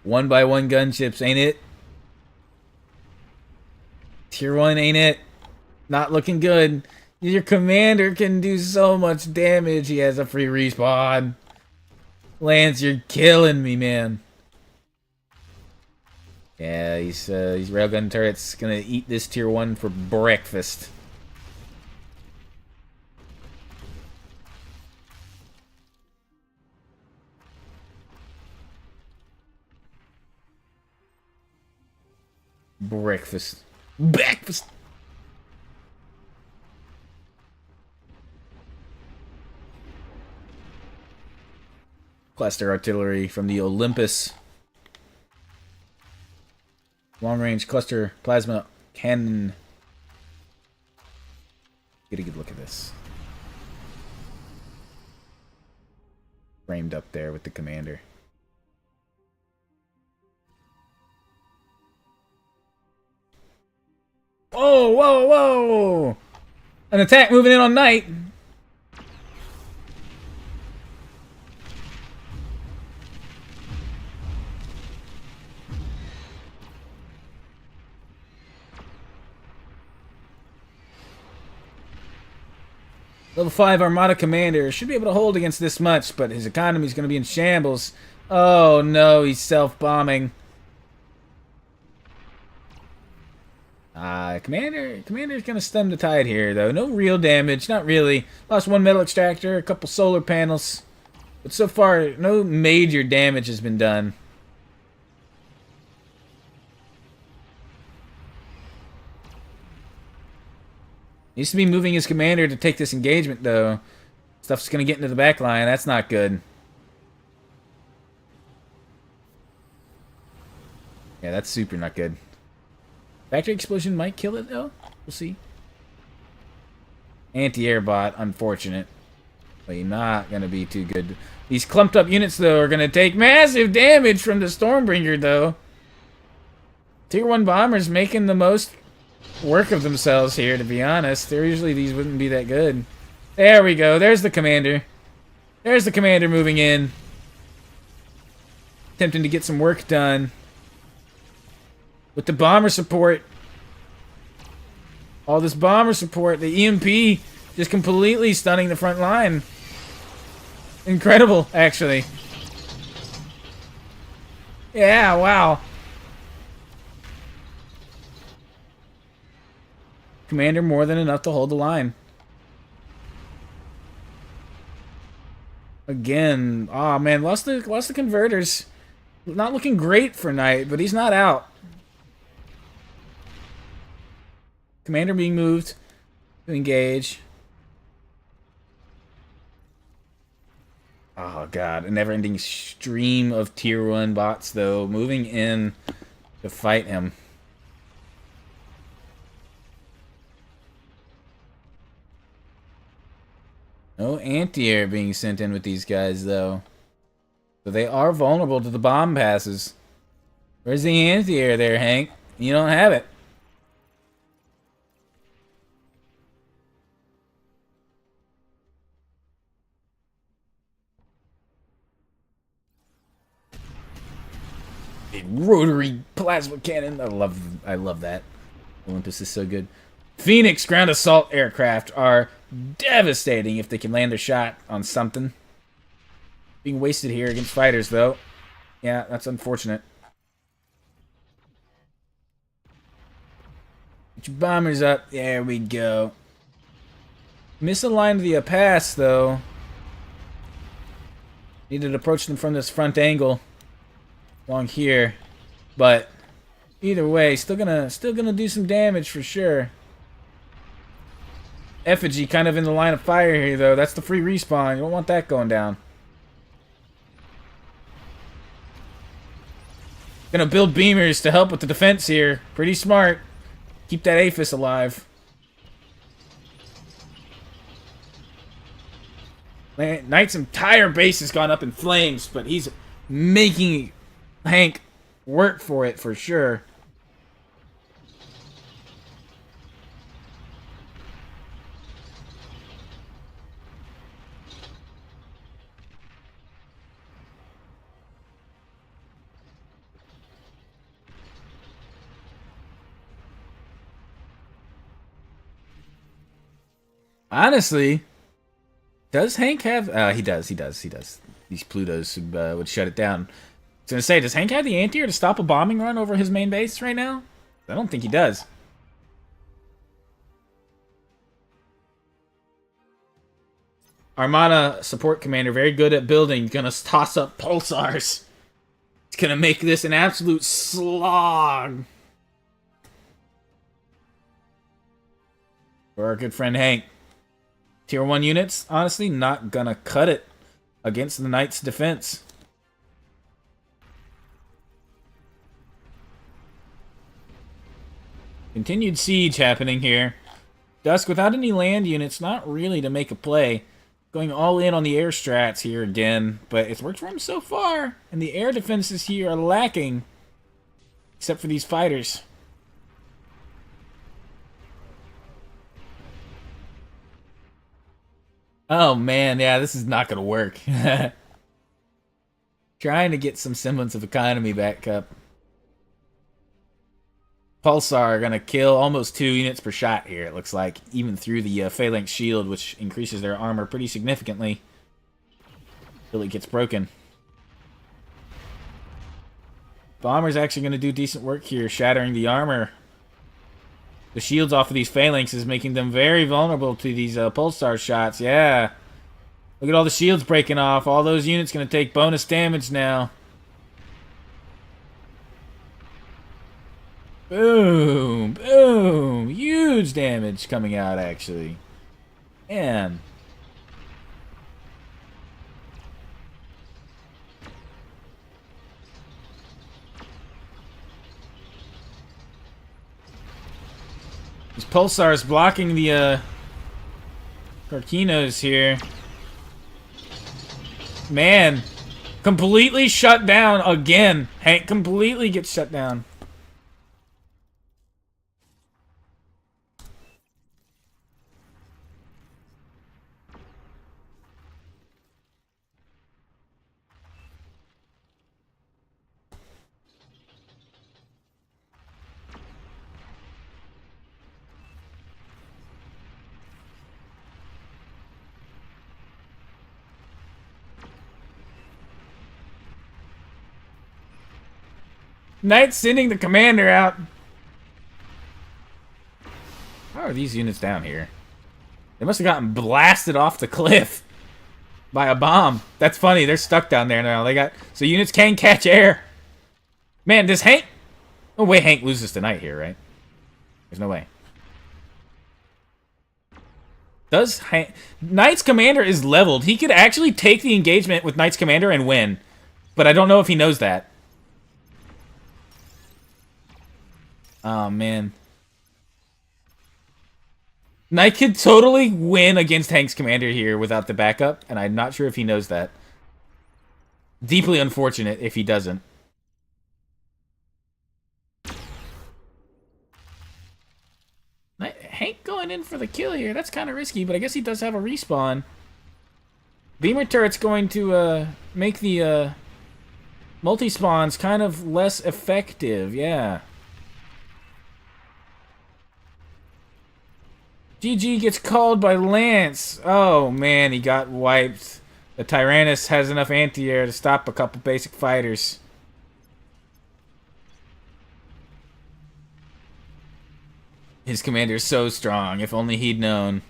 One by one gunships, ain't it? Tier 1, ain't it? Not looking good. Your commander can do so much damage. He has a free respawn. Lance, you're killing me, man. Yeah, these railgun turrets gonna eat this tier 1 for breakfast. Breakfast. Breakfast! Cluster artillery from the Olympus. Long range cluster plasma cannon. Get a good look at this. Framed up there with the commander. Whoa, whoa, whoa! An attack moving in on night. Level 5 Armada Commander should be able to hold against this much, but his economy is going to be in shambles. Oh no, he's self-bombing. Commander's going to stem the tide here, though. No real damage, not really. Lost 1 metal extractor, a couple solar panels. But so far, no major damage has been done. Needs to be moving his commander to take this engagement, though. Stuff's going to get into the back line. That's not good. Yeah, that's super not good. Factory explosion might kill it, though. We'll see. Anti-air bot, unfortunate. But not going to be too good. These clumped up units, though, are going to take massive damage from the Stormbringer, though. Tier 1 bombers making the most work of themselves here, to be honest. Usually these wouldn't be that good. There we go. There's the commander. There's the commander moving in. Attempting to get some work done. With the bomber support. All this bomber support. The EMP just completely stunning the front line. Incredible, actually. Yeah, wow. Commander more than enough to hold the line. Again, oh man, lost the converters. Not looking great for Knight, but he's not out. Commander being moved to engage. Oh god, a never-ending stream of tier 1 bots though, moving in to fight him. No anti-air being sent in with these guys, though. So they are vulnerable to the bomb passes. Where's the anti-air there, Hank? You don't have it. A rotary plasma cannon. I love that. Olympus is so good. Phoenix ground assault aircraft are devastating if they can land their shot on something. Being wasted here against fighters, though. Yeah, that's unfortunate. Get your bombers up. There we go. Misaligned the pass, though. Needed to approach them from this front angle. Along here. But either way, still gonna do some damage for sure. Effigy kind of in the line of fire here, though. That's the free respawn. You don't want that going down. Gonna build beamers to help with the defense here. Pretty smart. Keep that APHIS alive. Knight's entire base has gone up in flames, but he's making Hank work for it for sure. Honestly, does Hank have... he does. These Plutos would shut it down. I was going to say, does Hank have the anti-air to stop a bombing run over his main base right now? I don't think he does. Armada support commander, very good at building. Gonna toss up pulsars. It's gonna make this an absolute slog. For our good friend Hank. Tier 1 units, honestly, not gonna cut it against the Knights' defense. Continued siege happening here. Dusk without any land units, not really to make a play. Going all in on the air strats here again, but it's worked for him so far. And the air defenses here are lacking, except for these fighters. Oh man, yeah, this is not gonna work. Trying to get some semblance of economy back up. Pulsar are gonna kill almost 2 units per shot here, it looks like, even through the phalanx shield, which increases their armor pretty significantly. Till it gets broken. Bomber's actually gonna do decent work here, shattering the armor. The shields off of these phalanxes, making them very vulnerable to these pulsar shots. Yeah. Look at all the shields breaking off. All those units going to take bonus damage now. Boom. Boom. Huge damage coming out, actually. Man. These pulsars blocking the Carquinos here. Man, completely shut down again. Hank completely gets shut down. Knight's sending the commander out. How are these units down here? They must have gotten blasted off the cliff by a bomb. That's funny. They're stuck down there now. So units can catch air. Man, does Hank... No way Hank loses tonight here, right? There's no way. Does Hank... Knight's commander is leveled. He could actually take the engagement with Knight's commander and win. But I don't know if he knows that. Oh, man. Knight could totally win against Hank's commander here without the backup, and I'm not sure if he knows that. Deeply unfortunate if he doesn't. Hank going in for the kill here. That's kind of risky, but I guess he does have a respawn. Beamer turret's going to make the multi-spawns kind of less effective. Yeah. GG gets called by Lance. Oh, man, he got wiped. The Tyrannus has enough anti-air to stop a couple basic fighters. His commander's so strong. If only he'd known.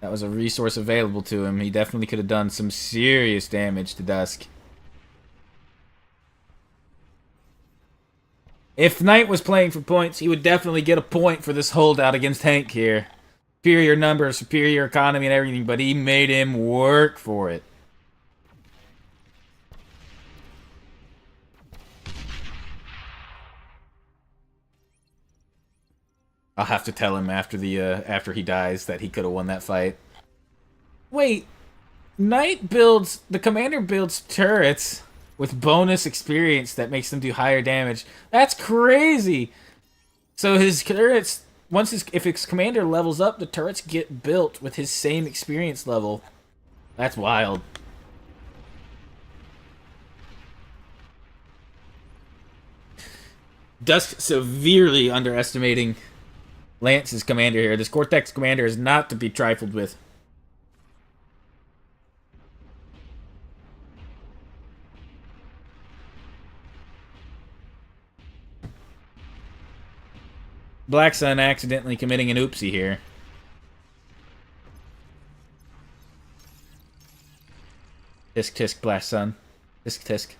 That was a resource available to him. He definitely could have done some serious damage to Dusk. If Knight was playing for points, he would definitely get a point for this holdout against Hank here. Superior numbers, superior economy and everything, but he made him work for it. I'll have to tell him after he dies that he could have won that fight. Wait, the commander builds turrets with bonus experience that makes them do higher damage. That's crazy. So his turrets, if his commander levels up, the turrets get built with his same experience level. That's wild. Dusk severely underestimating Lance's commander here. This Cortex commander is not to be trifled with. Black Sun accidentally committing an oopsie here. Tisk tisk, Black Sun. Tisk tisk.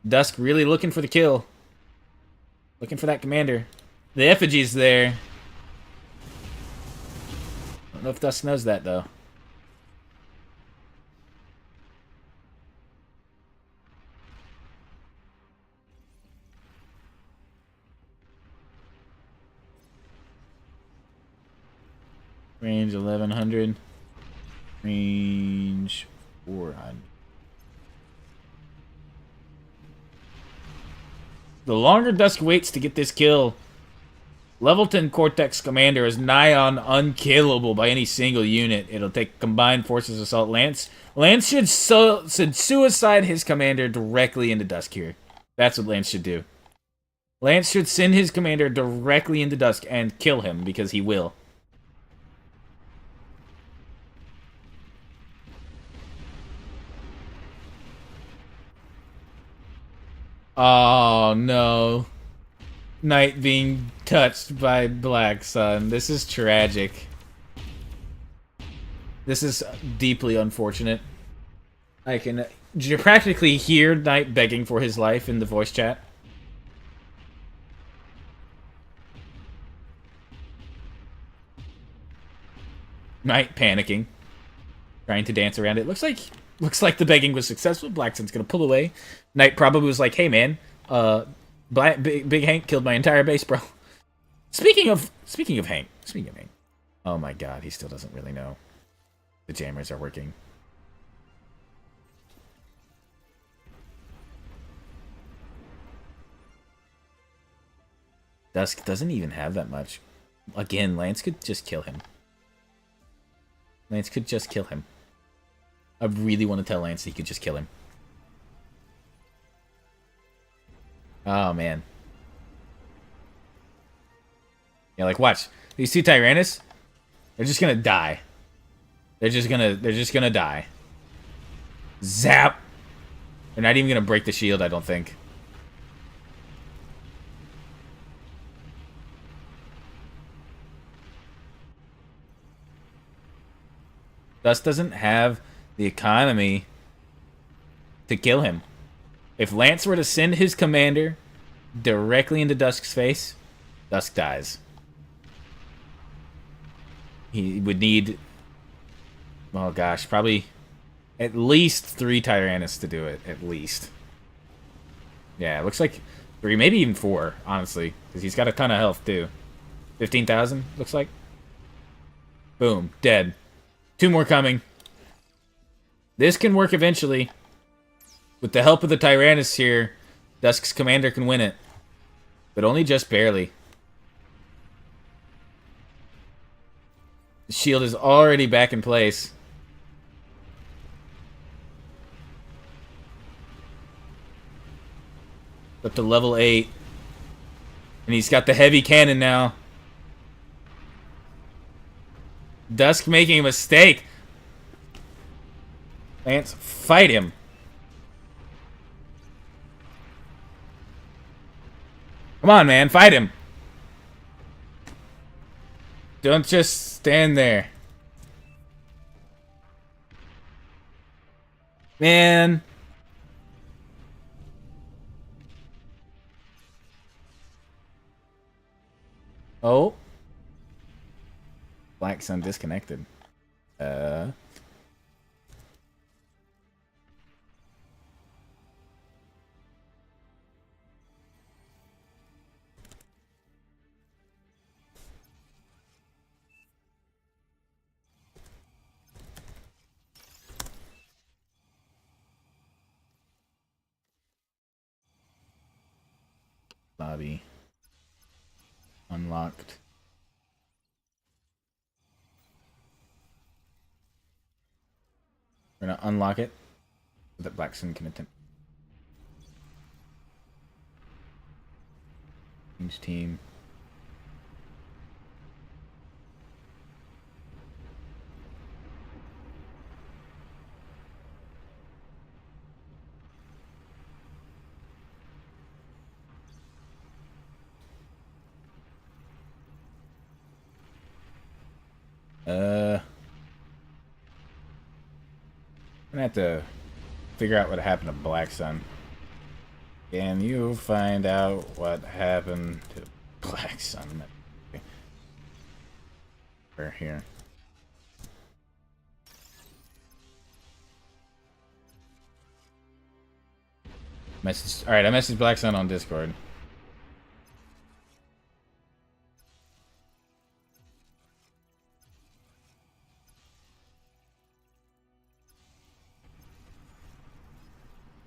Dusk really looking for the kill. Looking for that commander. The effigy's there. I don't know if Dusk knows that, though. Range 1100. Range 400. The longer Dusk waits to get this kill, Level 10 Cortex Commander is nigh on unkillable by any single unit. It'll take combined forces assault Lance. Lance should suicide his commander directly into Dusk here. That's what Lance should do. Lance should send his commander directly into Dusk and kill him, because he will. Oh, no. Knight being touched by Black Sun. This is tragic. This is deeply unfortunate. I can practically hear Knight begging for his life in the voice chat. Knight panicking. Trying to dance around it. Looks like the begging was successful. Black Sun's gonna pull away. Knight probably was like, hey man, Big Hank killed my entire base, bro. Speaking of Hank. Oh my god, he still doesn't really know. The jammers are working. Dusk doesn't even have that much. Again, Lance could just kill him. I really want to tell Lance he could just kill him. Oh, man. Yeah, like, watch. These two Tyrannus, they're just gonna die. They're just gonna die. Zap! They're not even gonna break the shield, I don't think. Dust doesn't have the economy to kill him. If Lance were to send his commander directly into Dusk's face, Dusk dies. He would need, oh gosh, probably at least 3 Tyrannus to do it, at least. Yeah, it looks like 3, maybe even 4, honestly, because he's got a ton of health too. 15,000, looks like. Boom, dead. 2 more coming. This can work eventually. With the help of the Tyrannus here, Dusk's commander can win it. But only just barely. The shield is already back in place. Up to level 8. And he's got the heavy cannon now. Dusk making a mistake. Lance, fight him. Come on, man, fight him. Don't just stand there. Man. Oh. Black Sun disconnected. Lobby. Unlocked. We're gonna unlock it so that Black Sun can attempt. Change team. I'm gonna have to figure out what happened to Black Sun. Can you find out what happened to Black Sun? We're here. Message. All right, I messaged Black Sun on Discord.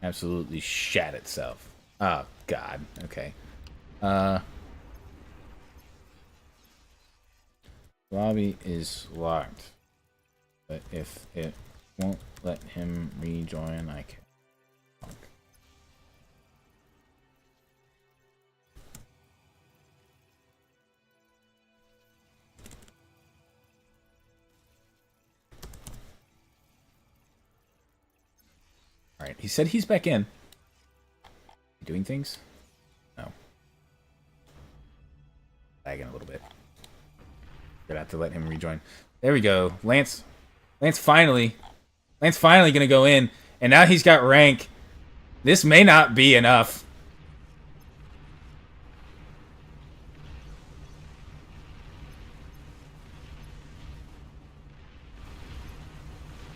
Absolutely shat itself. Oh, God. Okay. Lobby is locked. But if it won't let him rejoin, I can. Alright, he said he's back in. Doing things? No. Lagging a little bit. Gonna have to let him rejoin. There we go. Lance finally gonna go in. And now he's got rank. This may not be enough.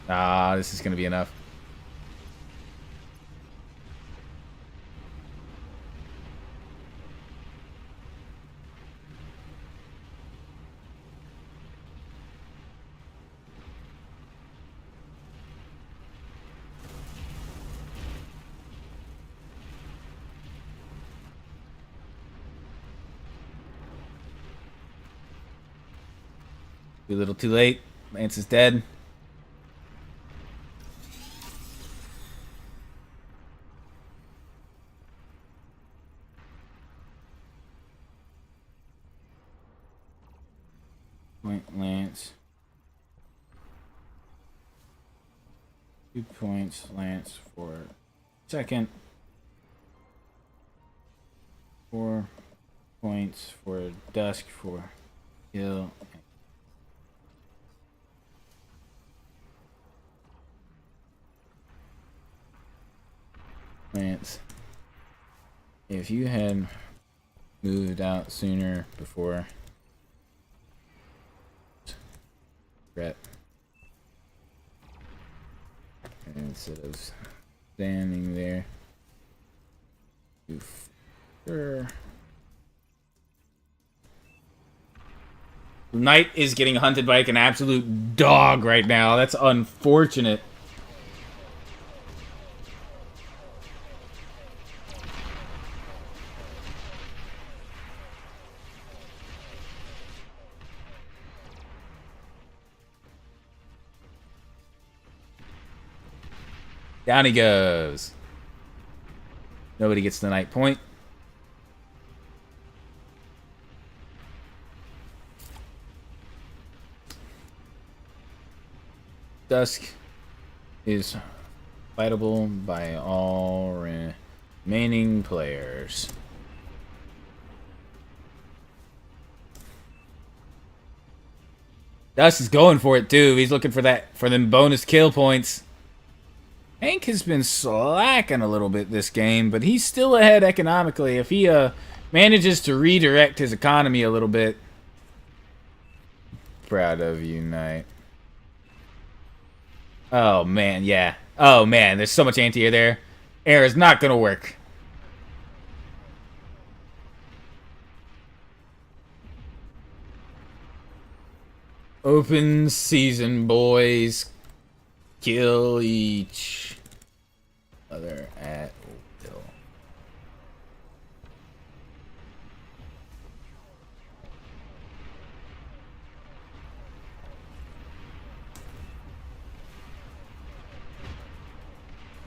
Ah, this is gonna be enough. A little too late. Lance is dead. Point Lance. 2 points Lance for second. 4 points for Dusk for kill. Lance, if you had moved out sooner before Brett, instead of standing there, you sure. Knight is getting hunted by like an absolute dog right now. That's unfortunate. Down he goes. Nobody gets the night point. Dusk is fightable by all remaining players. Dusk is going for it too. He's looking for them bonus kill points. Hank has been slacking a little bit this game, but he's still ahead economically. If he manages to redirect his economy a little bit. Proud of you, Knight. Oh, man, yeah. Oh, man, there's so much anti-air there. Air is not going to work. Open season, boys. Kill each other at will.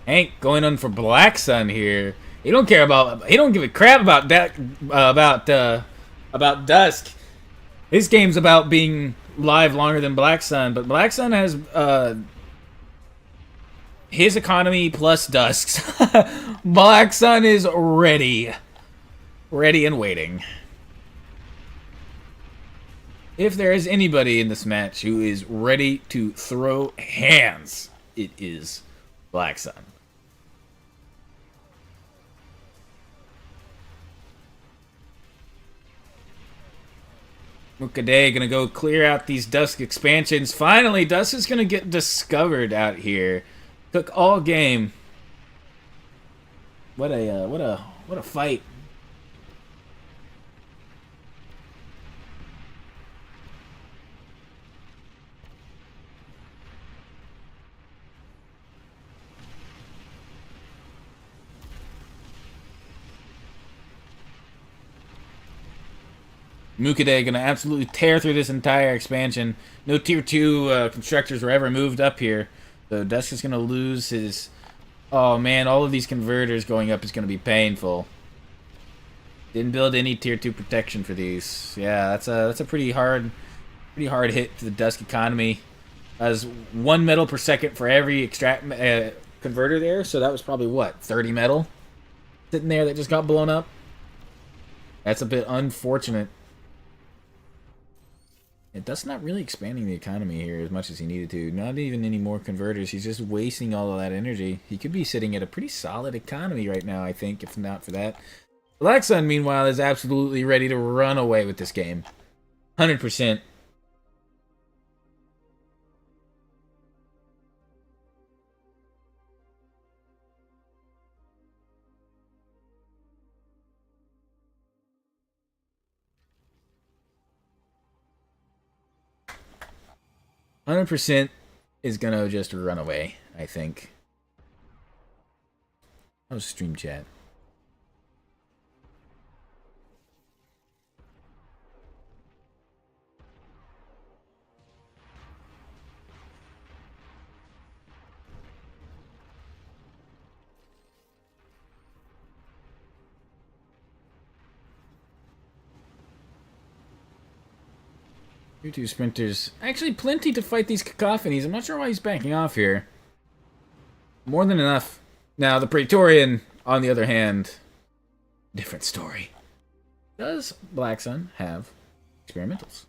Hank going on for Black Sun here. He don't care about. He don't give a crap about that. About Dusk. His game's about being live longer than Black Sun, but Black Sun has his economy plus Dusk's. Black Sun is ready and waiting. If there is anybody in this match who is ready to throw hands, it is Black Sun. Mukade gonna go clear out these Dusk expansions. Finally, Dusk is gonna get discovered out here. Took all game. What a fight. Mukade gonna absolutely tear through this entire expansion. No tier 2 constructors were ever moved up here. So Dusk is gonna lose his... Oh man, all of these converters going up is gonna be painful. Didn't build any tier 2 protection for these. Yeah, that's a pretty hard hit to the Dusk economy. As 1 metal per second for every extract converter there. So that was probably what, 30 metal sitting there that just got blown up. That's a bit unfortunate. Dusk's not really expanding the economy here as much as he needed to. Not even any more converters. He's just wasting all of that energy. He could be sitting at a pretty solid economy right now, I think, if not for that. Black Sun, meanwhile, is absolutely ready to run away with this game. 100%. %, is gonna just run away, I think. How's stream chat? Tier 2 sprinters. Actually, plenty to fight these cacophonies. I'm not sure why he's backing off here. More than enough. Now, the Praetorian, on the other hand, different story. Does Black Sun have experimentals?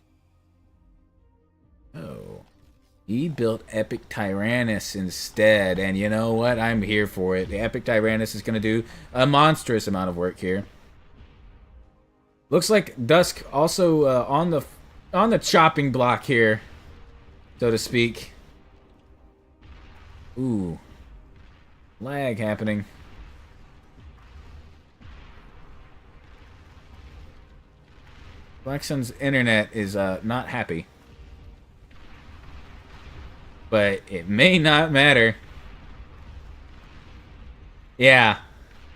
Oh. He built Epic Tyrannus instead, and you know what? I'm here for it. The Epic Tyrannus is going to do a monstrous amount of work here. Looks like Dusk also on the chopping block here, so to speak. Ooh. Lag happening. Black Sun's internet is not happy. But it may not matter. Yeah.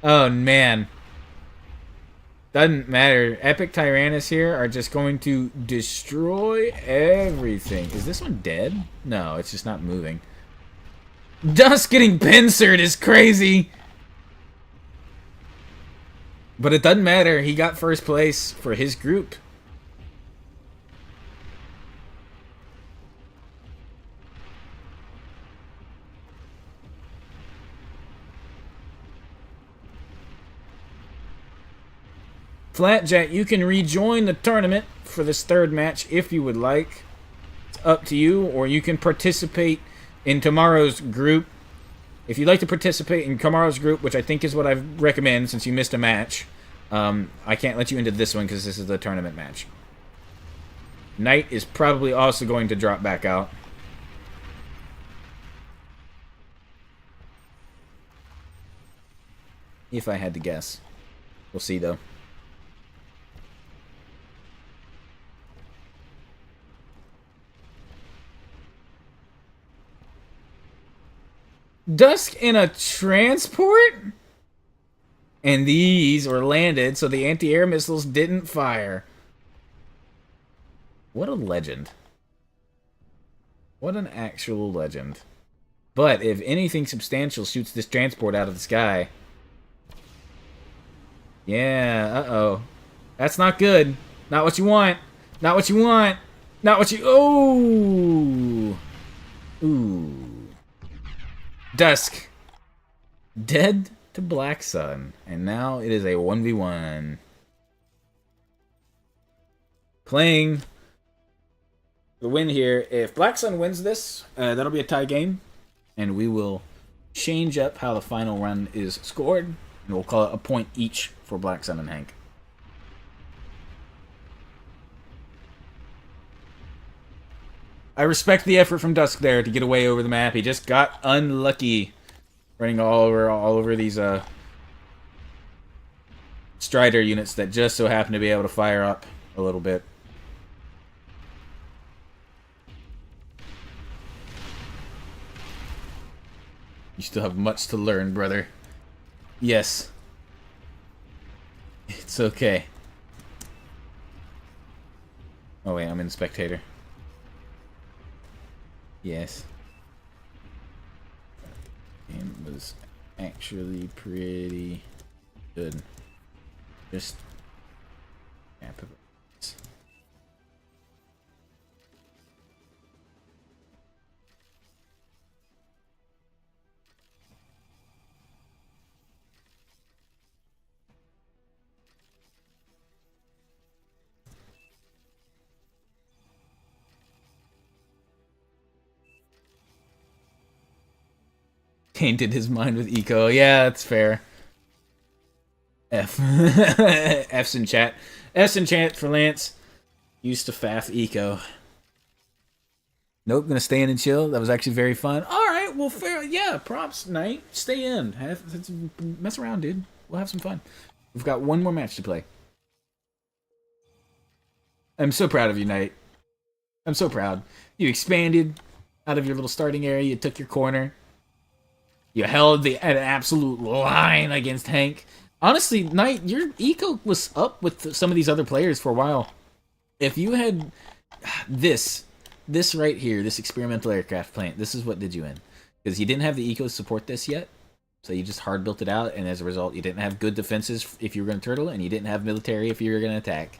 Oh, man. Doesn't matter. Epic Tyrannus here are just going to destroy everything. Is this one dead? No, it's just not moving. Dusk getting pincered is crazy. But it doesn't matter. He got first place for his group. Flatjack, you can rejoin the tournament for this third match if you would like. It's up to you, or you can participate in tomorrow's group. If you'd like to participate in tomorrow's group, which I think is what I recommend since you missed a match, I can't let you into this one because this is the tournament match. Knight is probably also going to drop back out. If I had to guess. We'll see, though. Dusk in a transport? And these were landed, so the anti-air missiles didn't fire. What a legend. What an actual legend. But if anything substantial shoots this transport out of the sky... Yeah, uh-oh. That's not good. Not what you want. Not what you want. Not what you... Oh! Ooh. Dusk. Dead to Black Sun. And now it is a 1v1. Playing the win here. If Black Sun wins this, that'll be a tie game. And we will change up how the final run is scored. And we'll call it a point each for Black Sun and Hank. I respect the effort from Dusk there to get away over the map. He just got unlucky running all over these Strider units that just so happen to be able to fire up a little bit. You still have much to learn, brother. Yes. It's okay. Oh wait, I'm in spectator. Yes. Game was actually pretty good. Just tainted his mind with eco. Yeah, that's fair. F. F's in chat. F's in chat for Lance. Used to faff eco. Nope, gonna stay in and chill. That was actually very fun. Alright, well, fair. Yeah, props, Knight. Stay in. Mess around, dude. We'll have some fun. We've got one more match to play. I'm so proud of you, Knight. I'm so proud. You expanded out of your little starting area. You took your corner. You held an absolute line against Hank. Honestly, Knight, your eco was up with some of these other players for a while. If you had this right here, this experimental aircraft plant, this is what did you in. Because you didn't have the eco to support this yet. So you just hard built it out, and as a result, you didn't have good defenses if you were going to turtle, and you didn't have military if you were going to attack.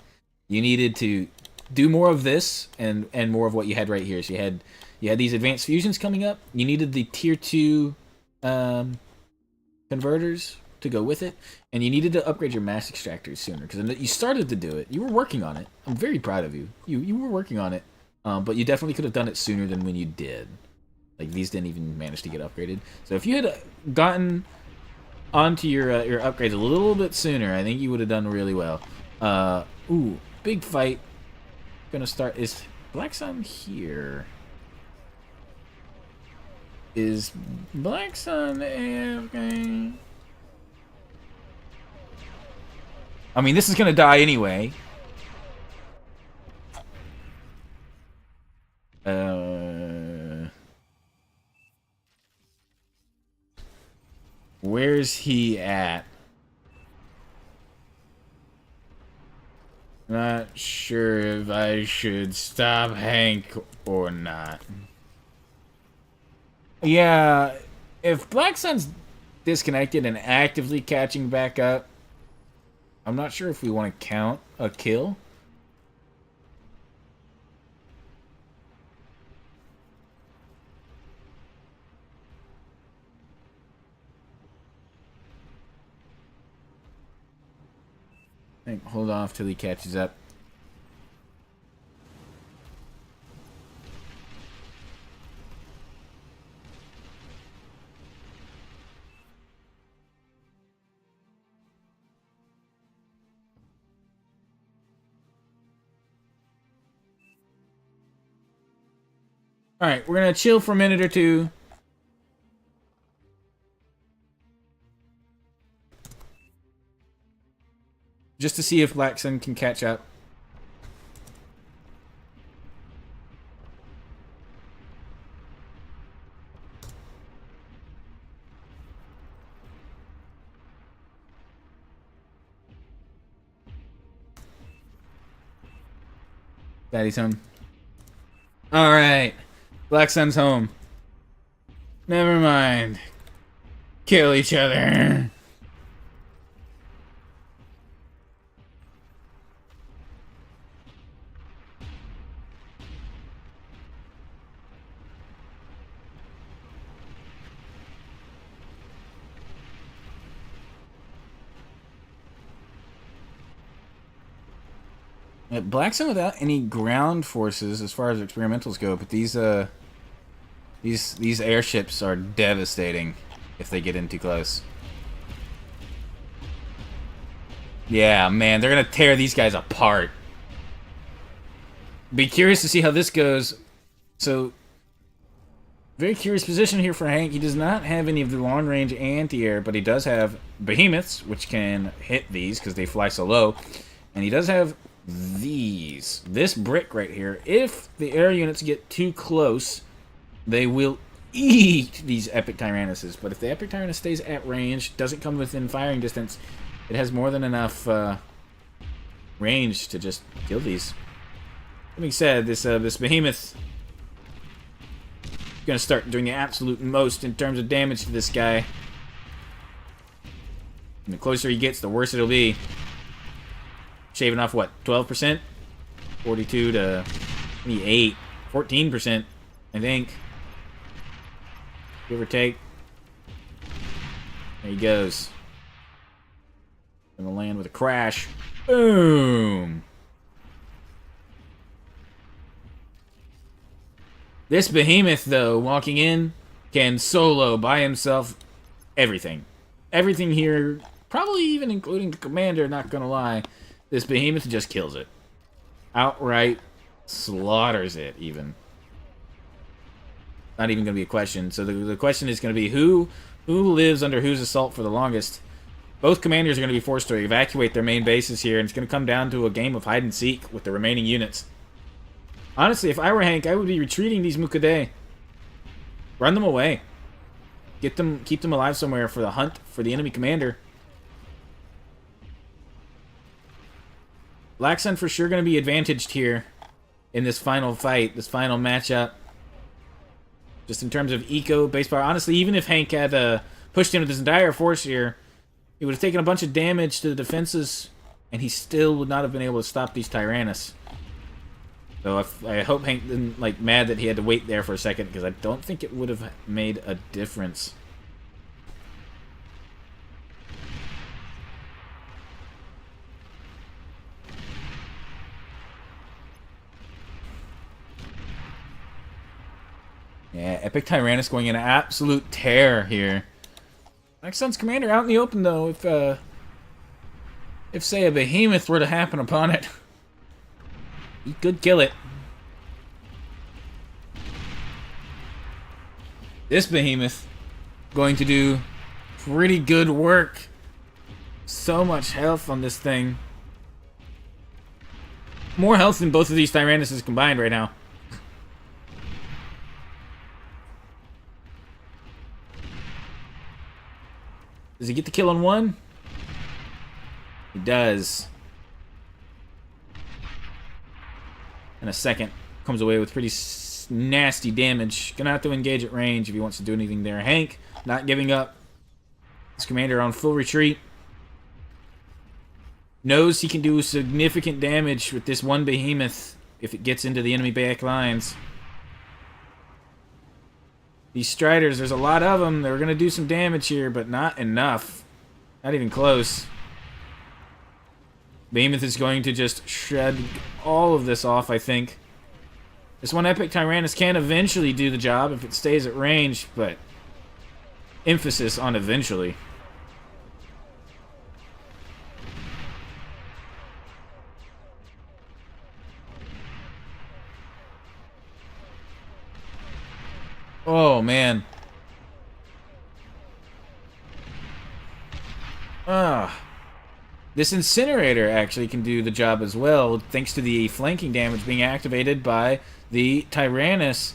You needed to do more of this and more of what you had right here. So you had these advanced fusions coming up. You needed the tier 2 converters to go with it, and you needed to upgrade your mass extractors sooner because you started to do it. You were working on it. I'm very proud of you. You were working on it, but you definitely could have done it sooner than when you did. Like these didn't even manage to get upgraded. So if you had gotten onto your upgrades a little bit sooner, I think you would have done really well. Ooh, big fight. Gonna start. Is Black Sun here? Is Black Sun AFK? I mean, this is gonna die anyway. Where's he at? Not sure if I should stop Hank or not. Yeah, If Black Sun's disconnected and actively catching back up, I'm not sure if we want to count a kill. I think hold off till he catches up. Alright, we're gonna chill for a minute or two. Just to see if Black Sun can catch up. Daddy's home. Alright. Black Sun's home. Never mind. Kill each other. Black Sun without any ground forces as far as experimentals go, but these airships are devastating if they get in too close. Yeah, man, they're gonna tear these guys apart. Be curious to see how this goes. So, very curious position here for Hank. He does not have any of the long-range anti-air, but he does have behemoths, which can hit these because they fly so low. And he does have these. This brick right here. If the air units get too close, they will eat these Epic Tyrannuses. But if the Epic Tyrannus stays at range, doesn't come within firing distance, it has more than enough range to just kill these. That being said, this behemoth is going to start doing the absolute most in terms of damage to this guy. And the closer he gets, the worse it'll be. Shaving off, what, 12%? 42 to 28. 14%, I think. Give or take. There he goes. Gonna land with a crash. Boom! This behemoth, though, walking in, can solo by himself everything. Everything here, probably even including the commander, not gonna lie. This behemoth just kills it. Outright slaughters it, even. Not even going to be a question. So the question is going to be who lives under whose assault for the longest. Both commanders are going to be forced to evacuate their main bases here, and it's going to come down to a game of hide and seek with the remaining units. Honestly, if I were Hank, I would be retreating these Mukade. Run them away. Keep them alive somewhere for the hunt for the enemy commander. Black Sun for sure going to be advantaged here in this final fight, this final matchup. Just in terms of eco, base power. Honestly, even if Hank had pushed in with his entire force here, he would have taken a bunch of damage to the defenses, and he still would not have been able to stop these Tyrannus. So I hope Hank didn't mad that he had to wait there for a second, because I don't think it would have made a difference. Yeah, Epic Tyrannus going in an absolute tear here. Black Sun's commander out in the open, though. If say, a behemoth were to happen upon it, he could kill it. This behemoth going to do pretty good work. So much health on this thing. More health than both of these Tyrannuses combined right now. Does he get the kill on one? He does. And a second. Comes away with pretty nasty damage. Gonna have to engage at range if he wants to do anything there. Hank not giving up. His commander on full retreat. Knows he can do significant damage with this one behemoth if it gets into the enemy back lines. These Striders, there's a lot of them. They're going to do some damage here, but not enough. Not even close. Behemoth is going to just shred all of this off, I think. This one Epic Tyrannus can eventually do the job if it stays at range, but emphasis on eventually. Oh, man. This Incinerator actually can do the job as well, thanks to the flanking damage being activated by the Tyrannus.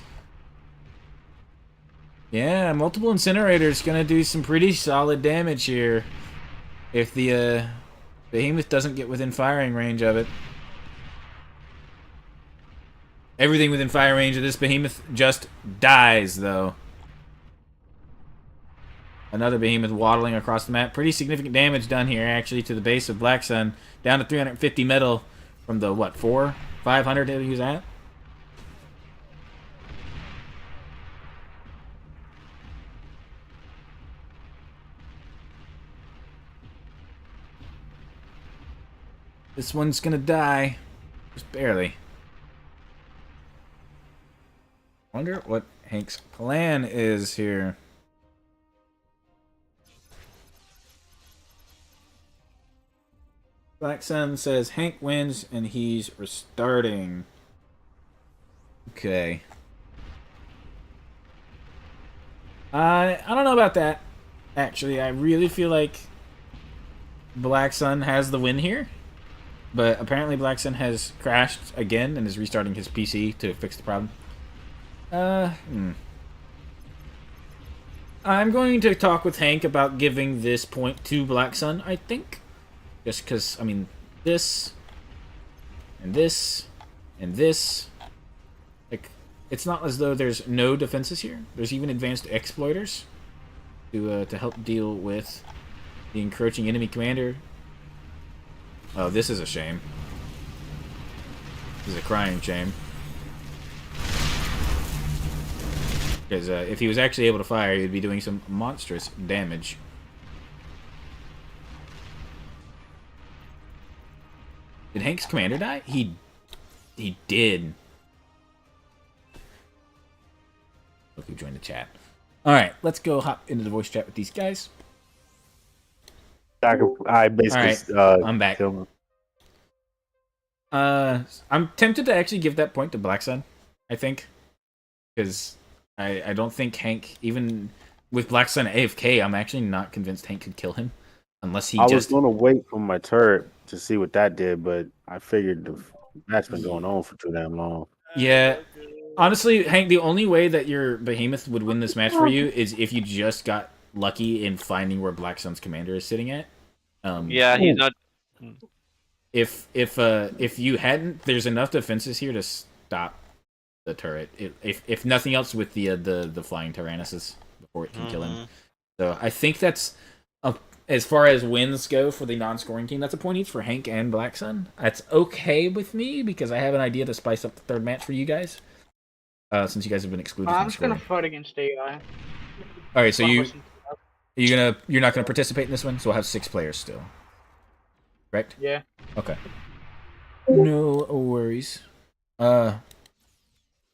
Yeah, multiple Incinerators gonna do some pretty solid damage here if the Behemoth doesn't get within firing range of it. Everything within fire range of this Behemoth just dies, though. Another Behemoth waddling across the map. Pretty significant damage done here, actually, to the base of Black Sun. Down to 350 metal from the, what, 500 that he was at? This one's gonna die. Just barely. Wonder what Hank's plan is here. Black Sun says Hank wins and he's restarting. Okay. I don't know about that. Actually, I really feel like Black Sun has the win here. But apparently Black Sun has crashed again and is restarting his PC to fix the problem. I'm going to talk with Hank about giving this point to Black Sun, I think. Just because, I mean, this, and this, and this. Like, it's not as though there's no defenses here. There's even advanced exploiters to help deal with the encroaching enemy commander. Oh, this is a shame. This is a crying shame. Because if he was actually able to fire, he'd be doing some monstrous damage. Did Hank's commander die? He did. Look who joined the chat. Alright, let's go hop into the voice chat with these guys. I basically I'm back. I'm tempted to actually give that point to Black Sun, I think. Because I don't think Hank, even with Black Sun AFK, I'm actually not convinced Hank could kill him. Unless he was going to wait for my turret to see what that did, but I figured the match been going on for too damn long. Yeah. Honestly, Hank, the only way that your Behemoth would win this match for you is if you just got lucky in finding where Black Sun's commander is sitting at. Yeah, he's not. If you hadn't, there's enough defenses here to stop the turret. If nothing else, with the flying Tyrannuses before it can kill him. So I think that's as far as wins go for the non-scoring team. That's a point each for Hank and Black Sun. That's okay with me because I have an idea to spice up the third match for you guys. Since you guys have been excluded. I'm just gonna fight against AI. All right, so you're not gonna participate in this one, so we'll have 6 players still. Correct? Yeah. Okay. No worries.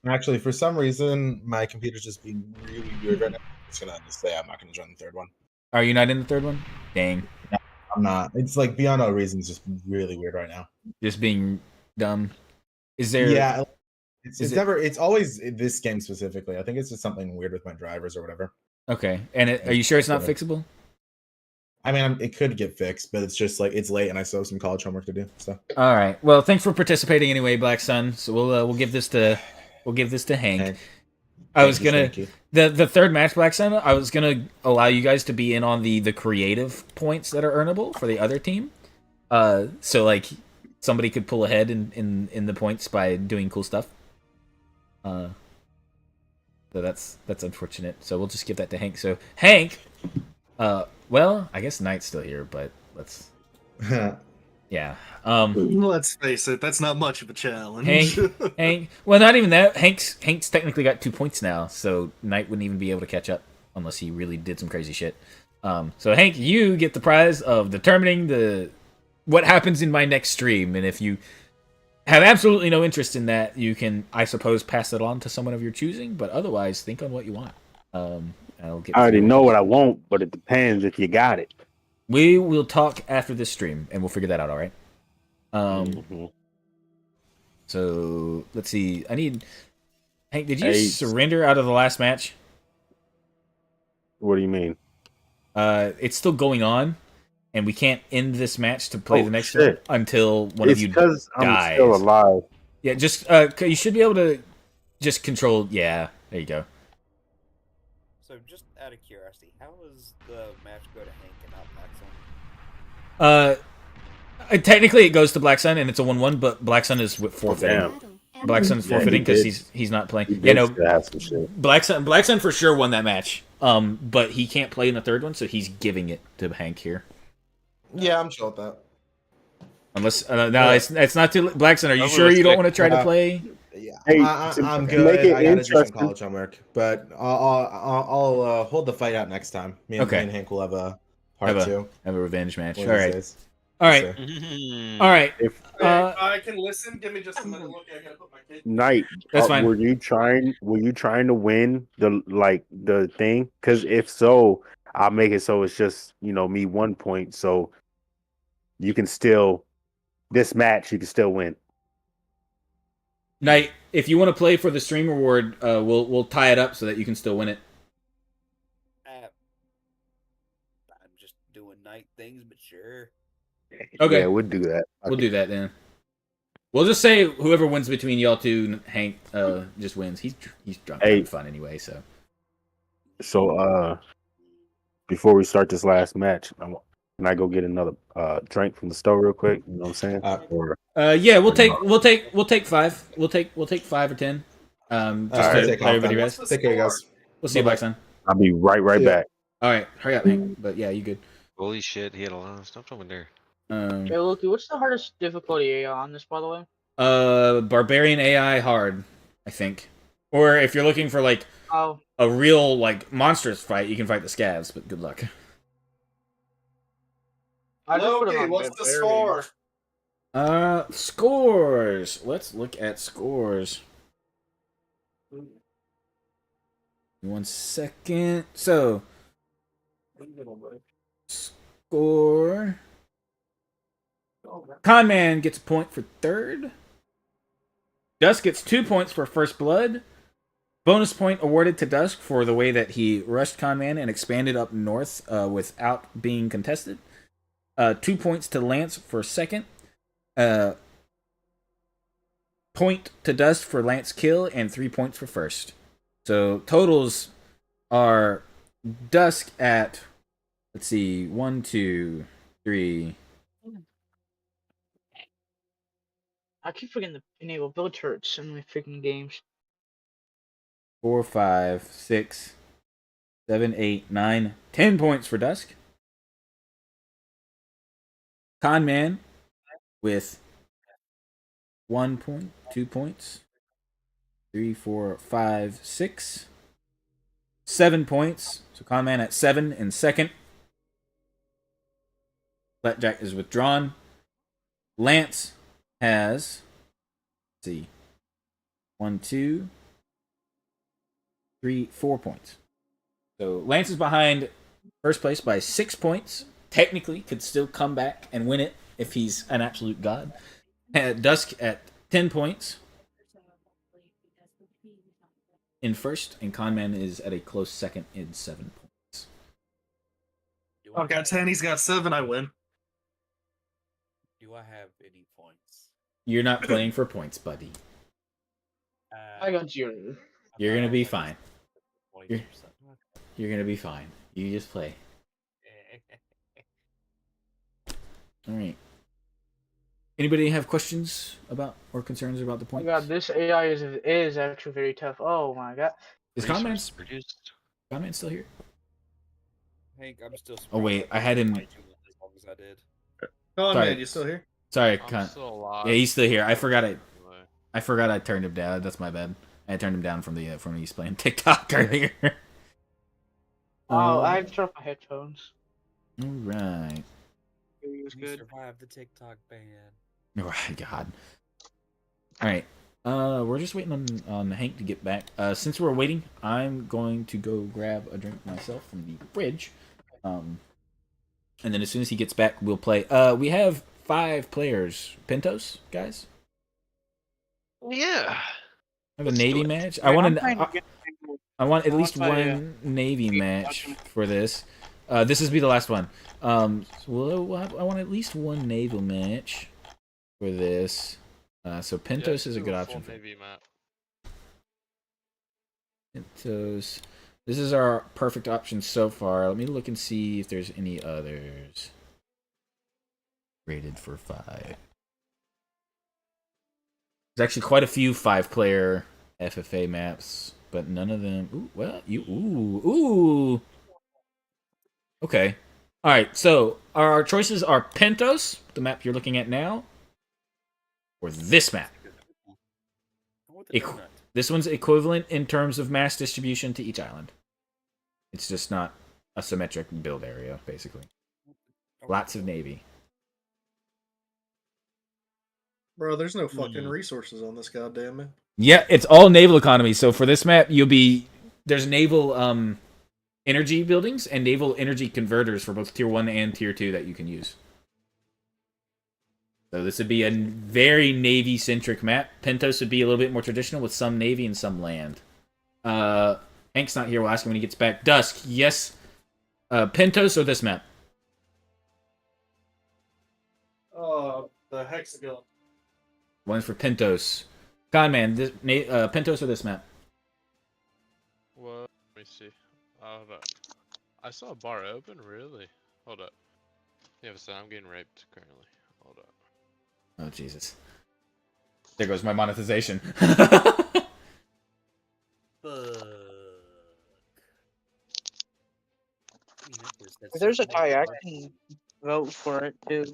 Actually, for some reason, my computer's just being really weird right now. I'm just gonna say I'm not gonna join the third one. Are you not in the third one? Dang. No, I'm not. It's like beyond all reasons, just really weird right now. Just being dumb. Is there? Yeah. It's always this game specifically. I think it's just something weird with my drivers or whatever. Okay. And are you sure it's not fixable? I mean, it could get fixed, but it's just like it's late and I still have some college homework to do. So. All right. Well, thanks for participating anyway, Black Sun. So we'll give this to Hank. I was gonna the third match, Black Sun. I was gonna allow you guys to be in on the creative points that are earnable for the other team. So like somebody could pull ahead in the points by doing cool stuff. So that's unfortunate. So we'll just give that to Hank. So Hank, well, I guess Knight's still here, but let's. Yeah. Let's face it, that's not much of a challenge. Hank. Well, not even that. Hank's technically got 2 points now, so Knight wouldn't even be able to catch up unless he really did some crazy shit. So Hank, you get the prize of determining what happens in my next stream, and if you have absolutely no interest in that, you can, I suppose, pass it on to someone of your choosing. But otherwise, think on what you want. I'll get. I already know what I want, but it depends if you got it. We will talk after this stream, and we'll figure that out. All right. So let's see. I need Hank. Did you surrender out of the last match? What do you mean? It's still going on, and we can't end this match to play the next one until one of you because dies. I'm still alive. Yeah, just you should be able to just control. Yeah, there you go. So, just out of curiosity, how does the match go to Hank and not Black Sun? Technically it goes to Black Sun, and it's a 1-1, but Black Sun is forfeiting. Black Sun's forfeiting because he's not playing. Yeah, no. Black Sun for sure won that match. But he can't play in the third one, so he's giving it to Hank here. Yeah, I'm chill with that. Unless no, it's not too. Black Sun, are you sure you don't want to try to play? Yeah, Hey, I'm to good. make it I got to do some interesting- college homework, but I'll hold the fight out next time. Me and Hank will have a part two. Have a revenge match. One All of these right. days. All right. All right. If I can listen. Give me just a minute. Look, I gotta put my kid. Knight, That's fine. Were you trying to win the thing? Because if so, I'll make it so it's just me 1 point, so you can still this match you can still win. Knight, if you want to play for the stream reward, we'll tie it up so that you can still win it. I'm just doing night things, but sure. Okay. Yeah, we'll do that. We'll do that then. We'll just say whoever wins between y'all two, Hank, just wins. He's drunk having fun anyway, so. So before we start this last match, can I go get another drink from the store real quick? You know what I'm saying? Yeah, we'll take 5. We'll take 5 or 10. Just to let everybody rest. Take care, guys. We'll see you, Black Sun. I'll be right back. All right, hurry up, Hank. But yeah, you good. Holy shit, he had a lot of stuff over there. Hey, Loki, what's the hardest difficulty AI on this, by the way? Barbarian AI hard, I think. Or if you're looking for like a real like monstrous fight, you can fight the scavs. But good luck. Loki, what's the score? Scores. Let's look at scores. 1 second. So, score. Conman gets a point for third. Dusk gets 2 points for first blood. Bonus point awarded to Dusk for the way that he rushed Conman and expanded up north without being contested. 2 points to Lance for second. Point to Dust for Lance kill, and 3 points for first. So totals are Dusk at, let's see, 1, 2, 3. I keep forgetting to enable build turrets in my freaking games. 4, 5, 6, 7, 8, 9, 10 points for Dusk. Conman with 1 point, 2 points, 3, 4, 5, 6, 7 points. So Conman at 7 in second. Blackjack is withdrawn. Lance has, let's see, 1, 2, 3, 4 points. So Lance is behind first place by 6 points. Technically, could still come back and win it if he's an absolute god. Dusk at 10 points in first, and Conman is at a close second in 7 points. I got 10, he's got 7, I win. Do I have any points? You're not playing for points, buddy. I got 0. You're going to be fine. You're going to be fine. You just play. All right. Anybody have questions about or concerns about the Oh my points? god, this AI is actually very tough. Oh my god. Is Resource Conman produced. still here? Hank, I'm still. Oh wait, surprised I had him. played as long as I did. Come on, Sorry. man, you still here? Sorry, I'm still alive. yeah, he's still here. I forgot Anyway. I turned him down. That's my bad. I turned him down from when he's playing TikTok earlier. Oh, I dropped my headphones. All right. It was You good. survived the TikTok ban. Oh God. All right. We're just waiting on Hank to get back. Since we're waiting, I'm going to go grab a drink myself from the fridge. And then as soon as he gets back, we'll play. We have 5 players. Pintos, guys. Yeah. I have a Navy match. I want at least one Navy match for this. This will be the last one. I want at least one naval match for this. So Pintos is a good option. Navy map. Pintos. This is our perfect option so far. Let me look and see if there's any others rated for 5. There's actually quite a few 5-player FFA maps, but none of them. Ooh, well, ooh. Okay. All right. So our choices are Pintos, the map you're looking at now, or this map. This one's equivalent in terms of mass distribution to each island. It's just not a symmetric build area, basically. Lots of Navy. Bro, there's no fucking resources on this goddamn map. Yeah, it's all naval economy. So for this map, there's naval energy buildings and naval energy converters for both tier 1 and tier 2 that you can use. So this would be a very Navy-centric map. Pintos would be a little bit more traditional with some Navy and some land. Hank's not here. We'll ask him when he gets back. Dusk, yes. Pintos or this map? The hexagon. One's for Pintos. Conman, Pintos or this map? What? Let me see. Hold up. I saw a bar open, really? Hold up. Yeah, so I'm getting raped currently. Hold up. Oh, Jesus. There goes my monetization. If there's a tie, I can vote for it too.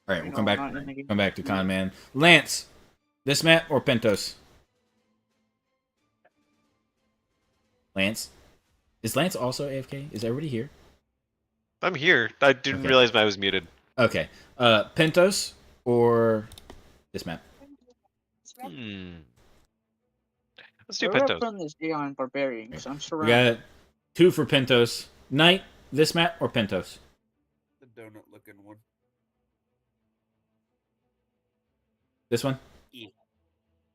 All right, we'll come back to Conman. Lance, this map or Pintos? Lance? Is Lance also AFK? Is everybody here? I'm here. I didn't realize I was muted. Okay. Pintos or this map? Let's do We're Pintos. from this Aeon Barbarian, so I'm We surrounded. got 2 for Pintos. Knight, this map or Pintos? The donut looking one. This one? Yeah.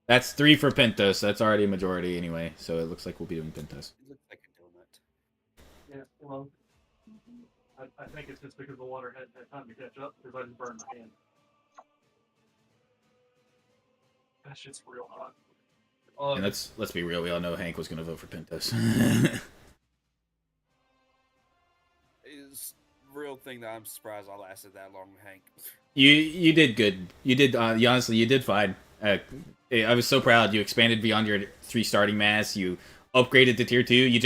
That's 3 for Pintos. That's already a majority anyway, so it looks like we'll be doing Pintos. It looks like a donut. Yeah, well, I think it's just because the water hadn't had time to catch up because I just burned my hand. That shit's real hot. And let's be real. We all know Hank was going to vote for Pintos. Is real thing that I'm surprised I lasted that long, Hank. You did good. You did honestly, you did fine. I was so proud. You expanded beyond your 3 starting mass. You upgraded to tier 2. You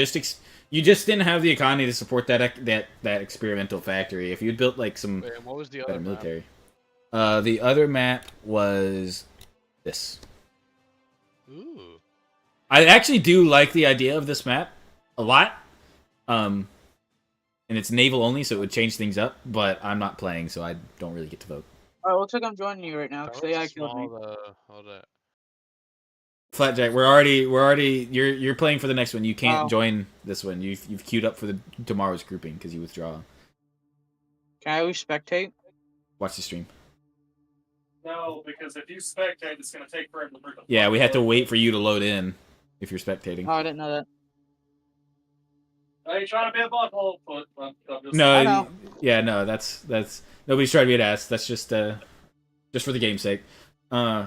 just didn't have the economy to support that experimental factory. If you'd built like some What was the better other military. The other map was this. Ooh. I actually do like the idea of this map a lot. And it's naval only, so it would change things up. But I'm not playing, so I don't really get to vote. Oh, looks like I'm joining you right now because AI killed me. Hold up. Flatjack, we're already. You're playing for the next one. You can't join this one. You've queued up for the tomorrow's grouping because you withdraw. Can I at least spectate? Watch the stream. No, because if you spectate, it's going to take forever to bring the Yeah, we have to wait for you to load in if you're spectating. Oh, I didn't know that. I ain't trying to be a butthole, but I'm just... No, yeah, no, that's nobody's trying to be an ass. That's just for the game's sake. I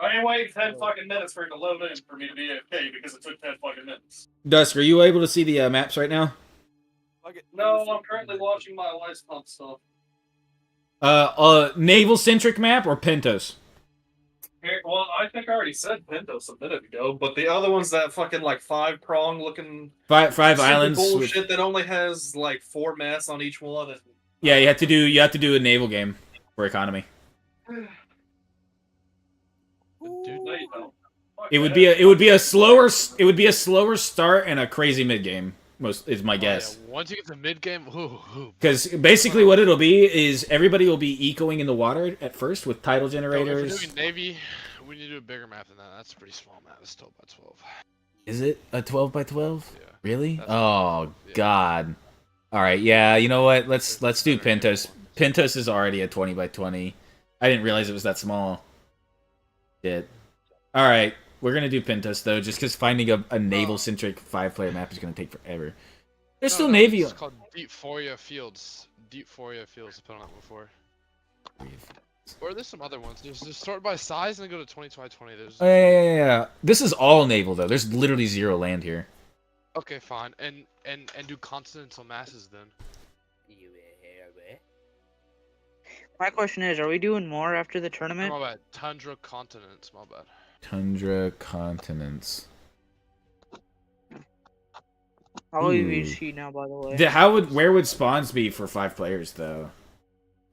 ain't waiting 10 fucking minutes for it to load in for me to be AFK because it took 10 fucking minutes. Dusk, are you able to see the maps right now? No, I'm currently watching my wife's pump stuff. Naval centric map or Pentos? Well, I think I already said Pentos a minute ago, but the other one's that fucking like 5-prong looking Five super islands bullshit that only has like 4 masts on each one. Yeah, you have to do a naval game for economy. It would be a slower start and a crazy mid game. Most is my guess. Yeah, once you get to mid game, Because basically what it'll be is everybody will be ecoing in the water at first with tidal generators. If we're doing Navy, we need to do a bigger map than that. That's a pretty small map. It's 12 by 12. Is it a 12 by 12? Yeah. Really? Oh God. All right. Yeah. You know what? Let's do Pentos. Pentos is already a 20 by 20. I didn't realize it was that small. Shit. All right. We're gonna do Pentos though, just because finding a naval-centric 5-player map is gonna take forever. There's still Navy. It's called Deep Foria Fields. Deep Foria Fields. I've put on it before. Or there's some other ones. Just sort by size and then go to 20 by 20. There's. Yeah. This is all naval though. There's literally 0 land here. Okay, fine. And do continental masses then. My question is, are we doing more after the tournament? My bad. Tundra continents. My bad. Tundra continents. I'll leave you sheet now, by the way. Where would spawns be for 5 players though?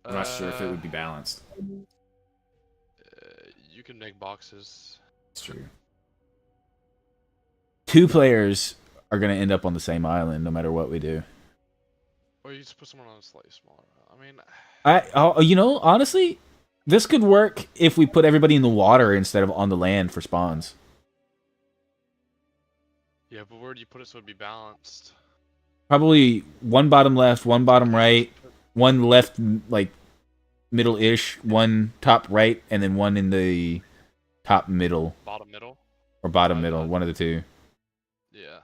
I'm not sure if it would be balanced. You can make boxes. That's true. 2 players are gonna end up on the same island no matter what we do. Or you just put someone on a slightly smaller. I mean, honestly, this could work if we put everybody in the water instead of on the land for spawns. yeah, but where do you put it so it'd be balanced? Probably 1 bottom left, 1 bottom right, 1 left like middle-ish, 1 top right, and then 1 in the top middle. Bottom middle? Or bottom middle, one of the 2. Yeah.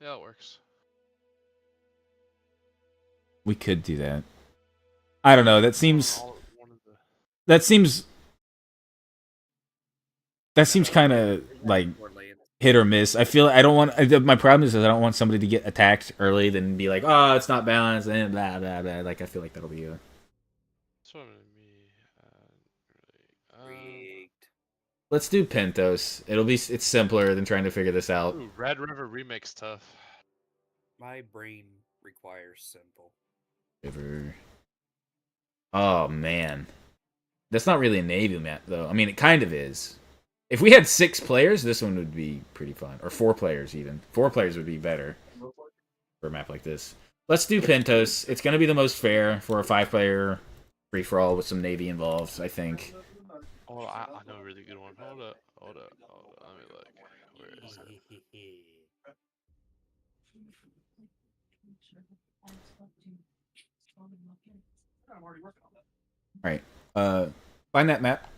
Yeah, it works. We could do that. I don't know. That seems kind of like hit or miss. I feel I don't want. My problem is I don't want somebody to get attacked early, then be like, "Oh, it's not balanced," and blah blah blah. Like I feel like that'll be a. Let's do Pentos. It's simpler than trying to figure this out. Ooh, Red River remake's tough. My brain requires simple. River. Oh man, that's not really a Navy map though. I mean, it kind of is. If we had 6 players, this one would be pretty fun. Or 4 players even. 4 players would be better for a map like this. Let's do Pentos. It's gonna be the most fair for a 5-player free for all with some Navy involved. I think. Oh, I know a really good one. Hold up. Let me look. Where is it? Alright. Find that map.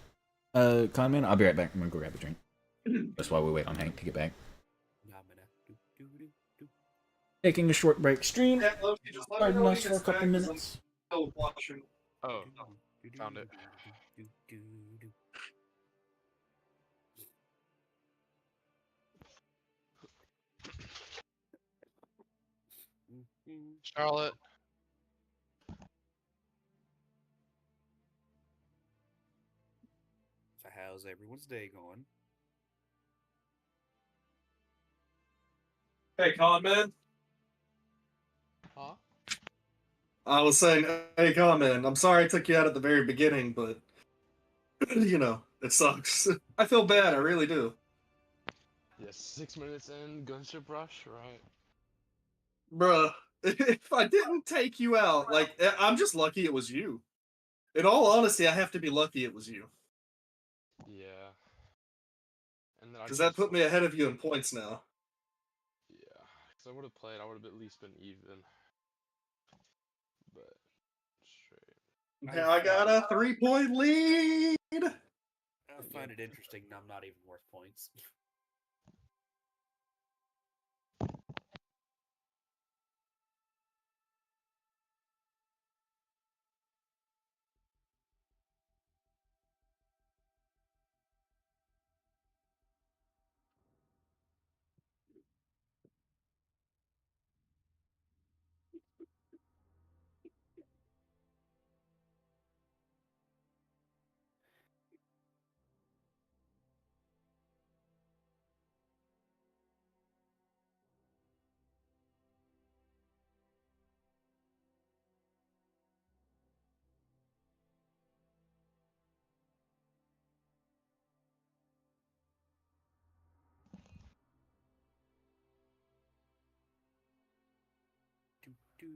Conman, I'll be right back. I'm gonna go grab a drink. That's while we wait on Hank to get back. Taking a short break stream. Pardon us for a couple minutes. Oh, found it. Charlotte. So how's everyone's day going? Hey, Con Man. Huh? I was saying, hey, Con Man. I'm sorry I took you out at the very beginning, but you know, it sucks. I feel bad. I really do. Yes, 6 minutes in, gunship rush, right? Bruh, if I didn't take you out, like, I'm just lucky it was you. In all honesty, I have to be lucky it was you. Yeah. Because that put me ahead of you in points now. Yeah, because I would have played, I would have at least been even. But, straight. Now I got a 3-point lead! I find it interesting I'm not even worth points. I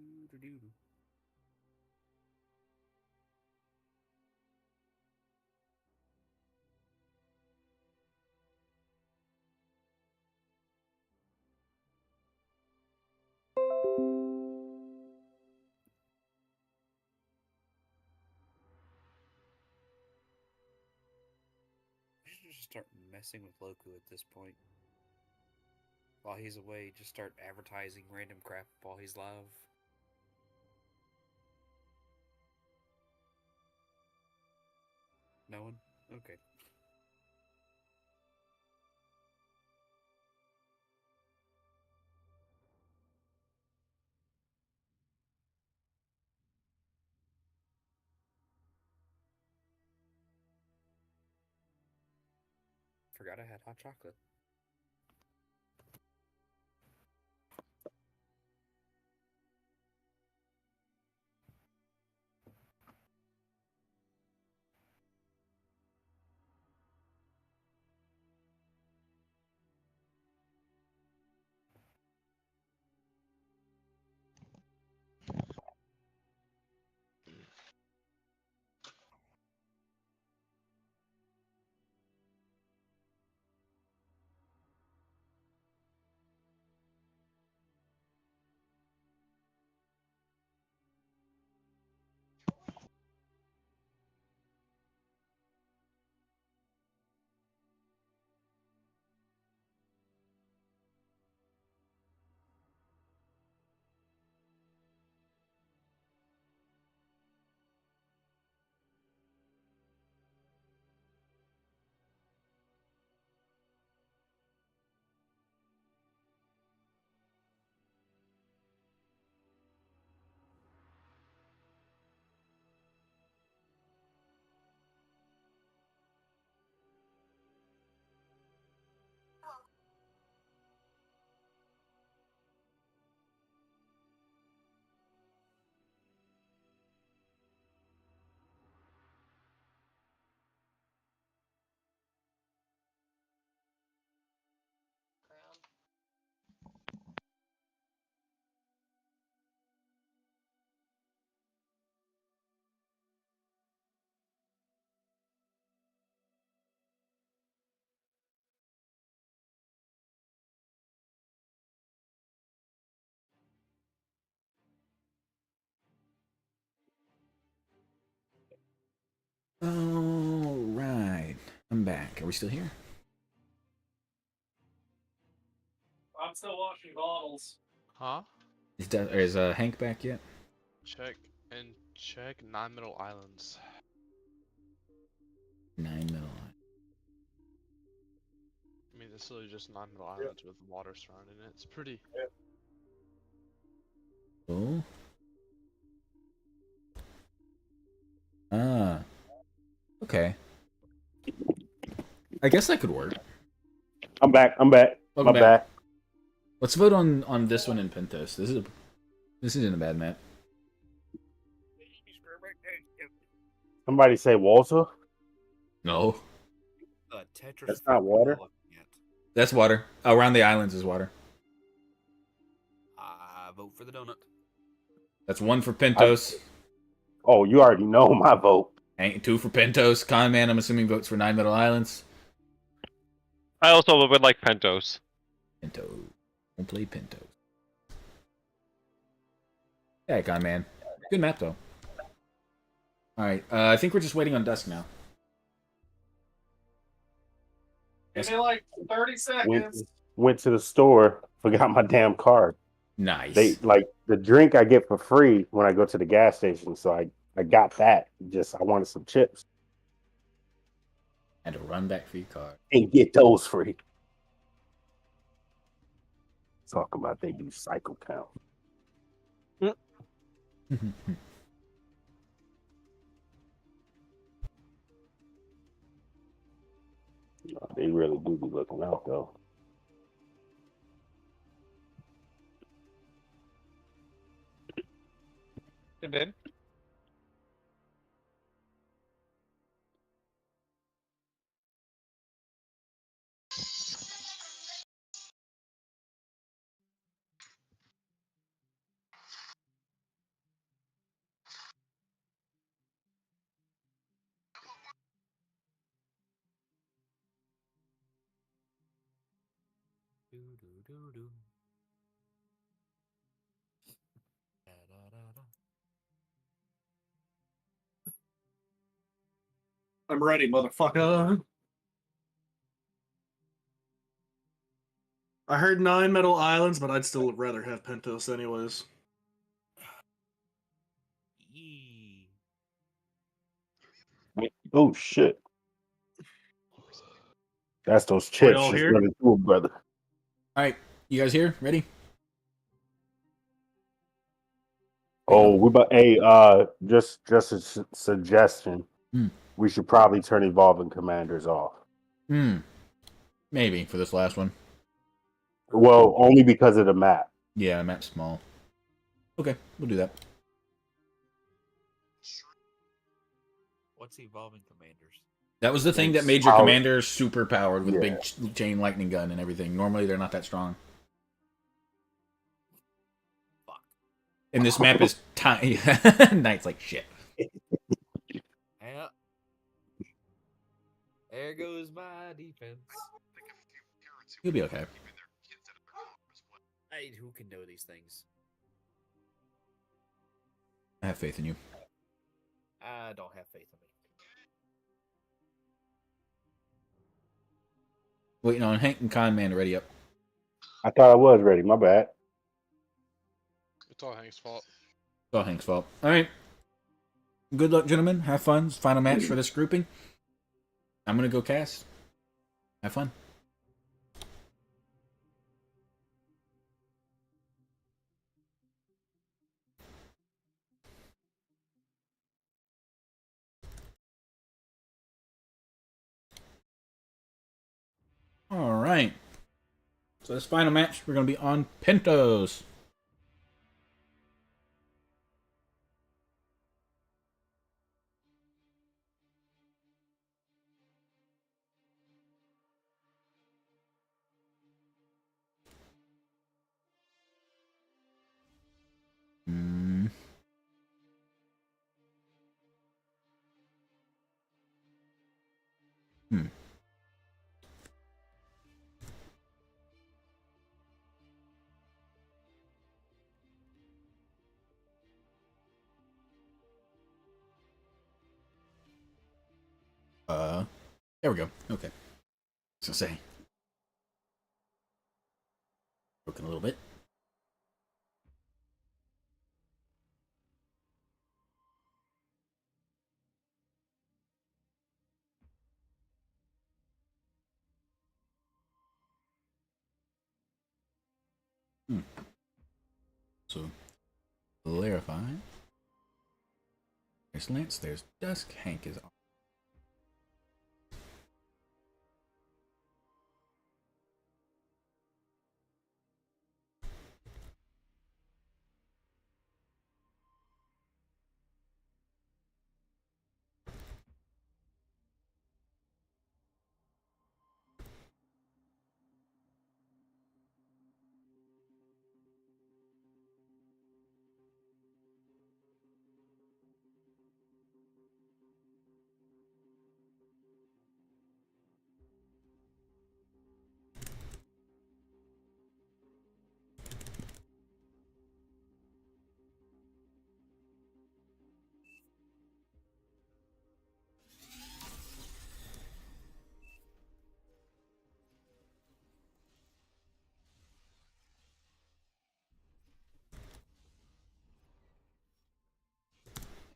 should just start messing with Loku at this point. While he's away, just start advertising random crap while he's live. No one? Okay. Forgot I had hot chocolate. All right, I'm back. Are we still here? I'm still washing bottles. Huh? Is Hank back yet? Check 9 Middle Islands. 9 Middle. I mean, it's literally just 9 Middle Islands with water surrounding it. It's pretty. Oh. Ah. Okay. I guess that could work. I'm back. I'm back. Welcome My back. bad. Let's vote on this one in Pentos. This isn't a bad map. Somebody say Walter. No, Tetris. That's not water. that's water. Around the islands is water. I vote for the donut. That's 1 for Pentos. Oh, you already know my vote. 2 for Pentos. Con Man, I'm assuming votes for 9 Middle Islands. I also would like Pentos. Pinto. Don't play Pentos. Yeah, Con Man. Good map though. All right, I think we're just waiting on dusk now. Give me like 30 seconds. Went to the store, forgot my damn card. Nice. They like the drink I get for free when I go to the gas station, so I got that. Just I wanted some chips And a run back for your card. and get those free. Talk about they do cycle count. They really do be looking out though. You did? I'm ready, motherfucker. I heard 9 metal islands, but I'd still rather have Pentos anyways. Oh shit. That's those We chips all just here? running through, brother. All right, you guys here? Ready? Oh, we about just a suggestion. Hmm. We should probably turn evolving commanders off. Maybe for this last one. Well, only because of the map. Yeah, the map's small. Okay, we'll do that. What's evolving commanders? That was the thing that It's made your power- commander super powered with a Yeah. big chain lightning gun and everything. Normally, they're not that strong. Fuck. And this map is tiny. Knight's like shit. Yeah. There goes my defense. You'll be okay. Hey, who can know these things? I have faith in you. I don't have faith in me. Waiting on Hank and Con Man to ready up. I thought I was ready. My bad. It's all Hank's fault. It's all Hank's fault. All right. Good luck, gentlemen. Have fun. It's the final match for this grouping. I'm going to go cast. Have fun. All right. So this final match, we're going to be on Pentos. Hmm. There we go. Okay. So say. Broken a little bit. So, clarify. There's Lance, there's Dusk, Hank is on.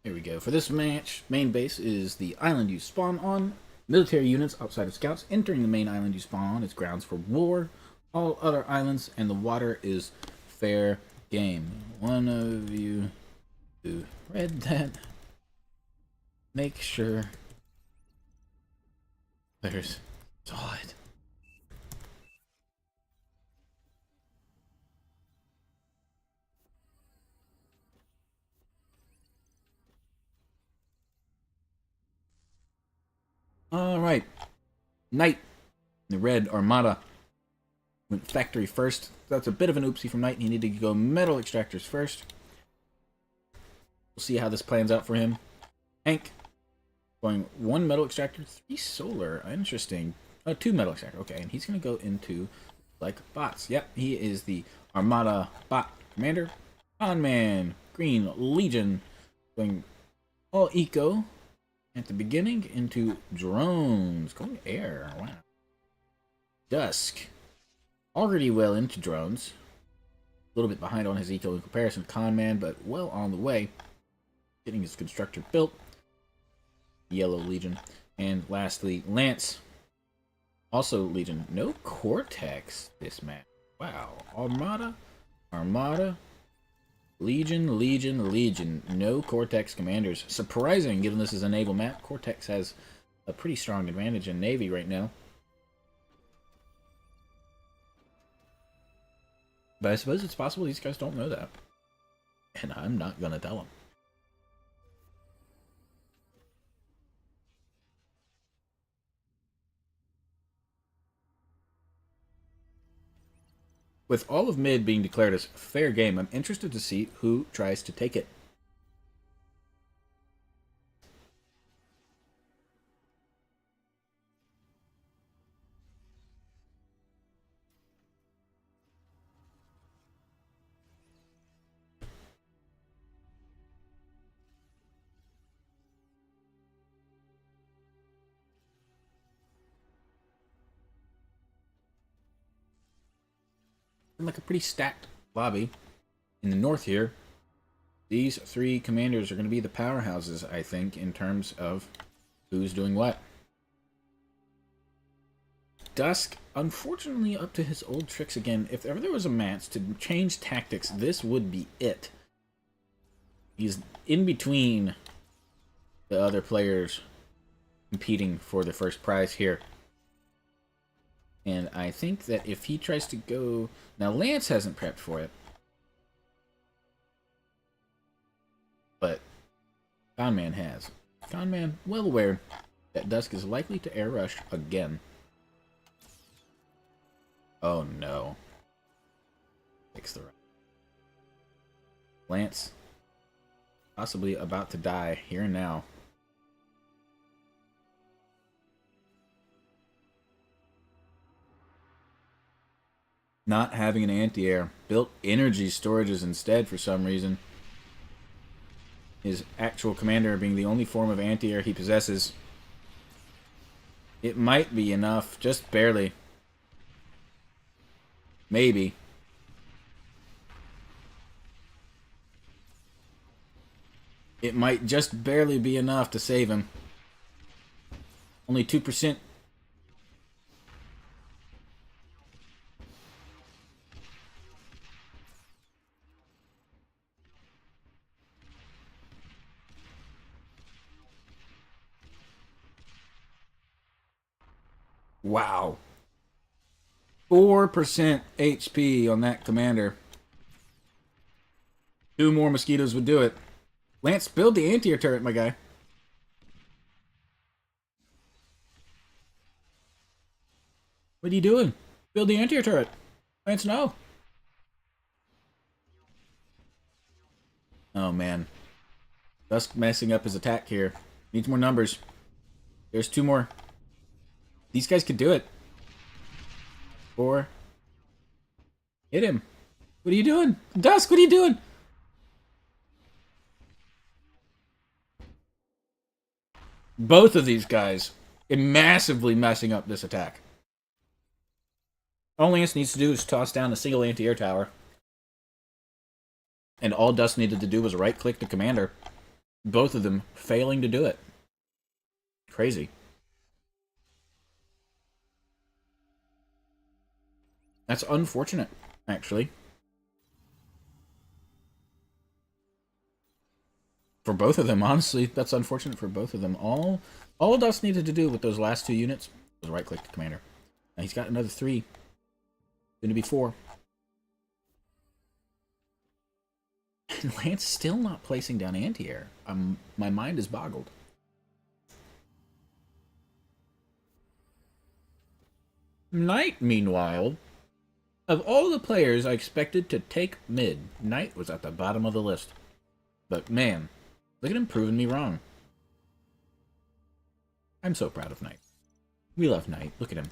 Here we go. For this match, main base is the island you spawn on. Military units outside of scouts entering the main island you spawn on is grounds for war. All other islands and the water is fair game. One of you who read that, make sure there's solid. All right, Knight, the Red Armada went factory first. That's a bit of an oopsie from Knight. He needed to go metal extractors first. We'll see how this plans out for him. Hank going 1 metal extractor, 3 solar. Interesting. 2 metal extractor. Okay, and he's going to go into like bots. Yep, he is the Armada bot commander. Conman, Green Legion, going all eco at the beginning into drones. Going air, wow. Dusk, already well into drones. A little bit behind on his eco in comparison to Conman, but well on the way. Getting his constructor built. Yellow Legion. And lastly, Lance. Also Legion. No Cortex this map. Wow. Armada. Legion. No Cortex commanders. Surprising, given this is a naval map. Cortex has a pretty strong advantage in Navy right now. But I suppose it's possible these guys don't know that. And I'm not going to tell them. With all of mid being declared as fair game, I'm interested to see who tries to take it. Like a pretty stacked lobby in the north here. These three commanders are going to be the powerhouses, I think, in terms of who's doing what. Dusk, unfortunately, up to his old tricks again. If ever there was a match to change tactics, this would be it. He's in between the other players competing for the first prize here. And I think that if he tries to go... Now, Lance hasn't prepped for it. But Conman has. Conman, well aware that Dusk is likely to air rush again. Oh, no. Fix the right. Lance, possibly about to die here and now. Not having an anti-air. Built energy storages instead for some reason. His actual commander being the only form of anti-air he possesses. It might be enough, just barely. Maybe. It might just barely be enough to save him. Only 2%. Wow. 4% HP on that commander. 2 more mosquitoes would do it. Lance, build the anti-air turret, my guy. What are you doing? Build the anti-air turret. Lance, no. Oh, man. Dusk messing up his attack here. Needs more numbers. There's 2 more. These guys could do it. 4. Hit him. What are you doing? Dusk, what are you doing? Both of these guys are massively messing up this attack. All Lance needs to do is toss down a single anti-air tower. And all Dusk needed to do was right-click the commander. Both of them failing to do it. Crazy. That's unfortunate, actually. For both of them, honestly, that's unfortunate for both of them. All Dusk needed to do with those last 2 units was right-click the commander. Now he's got another 3. Going to be 4. And Lance still not placing down anti-air. My mind is boggled. Knight, meanwhile, of all the players I expected to take mid, Knight was at the bottom of the list. But man, look at him proving me wrong. I'm so proud of Knight. We love Knight. Look at him.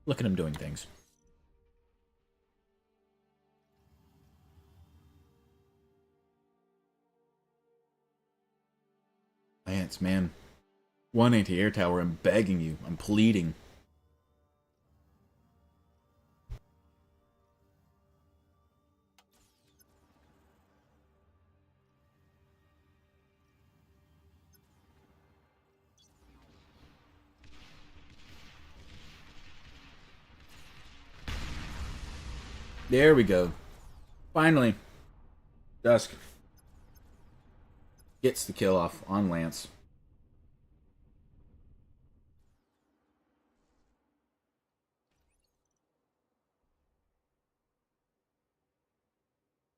Look at him doing things. Lance, man. One anti-air tower, I'm begging you. I'm pleading. There we go. Finally. Dusk gets the kill off on Lance.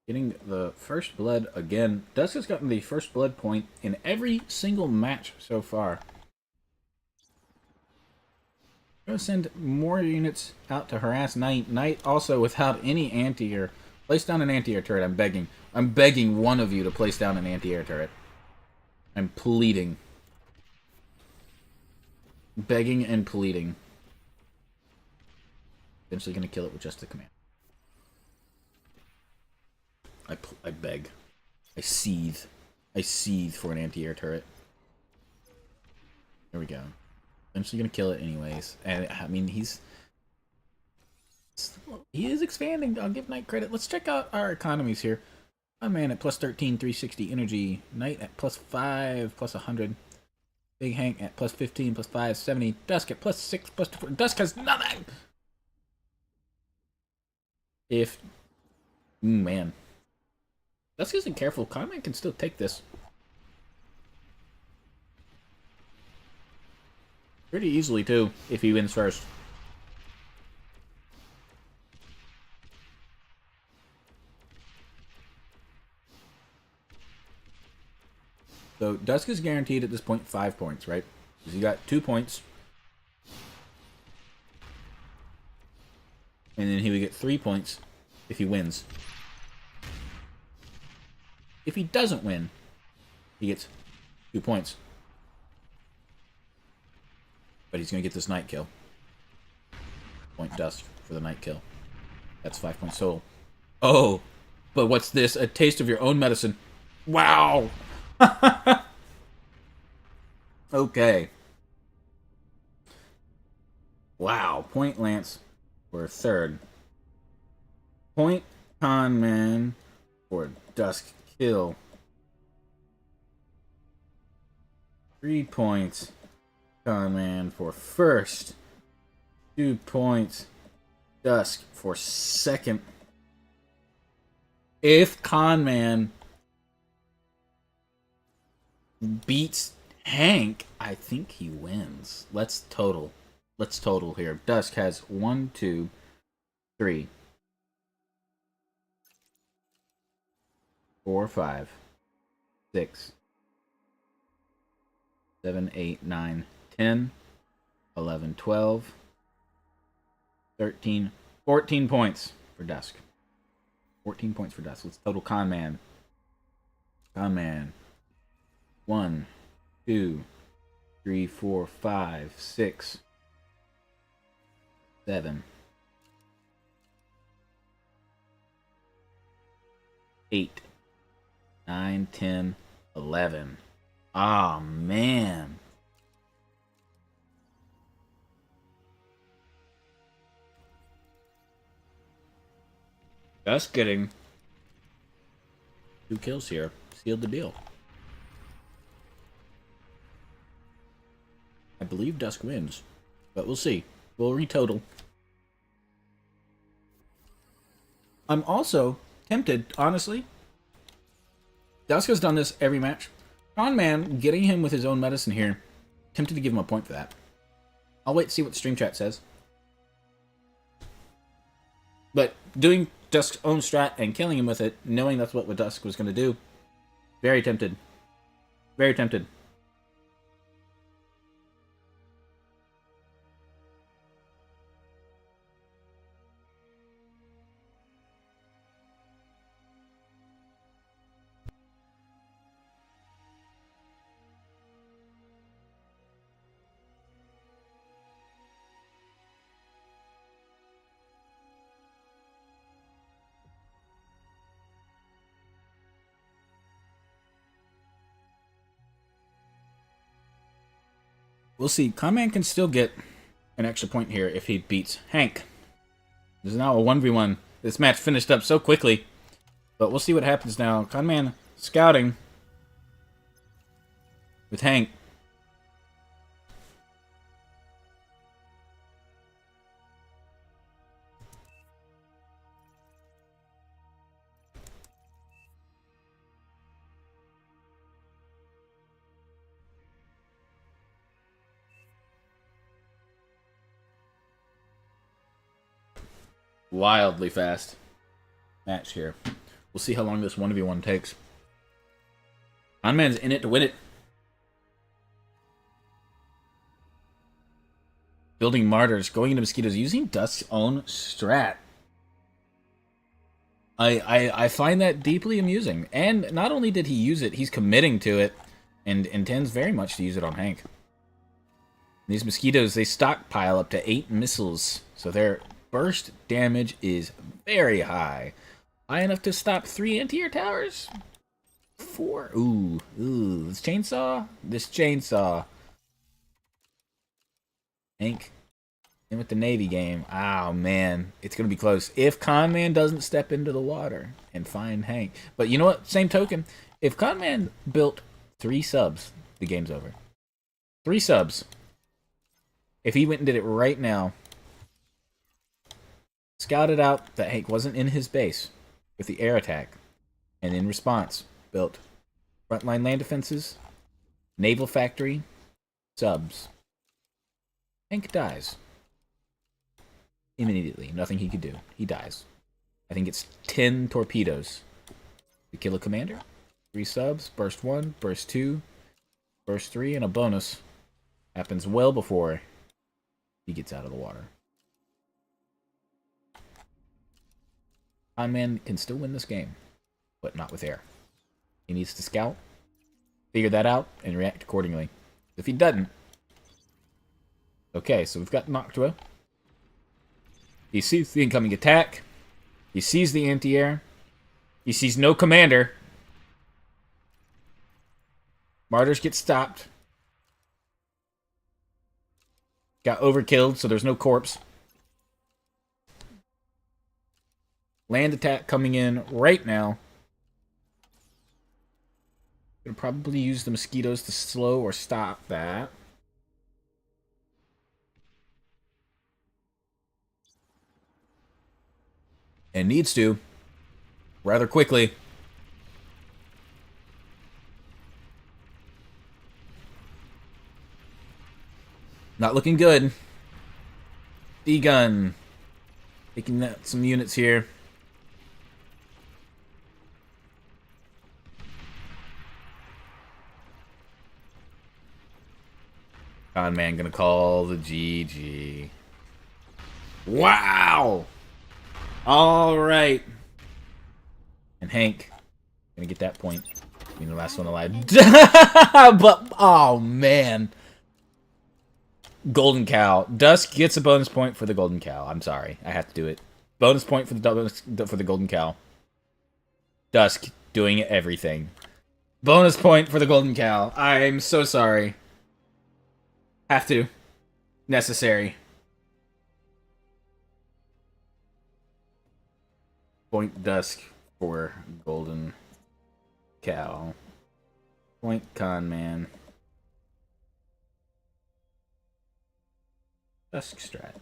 Getting the first blood again. Dusk has gotten the first blood point in every single match so far. I'm going to send more units out to harass Knight. Knight also without any anti-air. Place down an anti-air turret, I'm begging. I'm begging one of you to place down an anti-air turret. I'm pleading. Begging and pleading. Eventually going to kill it with just the command. I beg. I seethe. I seethe for an anti-air turret. There we go. Eventually going to kill it anyways. And, I mean, he is expanding. I'll give Knight credit. Let's check out our economies here. Oh man, at plus 13, 360 energy. Knight at plus 5, plus 100. Big Hank at plus 15, plus 5, 70. Dusk at plus 6, plus 2. Dusk has nothing! If... man. Dusk isn't careful. Conman can still take this. Pretty easily, too, if he wins first. So, Dusk is guaranteed at this point 5 points, right? Because he got 2 points. And then he would get 3 points if he wins. If he doesn't win, he gets 2 points. But he's going to get this Night kill. Point Dusk for the Night kill. That's 5 points total. Oh! But what's this? A taste of your own medicine. Wow! Okay. Wow. Point Lance for third. Point Conman for Dusk kill. 3 points. Conman for first. 2 points. Dusk for second. If Conman beats Hank, I think he wins. Let's total. Let's total here. Dusk has 1, 2, 3, 4, 5, 6, 7, 8, 9, 10, 11, 12, 13, 14 points for Dusk. 14 points for Dusk. Let's total Conman. Conman. 1, 2, 3, 4, 5, 6, 7, 8, 9, 10, 11. Ah, man. Just getting 2 kills here. Sealed the deal. I believe Dusk wins, but we'll see. We'll retotal. I'm also tempted, honestly. Dusk has done this every match. Conman, getting him with his own medicine here, tempted to give him a point for that. I'll wait to see what the stream chat says. But doing Dusk's own strat and killing him with it, knowing that's what Dusk was going to do, very tempted. Very tempted. We'll see. Conman can still get an extra point here if he beats Hank. There's now a 1v1. This match finished up so quickly. But we'll see what happens now. Conman scouting with Hank. Wildly fast match here. We'll see how long this 1v1 takes. Conman's in it to win it. Building Martyrs, going into Mosquitoes, using Dusk's own strat. I find that deeply amusing. And not only did he use it, he's committing to it and intends very much to use it on Hank. These Mosquitoes, they stockpile up to 8 missiles, so their burst damage is very high. High enough to stop 3 anti-air towers? 4? Ooh. This chainsaw? This chainsaw. Hank in with the Navy game. Oh, man. It's going to be close. If Conman doesn't step into the water and find Hank. But you know what? Same token. If Conman built 3 subs, the game's over. 3 subs. If he went and did it right now, scouted out that Hank wasn't in his base with the air attack, and in response, built frontline land defenses, naval factory, subs. Hank dies. Immediately. Nothing he could do. He dies. I think it's 10 torpedoes to kill a commander. 3 subs, burst 1, burst 2, burst 3, and a bonus. Happens well before he gets out of the water. Conman can still win this game, but not with air. He needs to scout, figure that out, and react accordingly. If he doesn't... Okay, so we've got Noctua. He sees the incoming attack. He sees the anti-air. He sees no commander. Martyrs get stopped. Got overkilled, so there's no corpse. Land attack coming in right now. Gonna probably use the Mosquitoes to slow or stop that. And needs to. Rather quickly. Not looking good. D-gun. Taking out some units here. Conman gonna call the GG. Wow! Alright. And Hank gonna get that point. Being the last one alive. But, oh man. Golden Cow. Dusk gets a bonus point for the Golden Cow. I'm sorry. I have to do it. Bonus point for the Golden Cow. Dusk doing everything. Bonus point for the Golden Cow. I'm so sorry. Have to. Necessary. Point Dusk for Golden Cow. Point Conman. Dusk strat.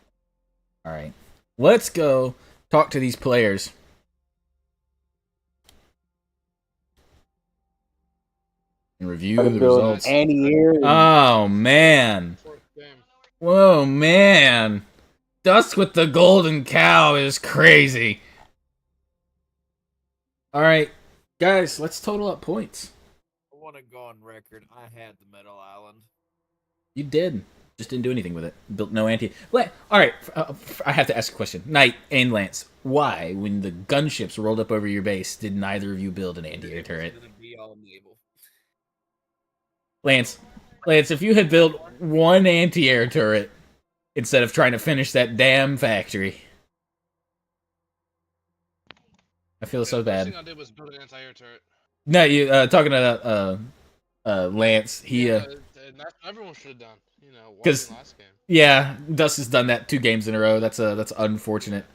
Alright. Let's go talk to these players. And review the results. Oh, man. Whoa, man. Dusk with the Golden Cow is crazy. Alright, guys, let's total up points. I want to go on record. I had the Metal Island. You did. Just didn't do anything with it. Built no anti... Alright, I have to ask a question. Knight and Lance, why, when the gunships rolled up over your base, did neither of you build an anti-air turret? Lance, if you had built one anti-air turret instead of trying to finish that damn factory... I feel so bad. The first thing I did was build an anti-air turret. No, you talking about Lance. He that's what everyone should have done. You know, what 'Cause- last game? Yeah, Dust has done that 2 games in a row. That's unfortunate.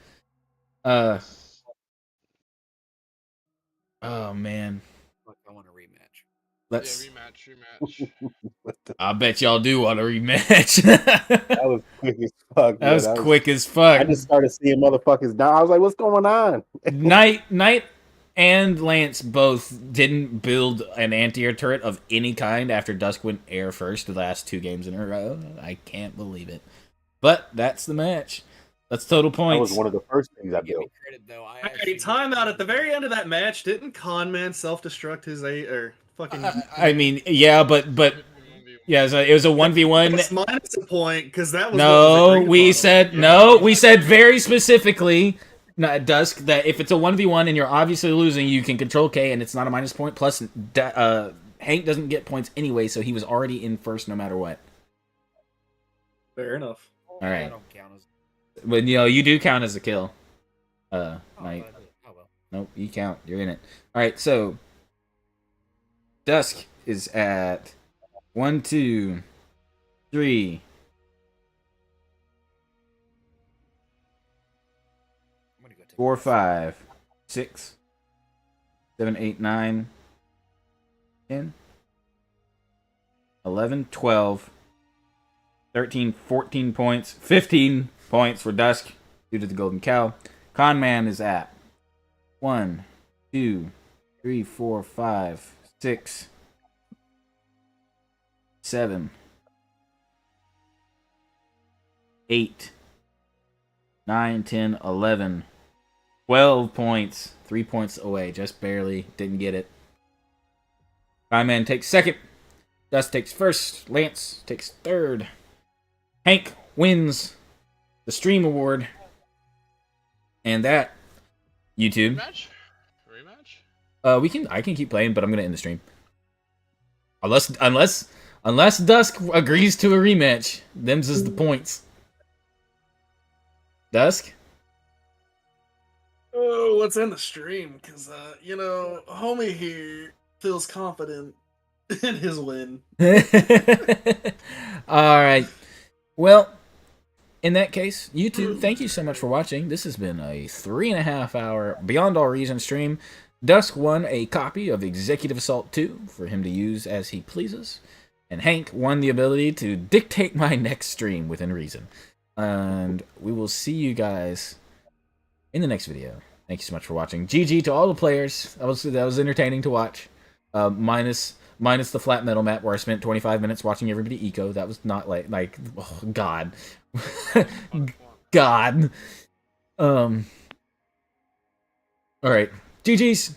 Oh man. Fuck, I want a rematch. Let's. Yeah, rematch. I bet y'all do want a rematch. That was quick as fuck. That was quick as fuck. I just started seeing motherfuckers down. I was like, "What's going on?" Knight and Lance both didn't build an anti-air turret of any kind after Dusk went air first the last 2 games in a row. I can't believe it. But that's the match. That's total That points. was one of the first things I Give built. me credit though. I Hey, actually time out at the very end of that match. Didn't Conman self-destruct his or fucking? I mean, yeah, but yeah, so it was a 1v1. It's minus a point because that was No, what was agreed upon. we said very specifically, not Dusk, that if it's a 1v1 and you're obviously losing, you can control K and it's not a minus point. Plus, Hank doesn't get points anyway, so he was already in first no matter what. Fair enough. All right. I don't count as. But you do count as a kill. Knight. Oh well. Nope, you count. You're in it. All right, so Dusk is at 1, 2, 3. I'm gonna go take 4, 5, 6, 7, 8, 9, 10, 11, 12, 13, 14 points, 15 points for Dusk due to the Golden Cow. Conman is at 1, 2, 3, 4, 5, 6, 7, 8, 9, 10, 11, 12 points. 3 points away. Just barely. Didn't get it. Conman takes second. Dust takes first. Lance takes third. Hank wins the Stream Award. And that, YouTube. Rematch? I can keep playing, but I'm gonna end the stream. Unless Dusk agrees to a rematch. Them's is the points. Dusk? Oh, let's end the stream because homie here feels confident in his win. All right. Well, in that case, YouTube, thank you so much for watching. This has been a 3.5 hour Beyond All Reason stream. Dusk won a copy of Executive Assault 2 for him to use as he pleases. And Hank won the ability to dictate my next stream within reason. And we will see you guys in the next video. Thank you so much for watching. GG to all the players. That was entertaining to watch. Minus the flat metal map where I spent 25 minutes watching everybody eco. That was not like oh god. God. All right. GG's.